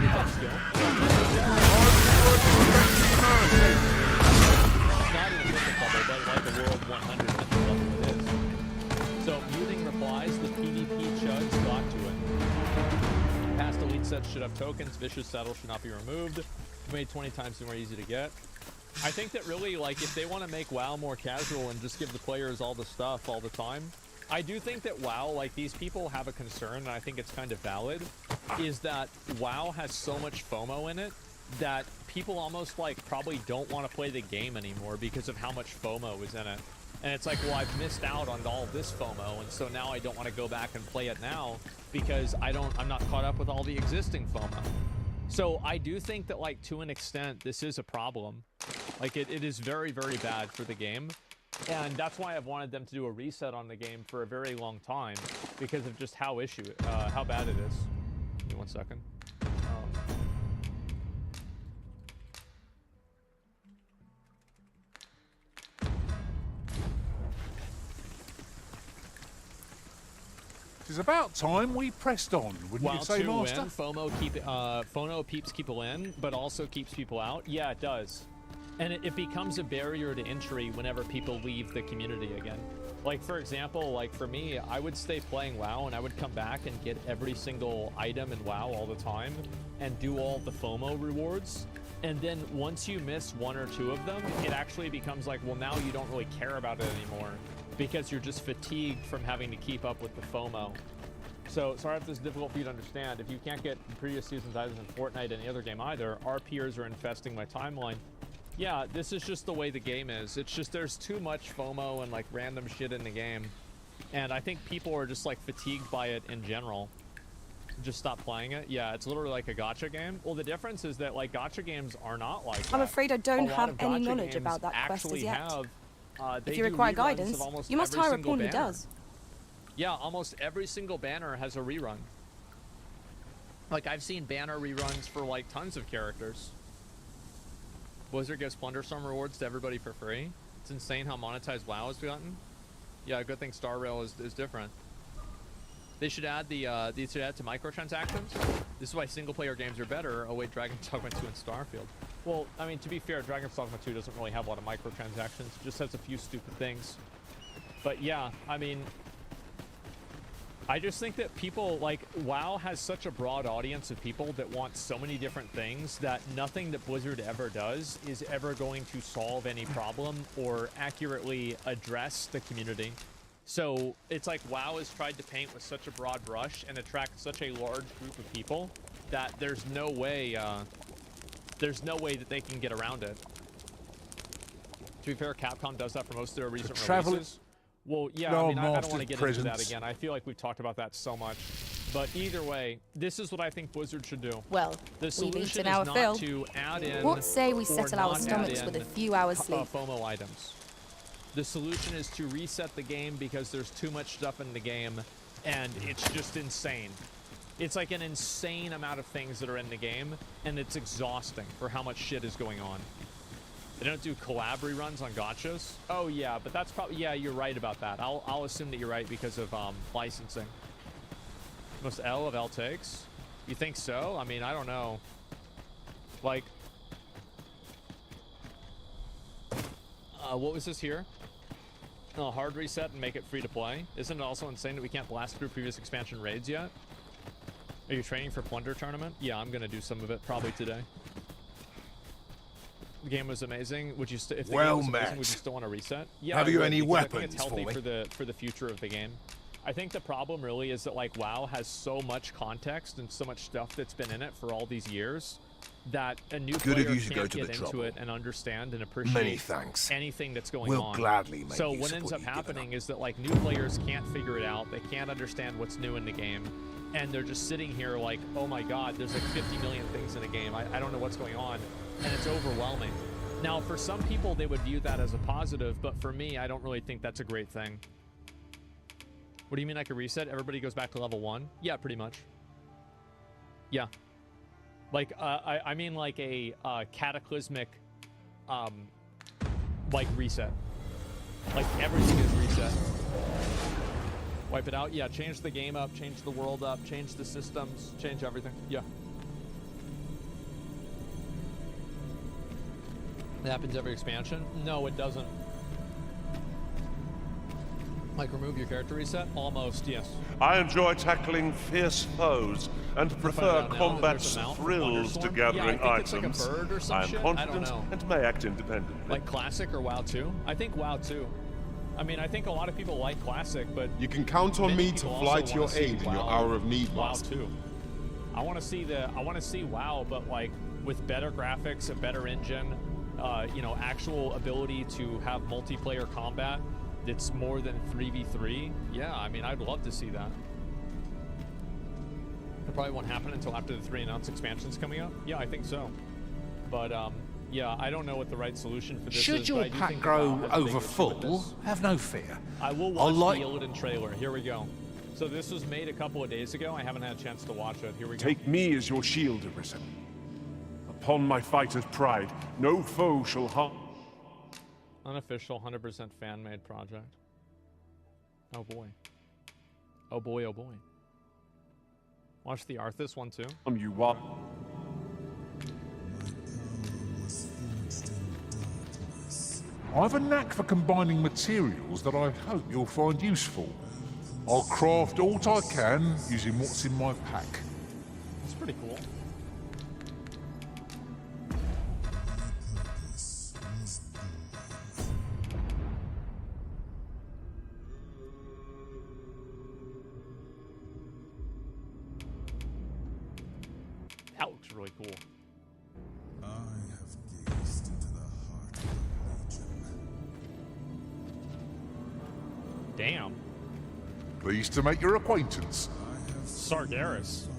That skill. Not in a mythic level, but like a World 100 mythic level it is. So, muting replies, the PvP chuds got to it. Past elite sets should have tokens. Vicious saddle should not be removed. Made 20 times more easy to get. I think that really, like, if they want to make WoW more casual and just give the players all the stuff all the time, I do think that WoW, like, these people have a concern, and I think it's kind of valid, is that WoW has so much FOMO in it that people almost, like, probably don't want to play the game anymore because of how much FOMO is in it. And it's like, well, I've missed out on all this FOMO, and so now I don't want to go back and play it now because I'm not caught up with all the existing FOMO. So I do think that, like, to an extent, this is a problem. Like, it is very, very bad for the game. And that's why I've wanted them to do a reset on the game for a very long time, because of just how bad it is. Give me 1 second. It's about time we pressed on, wouldn't you say, Master? Win, FOMO keeps people in, but also keeps people out. Yeah, it does. And it becomes a barrier to entry whenever people leave the community again. Like, for example, like for me, I would stay playing WoW and I would come back and get every single item in WoW all the time and do all the FOMO rewards. And then once you miss 1 or 2 of them, it actually becomes like, well, now you don't really care about it anymore because you're just fatigued from having to keep up with the FOMO. So, sorry if this is difficult for you to understand. If you can't get previous season's items in Fortnite, any other game either, our peers are infesting my timeline. Yeah, this is just the way the game is. It's just there's too much FOMO and like random shit in the game. And I think people are just like fatigued by it in general. Just stop playing it. Yeah, it's literally like a gacha game. Well, the difference is that like gacha games are not like that. I'm afraid I don't A lot have of any gacha knowledge games about that quest as actually yet. have, they If you do require reruns guidance, of almost you must every hire a single pawn who banner. does. Yeah, almost every single banner has a rerun. Like, I've seen banner reruns for, like, tons of characters. Blizzard gives Plunderstorm rewards to everybody for free. It's insane how monetized WoW has gotten. Yeah, good thing Star Rail is different. They should add to microtransactions. This is why single-player games are better. Oh, wait, Dragon's Dogma 2 and Starfield. Well, I mean, to be fair, Dragon's Dogma 2 doesn't really have a lot of microtransactions. It just has a few stupid things. But yeah, I mean, I just think that people, like, WoW has such a broad audience of people that want so many different things that nothing that Blizzard ever does is ever going to solve any problem or accurately address the community. So it's like WoW has tried to paint with such a broad brush and attract such a large group of people that there's no way that they can get around it. To be fair, Capcom does that for most of their recent releases. Well, yeah, I mean, I don't want to get into that again. I feel like we've talked about that so much. But either way, this is what I think Blizzard should do. Well, the we've solution eaten is our not fill. to add in What say we or settle our not stomachs add with a in, few hours sleep? FOMO items. The solution is to reset the game because there's too much stuff in the game, and it's just insane. It's like an insane amount of things that are in the game, and it's exhausting for how much shit is going on. They don't do collab reruns on gachas? Oh yeah, but that's probably, yeah, you're right about that. I'll assume that you're right because of licensing. Most L of L takes? You think so? I mean, I don't know. Like, what was this here? Oh, hard reset and make it free to play. Isn't it also insane that we can't blast through previous expansion raids yet? Are you training for Plunder Tournament? Yeah, I'm gonna do some of it probably today. The game was amazing. Would you if the game was amazing, would you still want to reset? Yeah, Have you any because I think weapons it's healthy for me? for the future of the game. I think the problem really is that like WoW has so much context and so much stuff that's been in it for all these years that a new Good player of you to can't go to get the into trouble. it and understand and appreciate Many thanks. anything that's going We'll on. gladly make so use what of ends what up you've given happening is that like new players can't figure it out. They can't understand what's new in the game. And they're just sitting here like, oh my god, there's like 50 million things in the game. I don't know what's going on. And it's overwhelming. Now, for some people, they would view that as a positive, but for me, I don't really think that's a great thing. What do you mean I could reset? Everybody goes back to level 1? Yeah, pretty much. Yeah. Like, I mean like a cataclysmic, like reset. Like everything is reset. Wipe it out? Yeah, change the game up, change the world up, change the systems, change everything. Yeah. It happens every expansion? No, it doesn't. Like remove your character reset? Almost, yes. I enjoy tackling fierce foes and prefer combat's thrills to gathering items. Like a bird or some I am shit? confident I don't know. and may act independently. Like Classic or WoW 2? I think WoW 2. I mean, I think a lot of people like Classic, but you can count on me to fly to your aid in your hour of need, WoW Master. 2. I want to see WoW, but like with better graphics, a better engine, you know, actual ability to have multiplayer combat that's more than 3v3. Yeah, I mean, I'd love to see that. It probably won't happen until after the 3 announced expansions coming up. Yeah, I think so. But yeah, I don't know what the right solution for this is. Should your pack grow over full, have no fear. I will watch the Illidan trailer. Here we go. So this was made a couple of days ago. I haven't had a chance to watch it. Here we go. Take me as your shield, Arisen. Upon my fighter's pride, no foe shall harm. Unofficial, 100% fan-made project. Oh boy. Oh boy, oh boy. Watch the Arthas one too. You what? I have a knack for combining materials that I hope you'll find useful. I'll craft all I can using what's in my pack. That's pretty cool. That looks really cool. I have gazed into the heart of the Legion. Damn. Pleased to make your acquaintance. Sargeras.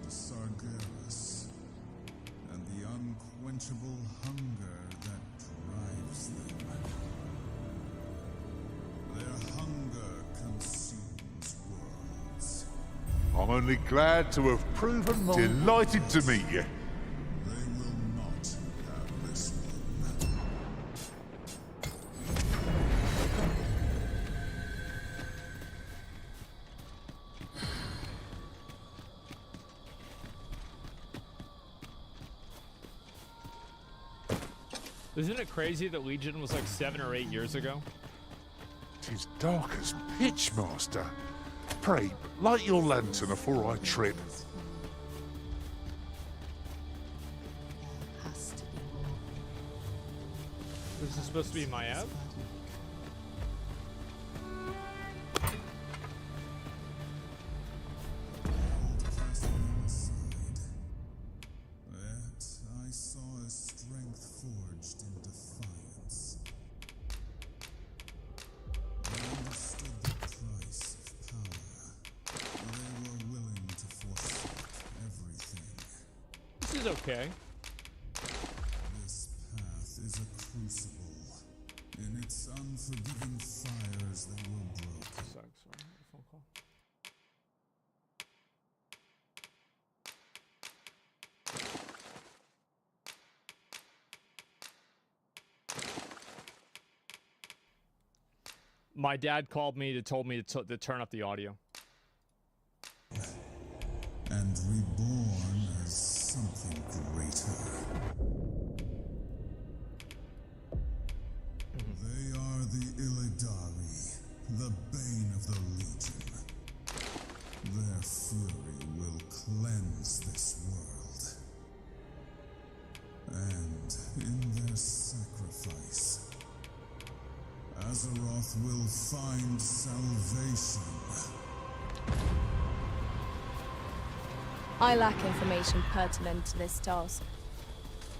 Sargeras, and the unquenchable hunger that drives them. Their hunger consumes worlds. I'm only glad to have proven my... Delighted to meet you. They will not have this one. Isn't it crazy that Legion was like 7 or 8 years ago? 'Tis dark as pitch, Master. Pray, light your lantern afore I trip. This is supposed to be Maiev? Yet I saw a strength forged in defiance. I understood the price of power. They were willing to forsake everything. This is okay. This path is a crucible. In its unforgiving fires they will broken. Phone call. My dad called me told me to turn up the audio. And reborn as something greater. They are the Illidari, the bane of the Legion. Their fury will cleanse this world. And in their sacrifice, Azeroth will find salvation. I lack information pertinent to this task.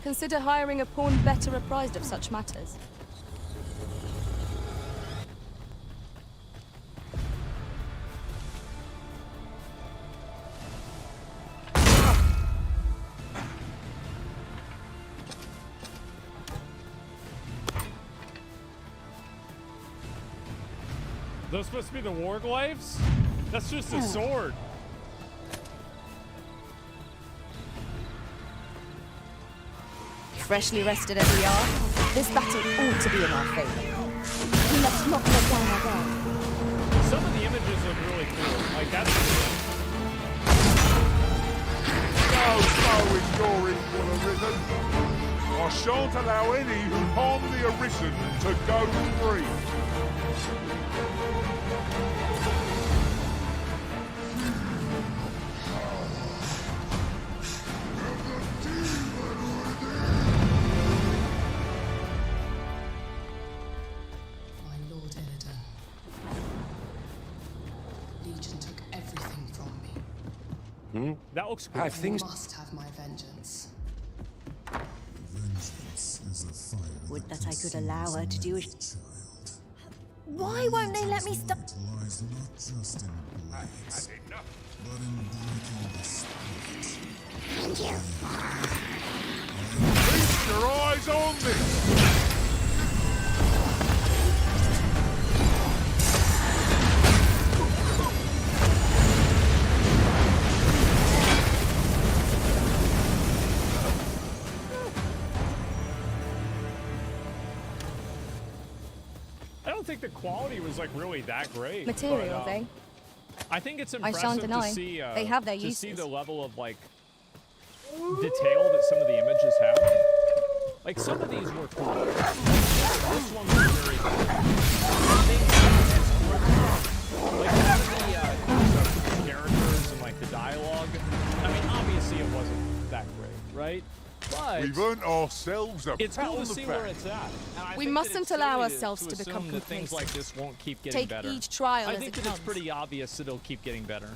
Consider hiring a pawn better apprised of such matters. Those supposed to be the Warglaives? That's just a sword. Freshly rested as we are, this battle ought to be in our favor. We must not let down our guard. Some of the images look really cool. Like that's No is your equal, Arisen. I shan't allow any who harm the Arisen to go free. My Lord Illidan. Legion took everything from me. That looks cool. I must have my vengeance. Vengeance is a fire. Would that I could allow her to do it. Why won't they let me stop? Lies not just in blades, but in breaking the spirit. Keep your eyes on this! I don't think the quality was like really that great. Material, but, eh? I think it's I impressive shan't deny. to see. They have their to see uses. the level of like detail that some of the images have. Like some of these were cool. This one was very cool. Like some of the characters and like the dialogue. I mean, obviously it wasn't that great, right? But we've earned ourselves a it's pat cool on to the see back. where it's at. And I We think that mustn't it's allow silly ourselves to assume become that things like complacent. this won't keep getting Take better. each trial I as think it that comes. it's pretty obvious that it'll keep getting better.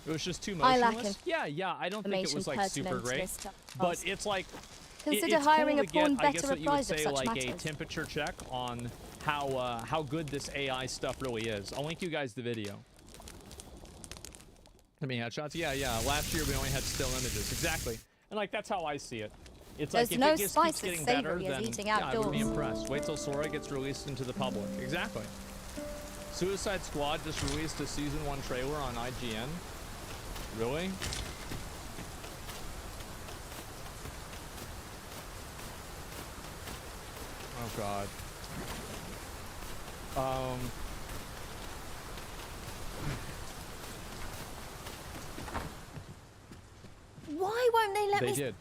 It was just too I lack motionless. Yeah, I don't think it was like super pertinent to great, this task. but it's like Consider it's hiring cool a to pawn get, I guess better what you would apprised of say, such like a matters. temperature check on how good this AI stuff really is. I'll link you guys the video. I mean, headshots. Yeah. Last year we only had still images. Exactly, and like that's how I see it. It's There's like no if it spice keeps getting as better, savory as then eating yeah, I would be outdoors. impressed. Wait till Sora gets released into the public. Exactly. Suicide Squad just released a season 1 trailer on IGN. Really? Oh God. Why won't they let me? They did.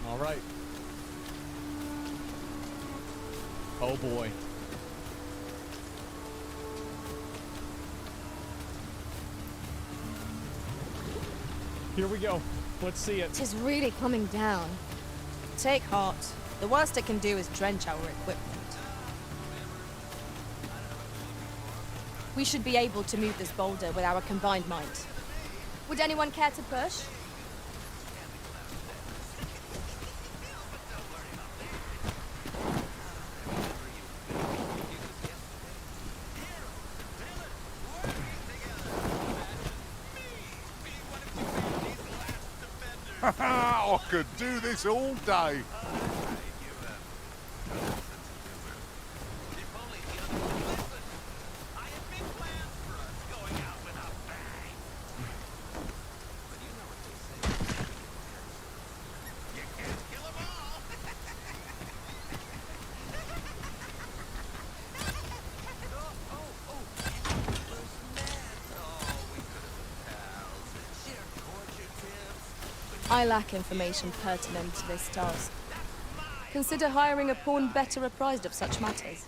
All right. Oh boy. Here we go. Let's see it. It is really coming down. Take heart. The worst it can do is drench our equipment. We should be able to move this boulder with our combined might. Would anyone care to push? I could do this all day. I lack information pertinent to this task. Consider hiring a pawn better apprised of such matters.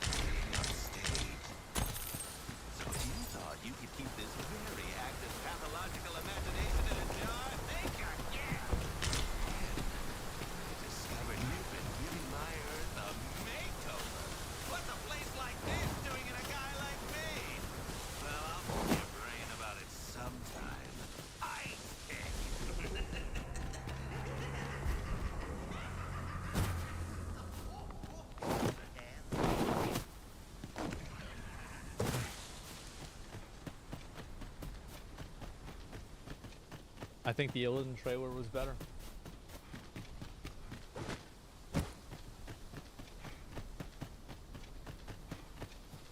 I think the Illidan trailer was better.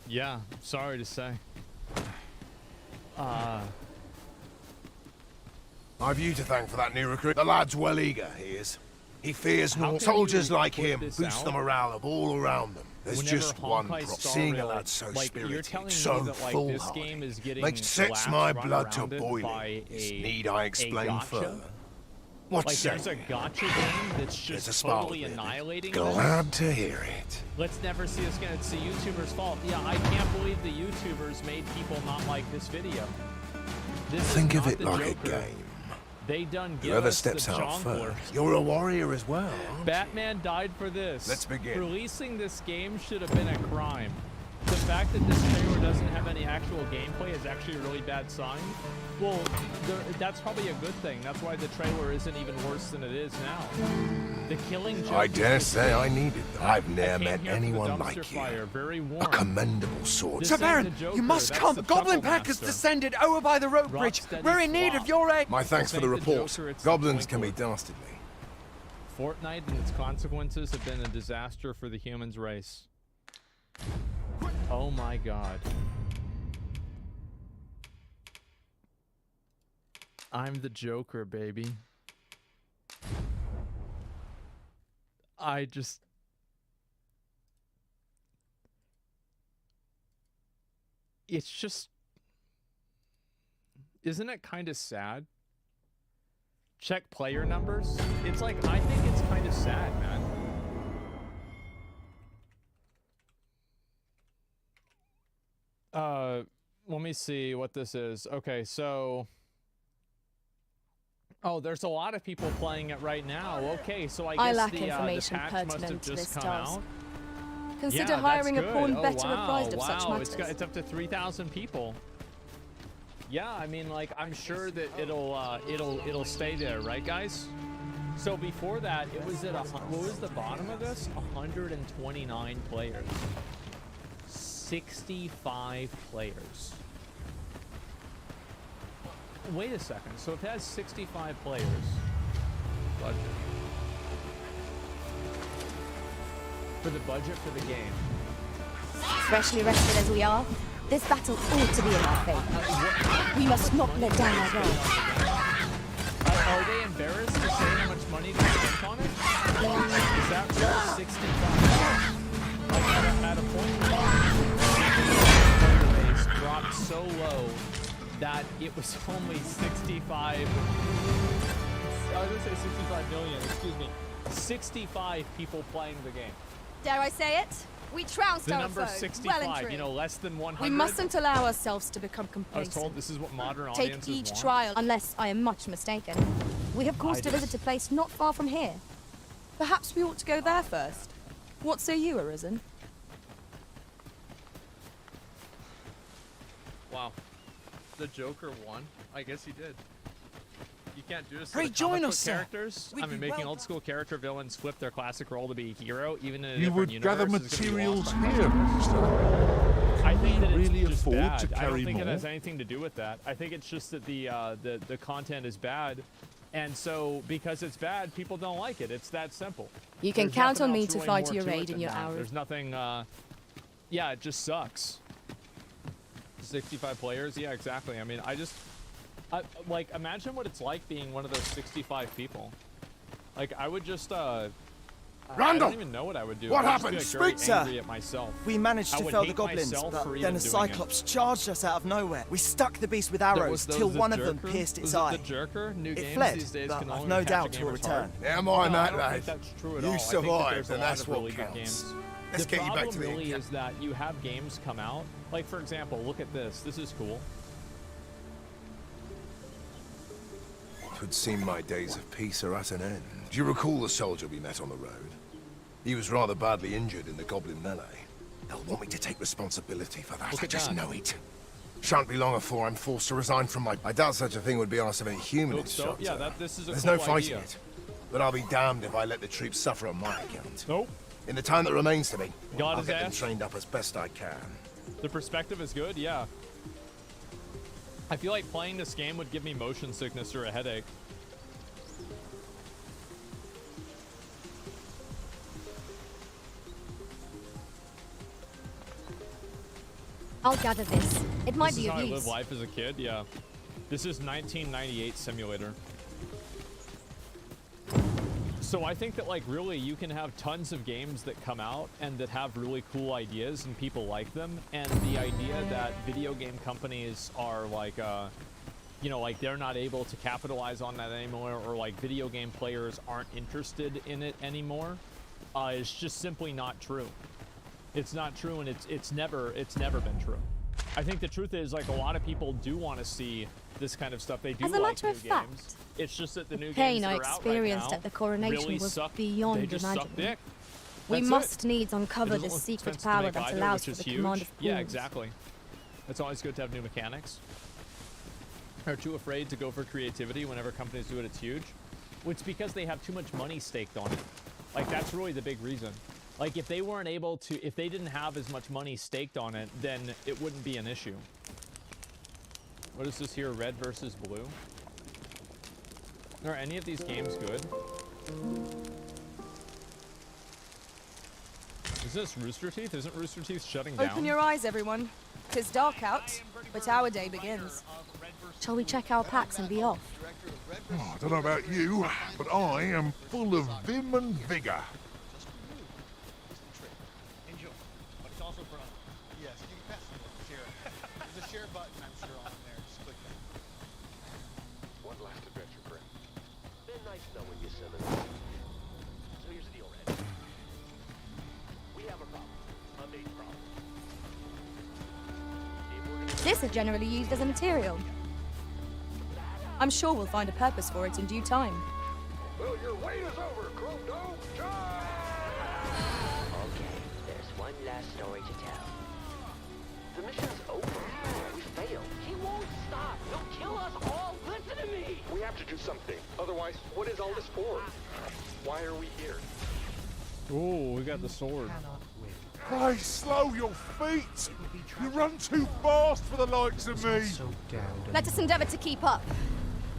Yeah, sorry to say. I've you to thank for that new recruit. The lad's well eager, he is. He fears no soldiers like him boost the morale of all around them. There's just one problem. Seeing a lad so spirited, so full-hearted, sets my blood to boiling. Need I explain further? What's like saying? there's a gotcha game that's just totally annihilating Glad to hear it. Let's never see us again. It's the YouTuber's fault. Yeah, I can't believe the YouTubers made people not like this video. Think of it like a game. They done give Whoever us steps the out jongleur. first. You're a warrior as well, aren't you? Batman died for this. Let's begin. Releasing this game should have been a crime. The fact that this trailer doesn't have any actual gameplay is actually a really bad sign. Well, that's probably a good thing. That's why the trailer isn't even worse than it is now. The killing joke I dare say I needed them. I've never met anyone like you. Fire, very warm. A commendable sword. Sir Baron, you must come. The Goblin Pack has descended over by the rope bridge. We're in need of your aid. My thanks for the report. Goblins can be dastardly. Fortnite and its consequences have been a disaster for the humans race. Oh my god. I'm the Joker, baby. I just... It's just... Isn't it kind of sad? Check player numbers. It's like, I think it's kind of sad, man. Let me see what this is. Okay, so... Oh, there's a lot of people playing it right now. Okay, so I guess lack the information patch must have pertinent to just this come task. out. Consider Yeah, hiring a that's pawn good. better wow, apprised of such wow. matters. It's up to 3,000 people. Yeah, I mean, like, I'm sure that it'll stay there, right, guys? So before that, it was at what was the bottom of this? 129 players. 65 players. Wait a second. So if it has 65 players, budget for the budget for the game. Freshly rested as we are, this battle ought to be in our favor. We must not let down our guard. Are they embarrassed to say how much money they spent on it? Is that real? 65? Like at a point, the player base dropped so low that it was only 65. I was gonna say 65 million. Excuse me. 65 people playing the game. Dare I say it? We trounced The our number foe, 65. well and true. You know, less than 100. We mustn't allow ourselves to become I complacent. was told this is what modern Take audiences each want. trial, unless I am much mistaken. We have cause to visit a place not far from here. Perhaps we ought to go there first. What say you, Arisen? Wow. The Joker won. I guess he did. You can't do this to Pray the join comic book us, sir. characters. I mean, making old school character villains flip their classic role to be a hero, even in a You different would universe, gather is gonna be materials lost. here, Mr. I think that it's really just afford bad. to I don't carry think it more? has anything to do with that. I think it's just that the content is bad, and so because it's bad, people don't like it. It's that simple. You can There's count nothing on me else to really fight more your to it aid in than your that. hour. There's nothing. Yeah, it just sucks. 65 players. Yeah, exactly. I mean, like, imagine what it's like being one of those 65 people. Like, I would just, I Randall! don't even know what I would do. What I would happened? just be, like, Speak, very angry sir. at myself. We managed I to would fell the hate goblins, myself but for then even a doing Cyclops charged us out of nowhere. We stuck the beast with That arrows was till the one of them Jerker? pierced its Was eye. it the Jerker? New It games fled, these days but can I've only no catch a doubt game will hard. return. Never No, mind I that, don't lad. think that's true at You all. I think that survived, there's a and lot that's of what really good counts. games. Let's The get you back to problem the really encampment. is that you have games come out. Like, for example, look at this. This is cool. It would seem my days of peace are at an end. Do you recall the soldier we met on the road? He was rather badly injured in the goblin melee. They'll want me to take responsibility for that. Look I at just that. know it. Shan't be long afore I'm forced to resign from my... I doubt such a thing would be asked of any humanist, So, yeah, Shanta. this is a There's cool no fighting idea. it. But I'll be damned if I let the troops suffer on my account. Nope. In the time that remains to me, God I'll his get them ass. trained up as best I can. The perspective is good, yeah. I feel like playing this game would give me motion sickness or a headache. I'll gather this. It might This be is of how I use. live life as a kid. Yeah. This is 1998 simulator. So I think that, like, really you can have tons of games that come out and that have really cool ideas and people like them, and the idea that video game companies are like you know, like they're not able to capitalize on that anymore, or like video game players aren't interested in it anymore, is just simply not true. It's not true, and it's never been true. I think the truth is, like, a lot of people do want to see this kind of stuff. They do As a like matter new of fact, games. It's just that the new the pain games that I are out right experienced now at the coronation really was suck. beyond They just suck imagining. dick. We That's must it. needs uncover It the doesn't look secret expensive to power make that either, allows which for is the huge. command of Yeah, pools. exactly. It's always good to have new mechanics. They're too afraid to go for creativity whenever companies do it. It's huge. Well, it's because they have too much money staked on it. Like, that's really the big reason. Like, if they weren't able to, if they didn't have as much money staked on it, then it wouldn't be an issue. What is this here? Red versus blue? Are any of these games good? Is this Rooster Teeth? Isn't Rooster Teeth shutting down? Open your eyes, everyone. 'Tis dark out, but our day begins. Shall we check our packs and be off? Oh, I don't know about you, but I am full of vim and vigour. Enjoy. But it's also for others. Yes, you can pass the share. There's a share button, I'm sure, on there. Just click that. One last adventure, friend. Been nice knowing you, Simmons. So here's the deal, Red. We have a problem. A big problem. This is generally used as a material. I'm sure we'll find a purpose for it in due time. Well, your wait is over, Crow. Okay, there's one last story to tell. The mission's over. We failed. He won't stop. He'll kill us all. Listen to me. We have to do something. Otherwise, what is all this for? Why are we here? Oh, we got the sword. Pray slow your feet. You run too fast for the likes of me. Let us endeavor to keep up,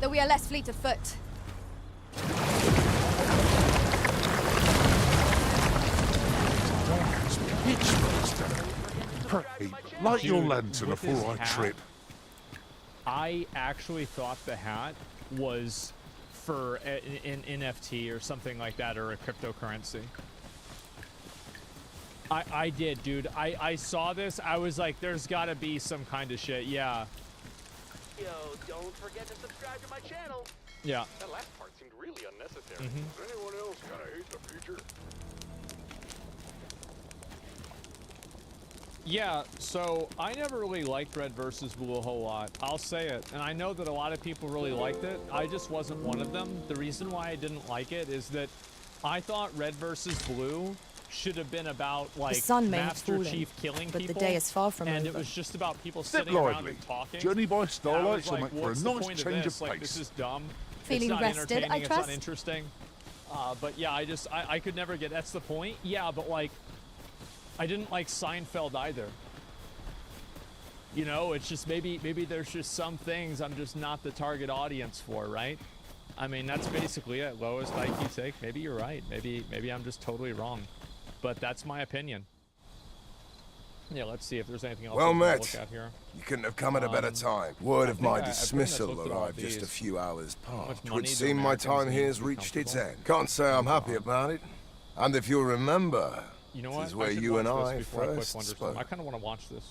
though we are less fleet of foot. Pray, light your Dude, lantern with before I his hat, trip. I actually thought the hat was for an NFT or something like that, or a cryptocurrency. I did, dude. I saw this. I was like, there's got to be some kind of shit. Yeah. Yo, don't forget to subscribe to my channel. Yeah. That last part seemed really unnecessary. Mhm. Does anyone else kind of hate the future? Yeah, so I never really liked Red versus Blue a whole lot. I'll say it. And I know that a lot of people really liked it. I just wasn't one of them. The reason why I didn't like it is that I thought Red versus Blue should have been about, like, The sun may have Master fallen, Chief killing but the people. day is far from and over. it was just about people Step sitting around lively. and talking. Journey by And I starlight was shall like, make for a what's the nice point change this? of Like, pace. this is dumb. Feeling it's not rested, entertaining, I it's trust? not interesting. But yeah, I could never get, that's the point. Yeah, but like, I didn't like Seinfeld either. You know, it's just maybe there's just some things I'm just not the target audience for, right? I mean, that's basically it. Lowest IQ take. Maybe you're right. Maybe I'm just totally wrong. But that's my opinion. Yeah, let's see if there's anything else Well we can met. look at here. You couldn't have come at a better time. Word of I think my I pretty much dismissal looked at all arrived just a these. few hours How much past. It money would do seem my Americans time need here to has be reached its comfortable? end. Can't say I'm happy about it. And if you'll remember, You know this what? is where I should you and watch I this before I click first Wonderstorm. spoke. I kind of want to watch this.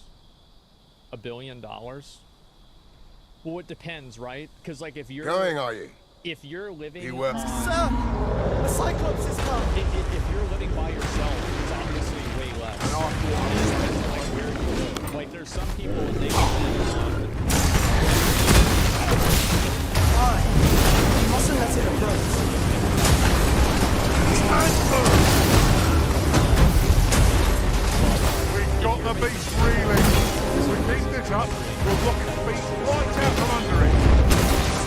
$1 billion? Well, it depends, right? Because like if you're Going, are you? If you're living, He works. Sir, the Cyclops is come. If you're living by yourself, it's obviously way less. Like where you live. Like there's some people and they can live on. Alright, mustn't let it approach. We've got the beast reeling. If we keep this up, we'll block its beast right out from under it.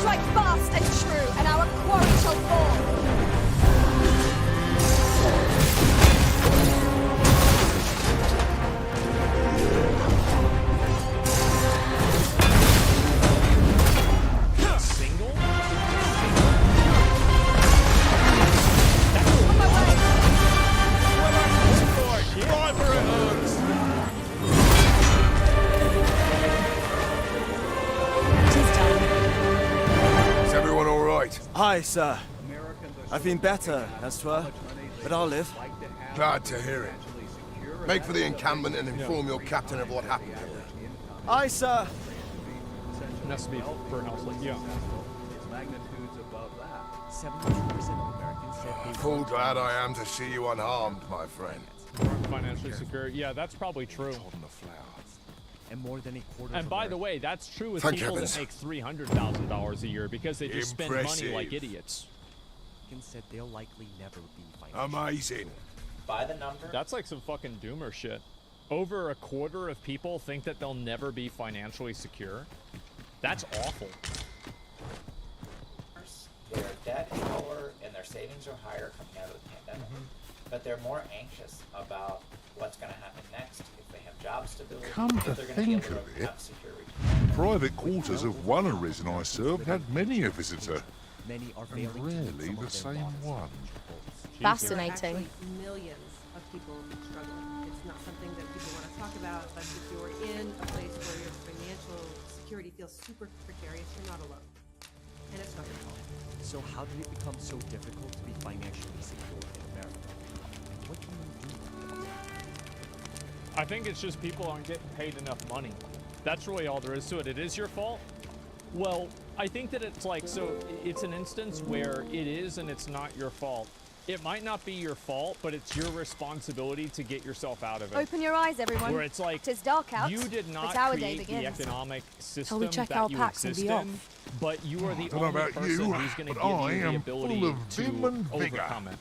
Strike fast and true, and our quarry shall fall. Single? Right where it hurts. Hi, sir. I've been better, as 'twere, but I'll live. Glad to hear it. Make for the encampment and inform your captain of what happened here. Aye, sir. It has to be for an house like, yeah. Full glad I am to see you unharmed, my friend. Financially secure. Yeah, that's probably true. And more than a quarter. And by the way, that's true with Thank people heavens. that make $300,000 a year because they just spend money like idiots. Said they'll likely never be amazing. By the number. That's like some fucking doomer shit. Over a quarter of people think that they'll never be financially secure. That's awful. Their debt is lower and their savings are higher coming out of the pandemic. But they're more anxious about what's going to happen next, if they have job stability, Come to if they're going to be able think of to it, have secure retirement. private quarters of one arisen I served had many a visitor, Many are and rarely the same one. Fascinating. Millions of people struggling. It's not something that people want to talk about, but if you're in a place where your financial security feels super precarious, you're not alone. And it's not your fault. So how did it become so difficult to be financially secure in America? And what can you do about it? I think it's just people aren't getting paid enough money. That's really all there is to it. It is your fault? Well, I think that it's like, so it's an instance where it is and it's not your fault. It might not be your fault, but it's your responsibility to get yourself out of it. Open your eyes, everyone. Where it's like, 'tis dark out, you did not but our day create the begins. economic system we check that our you packs and exist be in, but you are the I don't know only about person you, who's going to but give I you the am ability full of vim to and vigor. overcome it.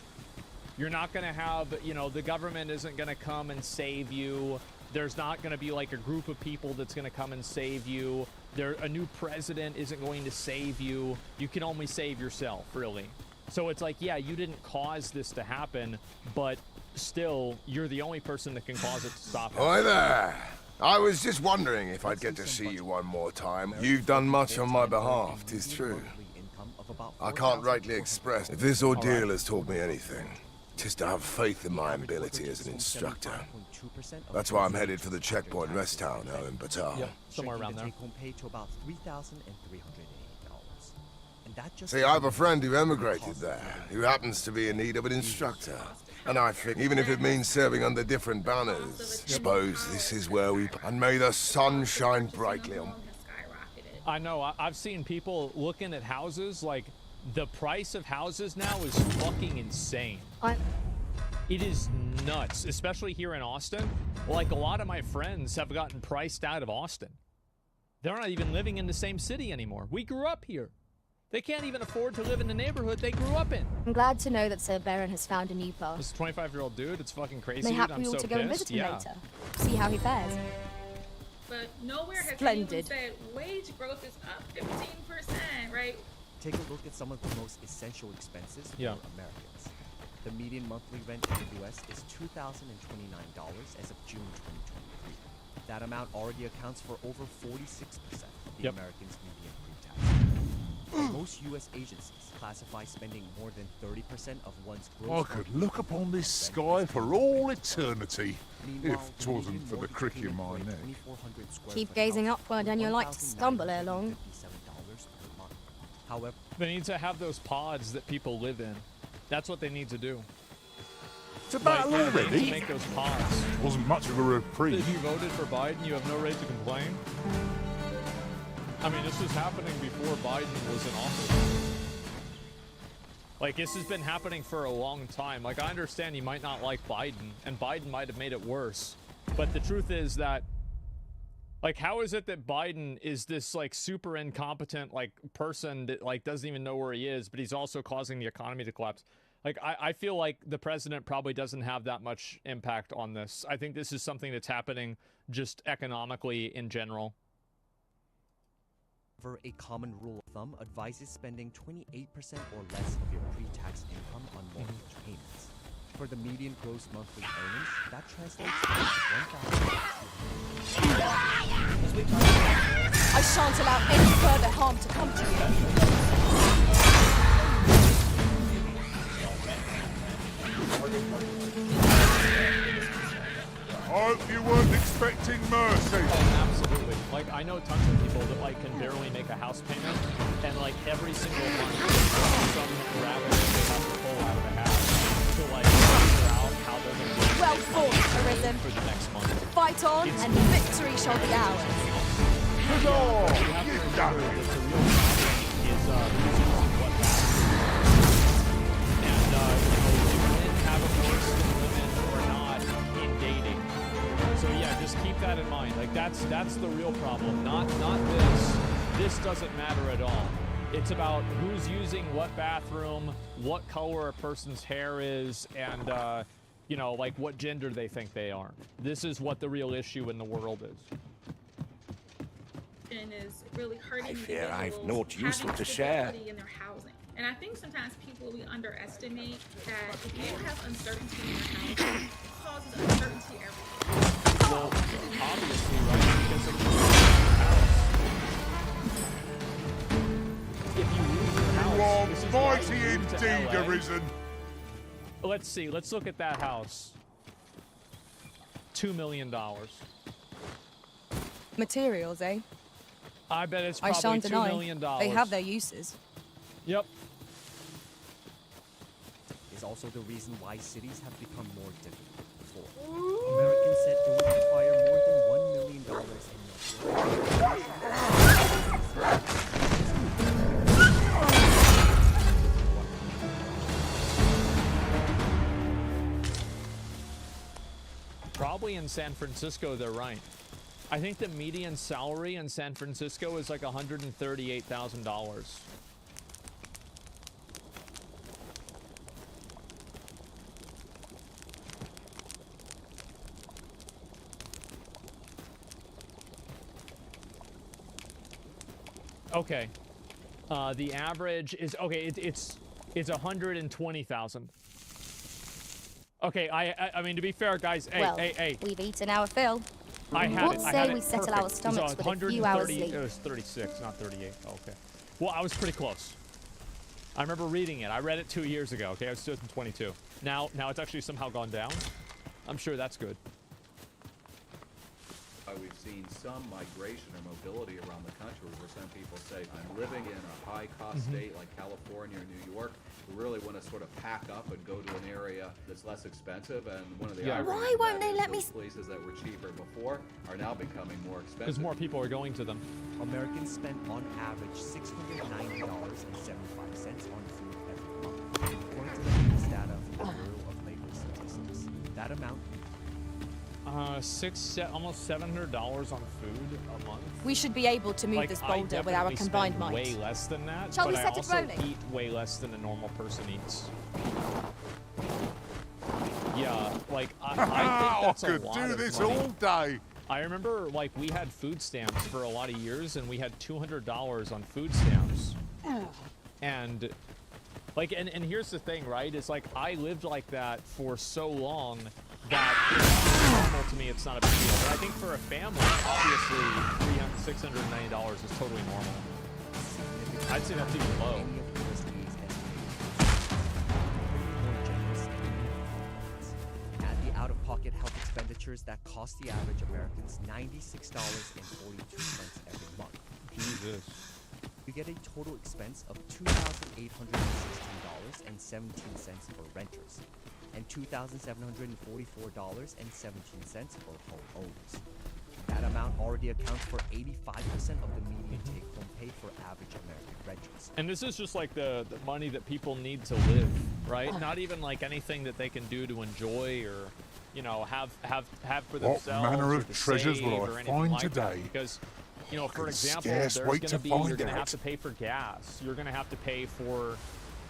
You're not going to have, you know, the government isn't going to come and save you. There's not going to be like a group of people that's going to come and save you. A new president isn't going to save you. You can only save yourself, really. So it's like, yeah, you didn't cause this to happen, but still, you're the only person that can cause it to stop. Hi there. I was just wondering if I'd get to see you one more time. You've done much on my behalf, 'tis true. I can't rightly express. If this ordeal has taught me anything, 'tis to have faith in my ability as an instructor. That's why I'm headed for the checkpoint rest town now in Batal. Yep, somewhere around there. See, I have a friend who emigrated there, who happens to be in need of an instructor. And I think, even if it means serving under different banners, suppose this is where we... And may the sun shine brightly on... I know, I've seen people looking at houses, like, the price of houses now is fucking insane. It is nuts, especially here in Austin. Like, a lot of my friends have gotten priced out of Austin. They're not even living in the same city anymore. We grew up here. They can't even afford to live in the neighborhood they grew up in. I'm glad to know that Sir Baron has found a new path. This 25-year-old dude, it's fucking crazy. Mayhap I'm we ought so to go and pissed. visit him Yeah. later. See how he fares. But nowhere has Splendid. anyone said wage growth is up 15%, right? Take a look at some of the most essential expenses for Yeah. Americans. The median monthly rent in the U.S. is $2,029 as of June 2023. That amount already accounts for over 46% of the Americans' median pre-tax. Most U.S. agencies classify spending more than 30% of one's I gross could monthly look upon this sky for all eternity, if 'twasn't for the crick in my neck. Keep gazing upward and you're like to stumble ere long. However, They need to have those pods that people live in. That's what they need to do. It's a battle They need already. to make those pods. Wasn't much of a reprieve. If you voted for Biden, you have no right to complain. I mean, this was happening before Biden was in office. Like, this has been happening for a long time. Like, I understand you might not like Biden, and Biden might have made it worse. But the truth is that, like, how is it that Biden is this, like, super incompetent, like, person that, like, doesn't even know where he is, but he's also causing the economy to collapse? Like, I feel like the president probably doesn't have that much impact on this. I think this is something that's happening just economically in general. a common rule of thumb advises spending 28% or less of your pre-tax income on mortgage payments. For the median gross monthly earnings, that translates to I shan't allow any further harm to come to you. hope you weren't expecting mercy. Oh, absolutely. Like, I know tons of people that, like, can barely make a house payment, and, like, every single month, some rabbit that they have to pull out of the house to, like, figure out how they're going to do Well fought, Arisen. for the next month. Fight on, and victory shall be ours. Huzzah! You have to You've remember done that it. the real problem is using what matters. And, you can have a horse in women or not in dating. So yeah, just keep that in mind. Like that's the real problem. Not this. This doesn't matter at all. It's about who's using what bathroom, what color a person's hair is, and you know, like what gender they think they are. This is what the real issue in the world is. Is really hurting I fear I've individuals naught useful having to share. stability in their housing. And I think sometimes people we underestimate that if you have uncertainty in your housing, it causes uncertainty everywhere. Well, obviously, right? Because if you lose your house, if you lose your house, You are this is why mighty we moved to indeed, LA. Arisen. Let's see. Let's look at that house. $2 million. Materials, eh? I bet it's I probably shan't $2 deny. million. They have their uses. Yep. Is also the reason why cities have become more difficult. Before, Americans said it would require more than $1 million Probably in San Francisco, they're right. I think the median salary in San Francisco is like $138,000. Okay. The average is okay. It's 120,000. Okay. I mean, to be fair, guys. Well, Hey. we've eaten our fill. I had What it. I say had we it settle perfect. our stomachs It was with a few hours 130 sleep? It was 36, not 38. Okay. Well, I was pretty close. I remember reading it. I read it 2 years ago. Okay, I was 2022. Now it's actually somehow gone down. I'm sure that's good. We've seen some migration or mobility around the country where some people say, I'm living in a high-cost state like California or New York. We really want to sort of pack up and go to an area that's less expensive. And one of the ironies Why of won't that they is let me those places that were cheaper before are now becoming more expensive. Because more people are going to them. Americans spend on average $690.75 on food every month, according to the latest data from the Bureau of Labor Statistics. That amount almost $700 on food a month. We should be able to move Like, this I boulder with our definitely combined spend might. way less than that, Shall but we I set it also rolling? eat way less than a normal person eats. Yeah, like I think that's I a could lot do of this money. all day. I remember, like, we had food stamps for a lot of years, and we had $200 on food stamps. And, like, and here's the thing, right? It's like, I lived like that for so long that it's normal to me. It's not a big deal. But I think for a family, obviously, $690 is totally normal. I'd say that's even low. Add the out-of-pocket health expenditures that cost the average Americans $96.42 every month. Jesus. You get a total expense of $2,816.17 for renters and $2,744.17 for homeowners. That amount already accounts for 85% of the median take-home pay for average American renters. And this is just like the money that people need to live, right? Not even like anything that they can do to enjoy or, you know, have for What themselves. manner or of to treasures save will or I anything find like that. today? Because, you know, for can example, scarce there's wait going to to be find you're going to have out. to pay for gas. You're going to have to pay for.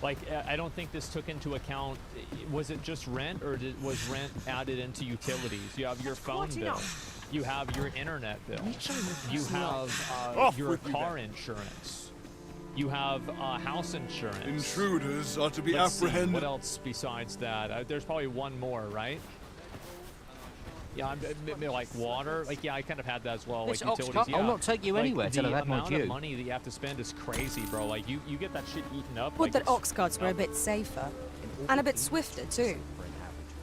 Like, I don't think this took into account, was it just rent or was rent added into utilities? You have your phone bill, you have your internet bill, you have your car insurance, you have house insurance. Intruders are to be Let's see, apprehended. what else besides that? There's probably one more, right? Yeah, like water. Like, yeah, I kind of had that as well. This Like ox utilities. cart, I'll yeah. not take you Like, anywhere till I've had my The amount due. of money that you have to spend is crazy, bro. Like, you get that shit eaten up. Would like that it's- ox carts were a bit safer. And a bit swifter, too.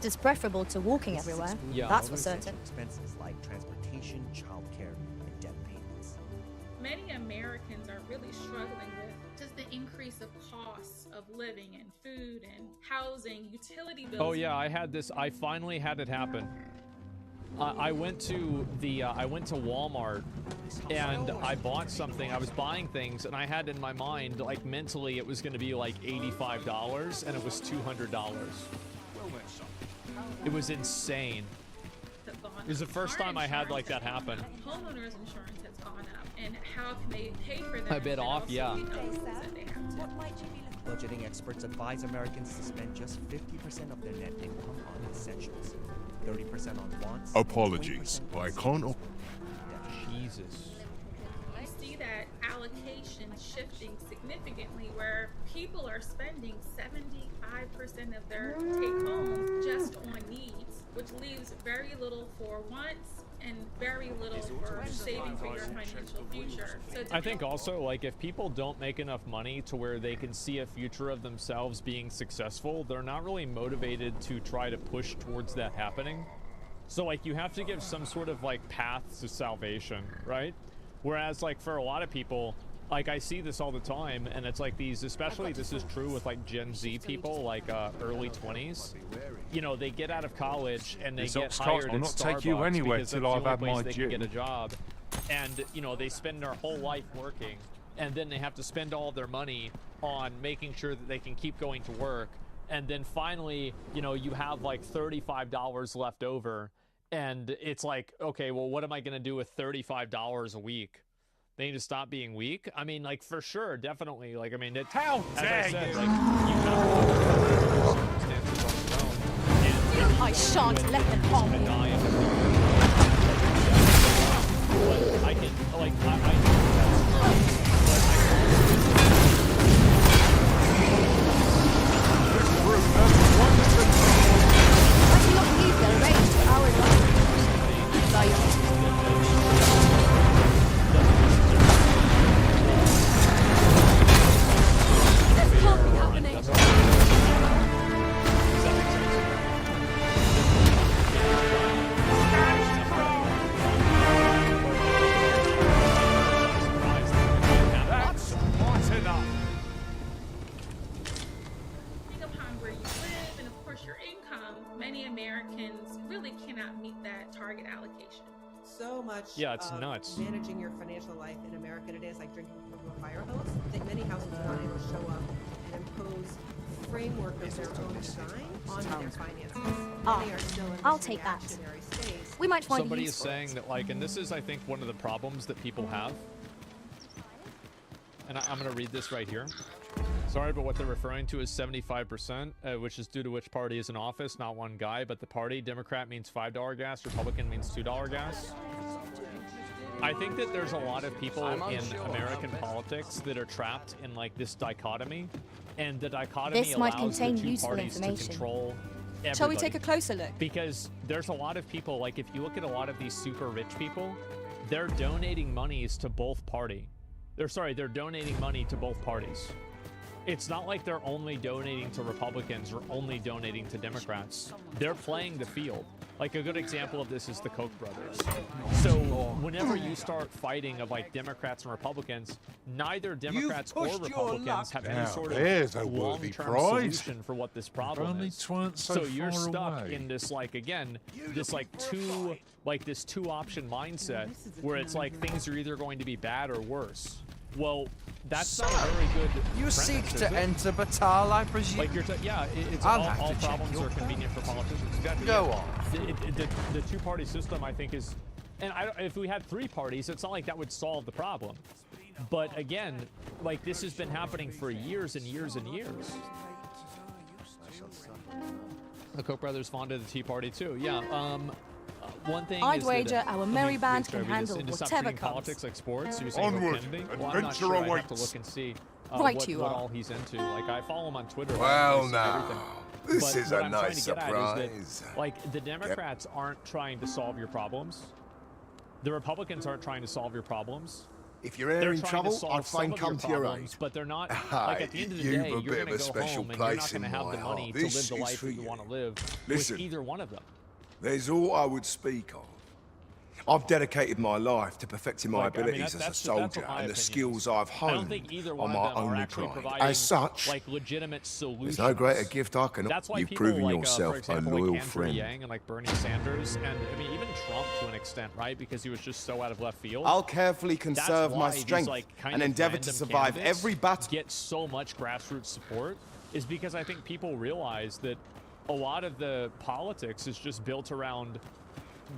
It's preferable to walking everywhere. Yeah, That's for certain. Expenses like transportation, childcare, and debt payments. Many Americans are really struggling with just the increase of costs of living and food and housing, utility bills. Oh yeah, I finally had it happen. I went to Walmart and I bought something. I was buying things and I had in my mind, like mentally, it was going to be like $85 and it was $200. It was insane. It was the first time I had like that happen. Homeowners insurance has gone up, and how can they pay for that? A bit off, yeah. Budgeting experts advise Americans to spend just 50% of their net income on essentials, 30% on wants. Apologies, I can't. Jesus. You see that allocation shifting significantly, where people are spending 75% of their take home just on needs, which leaves very little for wants and very little for saving for your financial future. So I think also, like, if people don't make enough money to where they can see a future of themselves being successful, they're not really motivated to try to push towards that happening. So, like, you have to give some sort of, like, path to salvation, right? Whereas, like, for a lot of people, like, I see this all the time, and it's like these, especially this is true with, like, Gen Z people, like, early 20s. You know, they get out of college and they get hired at Starbucks because that's the only place they can get a job. And, you know, they spend their whole life working, and then they have to spend all their money on making sure that they can keep going to work. And then finally, you know, you have like $35 left over, and it's like, okay, well, what am I going to do with $35 a week? They need to stop being weak. I mean, like, for sure, definitely. Like, I mean, as I said, like, you have circumstances on your own. And I shan't let them harm me. I can, like, Yeah, it's nuts. Managing your financial life in America today is like drinking from a fire hose. I think many households are not able to show up and impose framework of their own design on their finances. Many are still in I'll this take that. reactionary space. We might find somebody it is saying that, like, and this is, I think, one of the problems that people have. And I'm going to read this right here. Sorry, but what they're referring to is 75%, which is due to which party is in office, not one guy, but the party. Democrat means $5 gas, Republican means $2 gas. I think that there's a lot of people in American politics that are trapped in, like, this dichotomy, and the dichotomy This might allows contain the two useful parties to information. control everybody. Shall we take a closer look? Because there's a lot of people, like, if you look at a lot of these super rich people, they're donating monies to both party. They're donating money to both parties. It's not like they're only donating to Republicans or only donating to Democrats. They're playing the field. Like, a good example of this is the Koch brothers. So whenever you start fighting of, like, Democrats and Republicans, neither Democrats or Republicans have any sort of long-term solution for what this problem is. So you're stuck in this, like, again, this, like, this two-option mindset where it's like things are either going to be bad or worse. Well, that's not a very good You premise, seek is to it? enter Batal, I presume? Like, yeah, it's I'll all have to check problems your are convenient for politicians. Exactly. Go yeah. on. The two-party system, I think, is... And if we had three parties, it's not like that would solve the problem. But again, like, this has been happening for years and years and years. The Koch brothers founded the Tea Party, too. Yeah, one thing I'd is wager that, our merry band can handle whatever comes. Politics like sports. You're saying Onward, Kennedy? Well, I'm not adventure sure. I have awaits. to look and see Right what, you what are. all he's into. Like, I follow him on Twitter. Well, I see now, everything. this But is what a I'm trying nice to get at is that, surprise. like, the Democrats aren't trying to solve your problems. The Republicans aren't trying to solve your problems. If you're They're in trying trouble, to solve I'd some find of your come to your aid. problems, but they're not. Aye, Like at the end of the you've day, a you're bit going of to a go special home and you're not place going to in have the my money heart. to This live the is life for that you you. want to live Listen. with either one of them. There's all I would speak of. I've dedicated my life to perfecting my abilities as a soldier and the skills I've I don't honed think either on one my of them are only actually pride. providing As such, like legitimate solutions. there's no greater gift I can. That's why You've people proven like, yourself for example, a loyal like Andrew friend. Yang and like Bernie Sanders, and I mean even Trump to an extent, right? Because he was just so out of left field. I'll carefully That's conserve why my these, strength like, kind and of endeavor to random survive candidates every battle. Get so much grassroots support is because I think people realize that a lot of the politics is just built around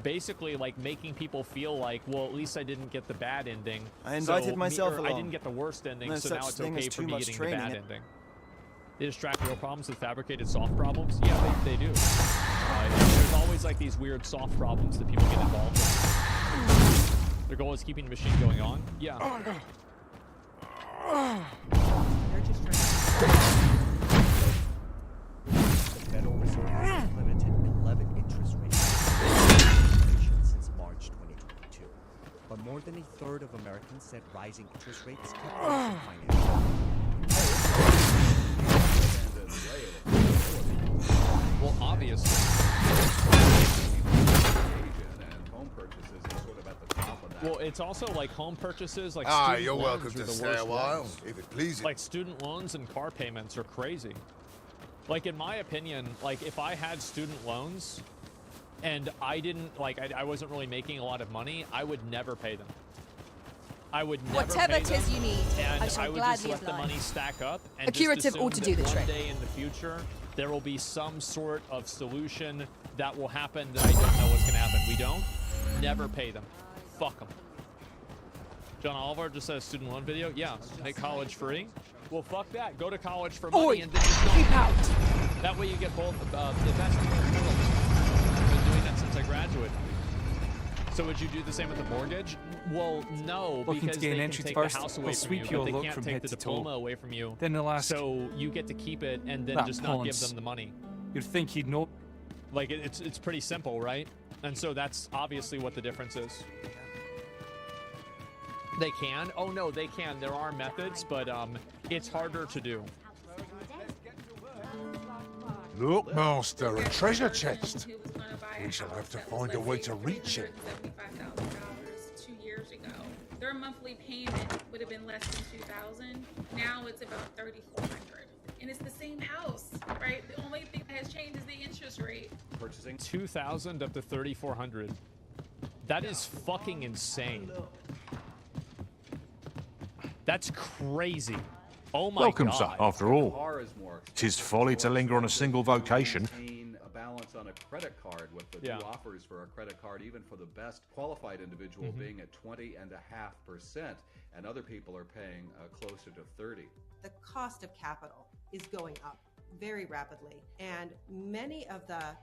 basically like making people feel like, well, at least I didn't get the bad ending. I invited myself I along. didn't get the worst ending, No so now such it's thing okay as for too me much getting the training. bad ending. They distract real problems with fabricated soft problems. Yeah, they do. There's always like these weird soft problems that people get involved in. Their goal is keeping the machine going on. Yeah. The Federal Reserve has implemented 11 interest rates since March 2022. But more than a third of Americans said rising interest rates kept them from financial. Well, obviously. Well, it's also like home purchases, like student you're loans welcome are to the stay worst a while, ones. if it pleases. Like student loans and car payments are crazy. Like in my opinion, like if I had student loans and I didn't like I wasn't really making a lot of money, I would never pay them. I would never Whatever pay it is them, you need, and I shall would just gladly let the oblige. money stack up and A just curative assume ought to that do the one trick. day in the future there will be some sort of solution that will happen that I don't know what's gonna happen. We don't. Never pay them. Fuck them. John Oliver just said a student loan video. Yeah, make college free. Well, fuck that. Go to college for money Oi, and then just don't. keep out. That way you get both the best of both worlds. I've been doing that since I graduated. So would you do the same with the mortgage? Well, no, Looking because to gain they can entrance take first, the house they'll away from sweep you, your but they look can't from take head the to toe. diploma away from you. Then they'll ask, so you get to keep it and then that just not give Pollens. them the money. You'd think he'd know. Like it's pretty simple, right? And so that's obviously what the difference is. They can. Oh no, they can. There are methods, but it's harder to do. Look, Master, a treasure chest. We shall have to find a way to reach it. $2 years ago. Their monthly payment would have been less than $2,000. Now it's about $3,400, and it's the same house, right? The only thing that has changed is the interest rate. Purchasing 2,000 up to 3,400. That is fucking insane. That's crazy. Oh my Welcome, god. sir, after all. 'Tis folly to linger on a single vocation. Maintain a balance on a credit card with the Yeah. new offers for a credit card, even for the best qualified individual being at 20.5%, and other people are paying closer to 30. The cost of capital is going up very rapidly, and many of the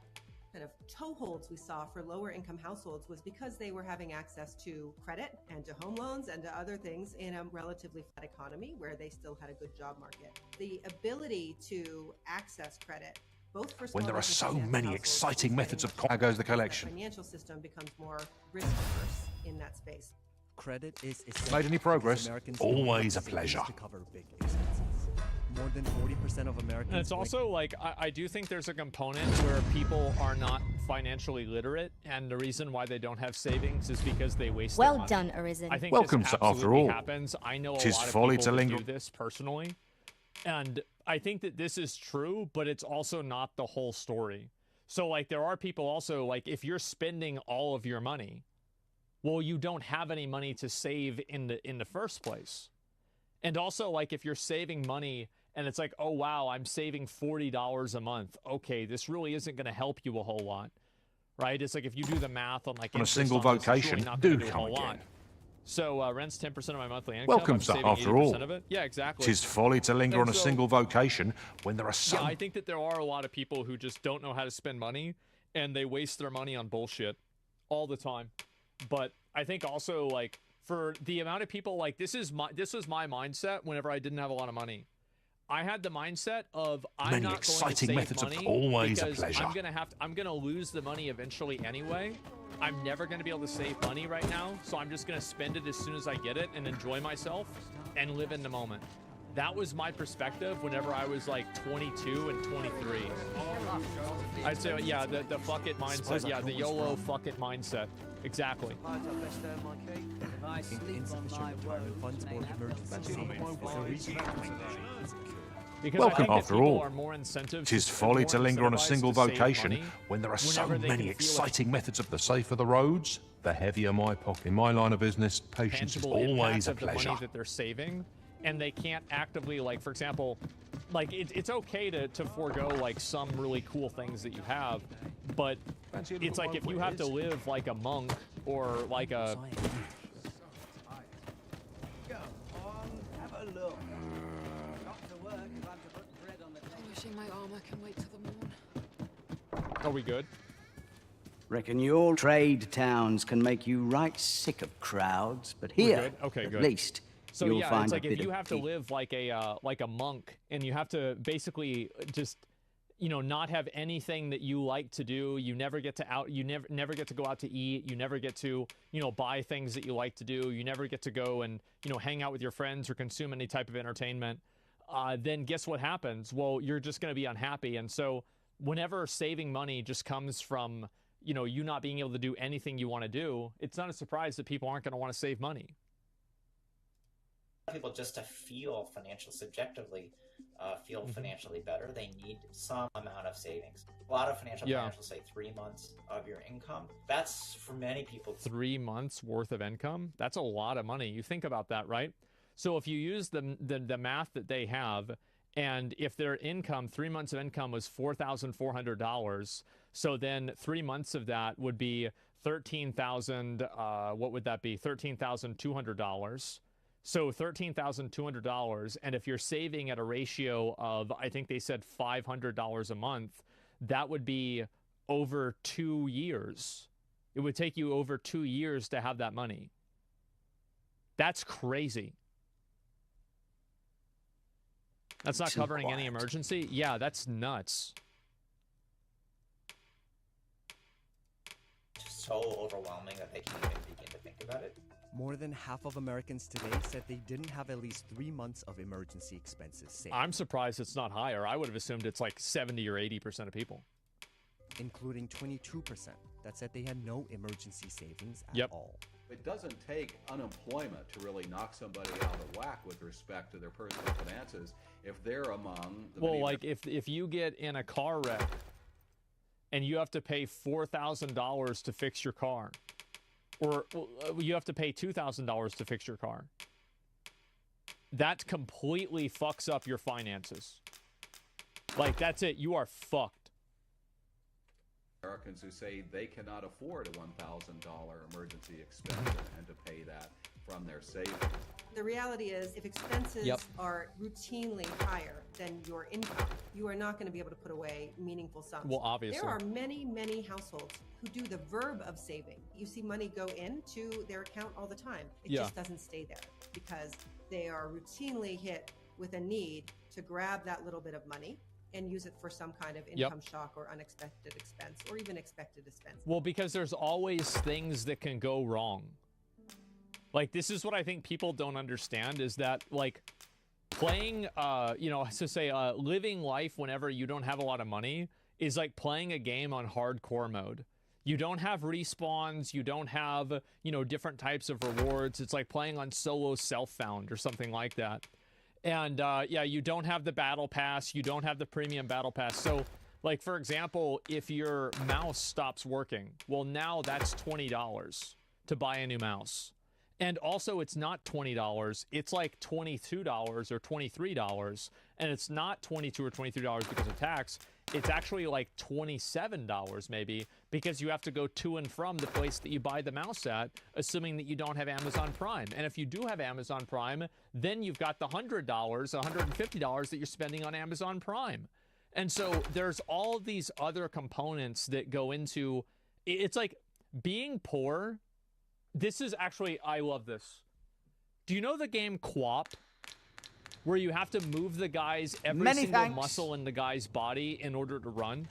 kind of toeholds we saw for lower income households was because they were having access to credit and to home loans and to other things in a relatively flat economy where they still had a good job market. The ability to access credit, both for When small there are so businesses and many households, exciting is methods getting of how goes the the collection. financial system becomes more risk averse in that space. Credit is essential Made any progress? because Americans Always don't have a pleasure. savings to cover big expenses. More than 40% of Americans. And it's also like I do think there's a component where people are not financially literate, and the reason why they don't have savings is because they waste their Well money. done, Arisen. I think Welcome, this sir, after absolutely all. happens. I know a 'Tis lot of folly people to that linger- do this personally, and I think that this is true, but it's also not the whole story. So like there are people also like if you're spending all of your money, well, you don't have any money to save in the first place. And also like if you're saving money and it's like, oh wow, I'm saving $40 a month. Okay, this really isn't going to help you a whole lot, right? It's like if you do the math on like On a interest single on this, it's really vocation, not gonna do a come whole again. lot. So rent's 10% of my monthly income. Welcome, I'm sir, saving after 80% all. of it. Yeah, exactly. 'Tis folly to linger And on a so- single vocation when there are so Yeah, I think that there are a lot of people who just don't know how to spend money, and they waste their money on bullshit all the time. But I think also like for the amount of people like this was my mindset whenever I didn't have a lot of money. I had the mindset of I'm Many not exciting going to methods save of money always a because pleasure. I'm gonna lose the money eventually anyway. I'm never going to be able to save money right now, so I'm just going to spend it as soon as I get it and enjoy myself and live in the moment. That was my perspective whenever I was like 22 and 23. I'd say, yeah, the fuck it mindset. Yeah, the YOLO fuck it mindset. Exactly. Because Welcome, I think after that people all. are more incentive. 'Tis folly to linger on a single vocation when there are so many exciting methods of the safer the roads. The heavier my pocket. In my line of business, patience is always a of the pleasure. money that they're saving, and they can't actively, like, for example, like it's okay to forego like some really cool things that you have, but it's like if you have to live like a monk or like a Wishing my armor can wait till the morn. Are we good? Reckon your trade towns can make you right sick of crowds, but We're here, good? Okay, at good. least, So you'll yeah, find it's like a bit if you of have to peace. live like a monk, and you have to basically just, you know, not have anything that you like to do. You never get to you never get to go out to eat. You never get to, you know, buy things that you like to do. You never get to go and, you know, hang out with your friends or consume any type of entertainment. Then guess what happens? Well, you're just going to be unhappy. And so whenever saving money just comes from, you know, you not being able to do anything you want to do, it's not a surprise that people aren't going to want to save money. People just to feel financial subjectively, feel financially better, they need some amount of savings. A lot of financial planners will say 3 months of your income. That's for many people. 3 months worth of income? That's a lot of money. You think about that, right? So if you use the math that they have, and if their income, 3 months of income was $4,400, so then 3 months of that would be $13,000. What would that be? $13,200. So $13,200, and if you're saving at a ratio of, I think they said $500 a month, that would be over 2 years. It would take you over 2 years to have that money. That's crazy. That's not covering any emergency? Yeah, that's nuts. So overwhelming that they can't even begin to think about it. More than half of Americans today said they didn't have at least 3 months of emergency expenses saved. I'm surprised it's not higher. I would have assumed it's like 70 or 80% of people. Including 22% that said they had no emergency savings at all. It doesn't take unemployment to really knock somebody out of whack with respect to their personal finances if they're among the Well, like if you get in a car wreck and you have to pay $4,000 to fix your car, or you have to pay $2,000 to fix your car, that completely fucks up your finances. Like, that's it. You are fucked. Americans who say they cannot afford a $1,000 emergency expense and to pay that from their savings. The reality is, if expenses are routinely higher than your income, you are not going to be able to put away meaningful sums. Well, obviously. There are many, many households who do the verb of saving. You see money go into their account all the time. It just doesn't stay there because they are routinely hit with a need to grab that little bit of money and use it for some kind of income shock or unexpected expense or even expected expense. Well, because there's always things that can go wrong. Like, this is what I think people don't understand is that, like, playing, you know, so say living life whenever you don't have a lot of money is like playing a game on hardcore mode. You don't have respawns. You don't have, you know, different types of rewards. It's like playing on solo self-found or something like that. And, yeah, you don't have the battle pass. You don't have the premium battle pass. So, like, for example, if your mouse stops working, well, now that's $20 to buy a new mouse. And also, it's not $20. It's like $22 or $23. And it's not $22 or $23 because of tax. It's actually like $27 maybe because you have to go to and from the place that you buy the mouse at, assuming that you don't have Amazon Prime. And if you do have Amazon Prime, then you've got the $100, $150 that you're spending on Amazon Prime. And so there's all of these other components that go into, it's like being poor. This is actually, I love this. Do you know the game QWOP? Where you have to move the guy's every single muscle in the guy's body in order to run?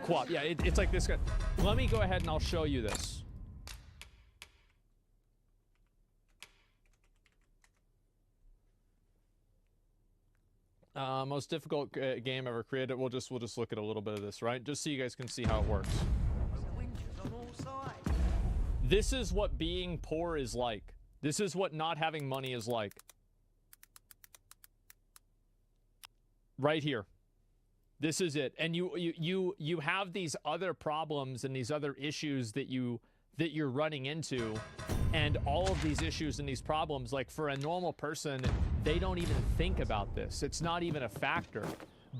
Co-op. Yeah, it's like this guy. Let me go ahead and I'll show you this. Most difficult game ever created. We'll just look at a little bit of this, right? Just so you guys can see how it works. This is what being poor is like. This is what not having money is like. Right here. This is it. And you have these other problems and these other issues that you're running into, and all of these issues and these problems, like for a normal person, they don't even think about this. It's not even a factor.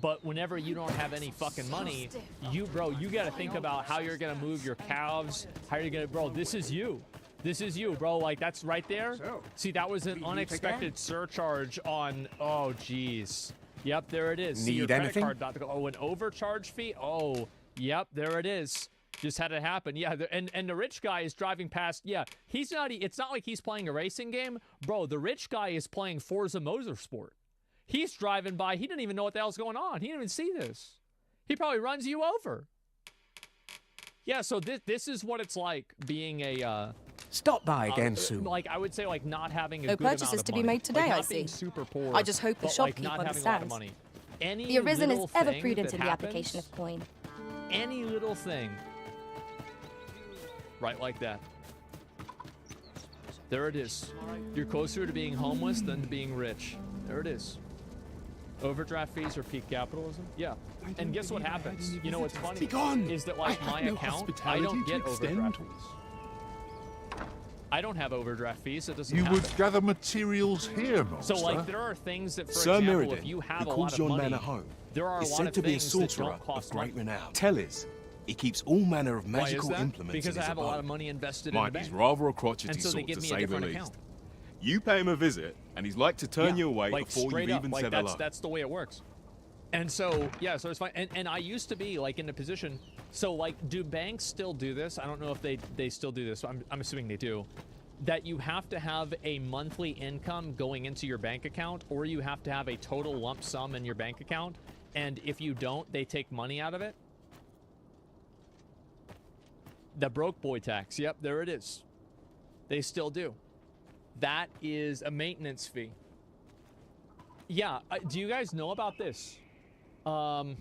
But whenever you don't have any fucking money, you got to think about how you're going to move your calves, how you're going to, bro, this is you. This is you, bro. Like, that's right there. See, that was an unexpected surcharge on, oh, jeez. Yep, there it is. See, your credit card, oh, an overcharge fee? Oh, yep, there it is. Just had it happen. Yeah, and the rich guy is driving past. Yeah, he's not, it's not like he's playing a racing game. Bro, the rich guy is playing Forza Motorsport. He's driving by. He didn't even know what the hell's going on. He didn't even see this. He probably runs you over. Yeah, so this is what it's like being a... Stop by again soon. Like, I would say, like, not having a No good amount purchases of to money. be made today, like, I not being see. super poor, I just hope the but, like, shopkeeper not having a lot of understands. money. Any The Arisen is little ever thing prudent that in the happens, application of coin. Any little thing. Right like that. There it is. You're closer to being homeless than to being rich. There it is. Overdraft fees or peak capitalism? Yeah. And guess what happens? You know what's funny is that, like, my account, I don't get overdraft fees. I don't have overdraft fees. It doesn't You happen. would gather materials here, master. So, like, there are things that, for Sir example, Mirrodin, if you have who a lot calls of your money, manor home, there are a is lot said of to be a things that sorcerer don't cost of great money. renown. Tell us, he keeps all manner of Why is magical that? implements Because in I his have a lot of abode. money invested in the Mike, bank. he's rather a crotchety And so they sort, give to me a say the different least. account. You pay him a visit, and he's like to turn you away like, before straight you've up, even like, said hello. that's the way it works. And so, yeah, so it's fine. And I used to be, like, in a position, so, like, do banks still do this? I don't know if they still do this. I'm assuming they do. That you have to have a monthly income going into your bank account, or you have to have a total lump sum in your bank account, and if you don't, they take money out of it. The broke boy tax. Yep, there it is. They still do. That is a maintenance fee. Yeah, do you guys know about this? I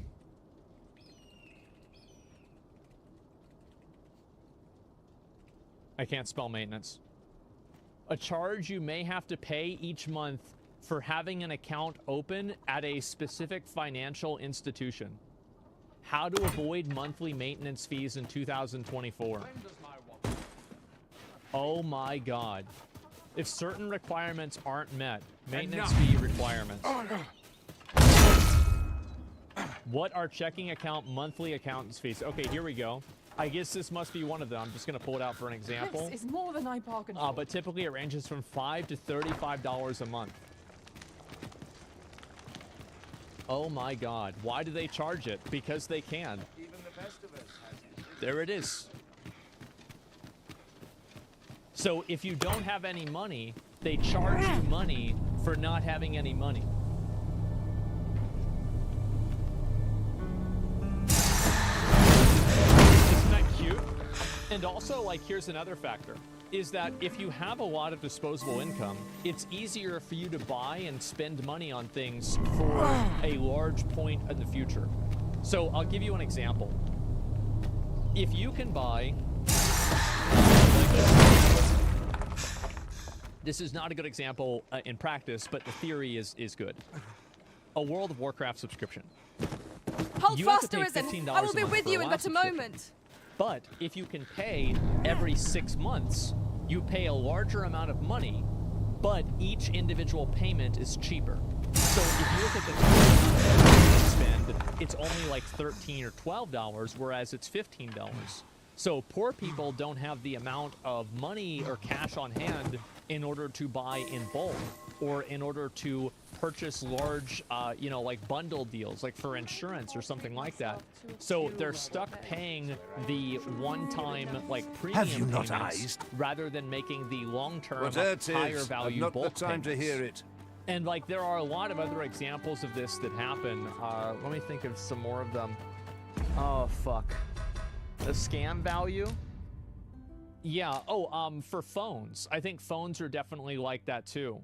can't spell maintenance. A charge you may have to pay each month for having an account open at a specific financial institution. How to avoid monthly maintenance fees in 2024. Oh my God. If certain requirements aren't met, maintenance fee requirements. What are checking account monthly accountants fees? Okay, here we go. I guess this must be one of them. I'm just going to pull it out for an example. This is more than I bargained for. But typically it ranges from $5 to $35 a month. Oh my God. Why do they charge it? Because they can. Even the best of us has There it is. So if you don't have any money, they charge you money for not having any money. Isn't that cute? And also, like, here's another factor, is that if you have a lot of disposable income, it's easier for you to buy and spend money on things for a large point in the future. So I'll give you an example. If you can buy... This is not a good example in practice, but the theory is good. A World of Warcraft subscription. Hold You have fast, to pay Arisen. $15 I will a be month with for you a in WoW but a subscription. moment. But if you can pay every 6 months, you pay a larger amount of money, but each individual payment is cheaper. So if you look at the total spend, it's only like $13 or $12, whereas it's $15. So poor people don't have the amount of money or cash on hand in order to buy in bulk or in order to purchase large, you know, like bundle deals, like for insurance or something like that. So they're stuck paying the one-time, like, premium Have you not payments eyes? rather than making the long-term, Whatever it higher is, value I've not bulk the time to payments. hear it. And, like, there are a lot of other examples of this that happen. Let me think of some more of them. Oh, fuck. The scam value? Yeah. Oh, for phones. I think phones are definitely like that too.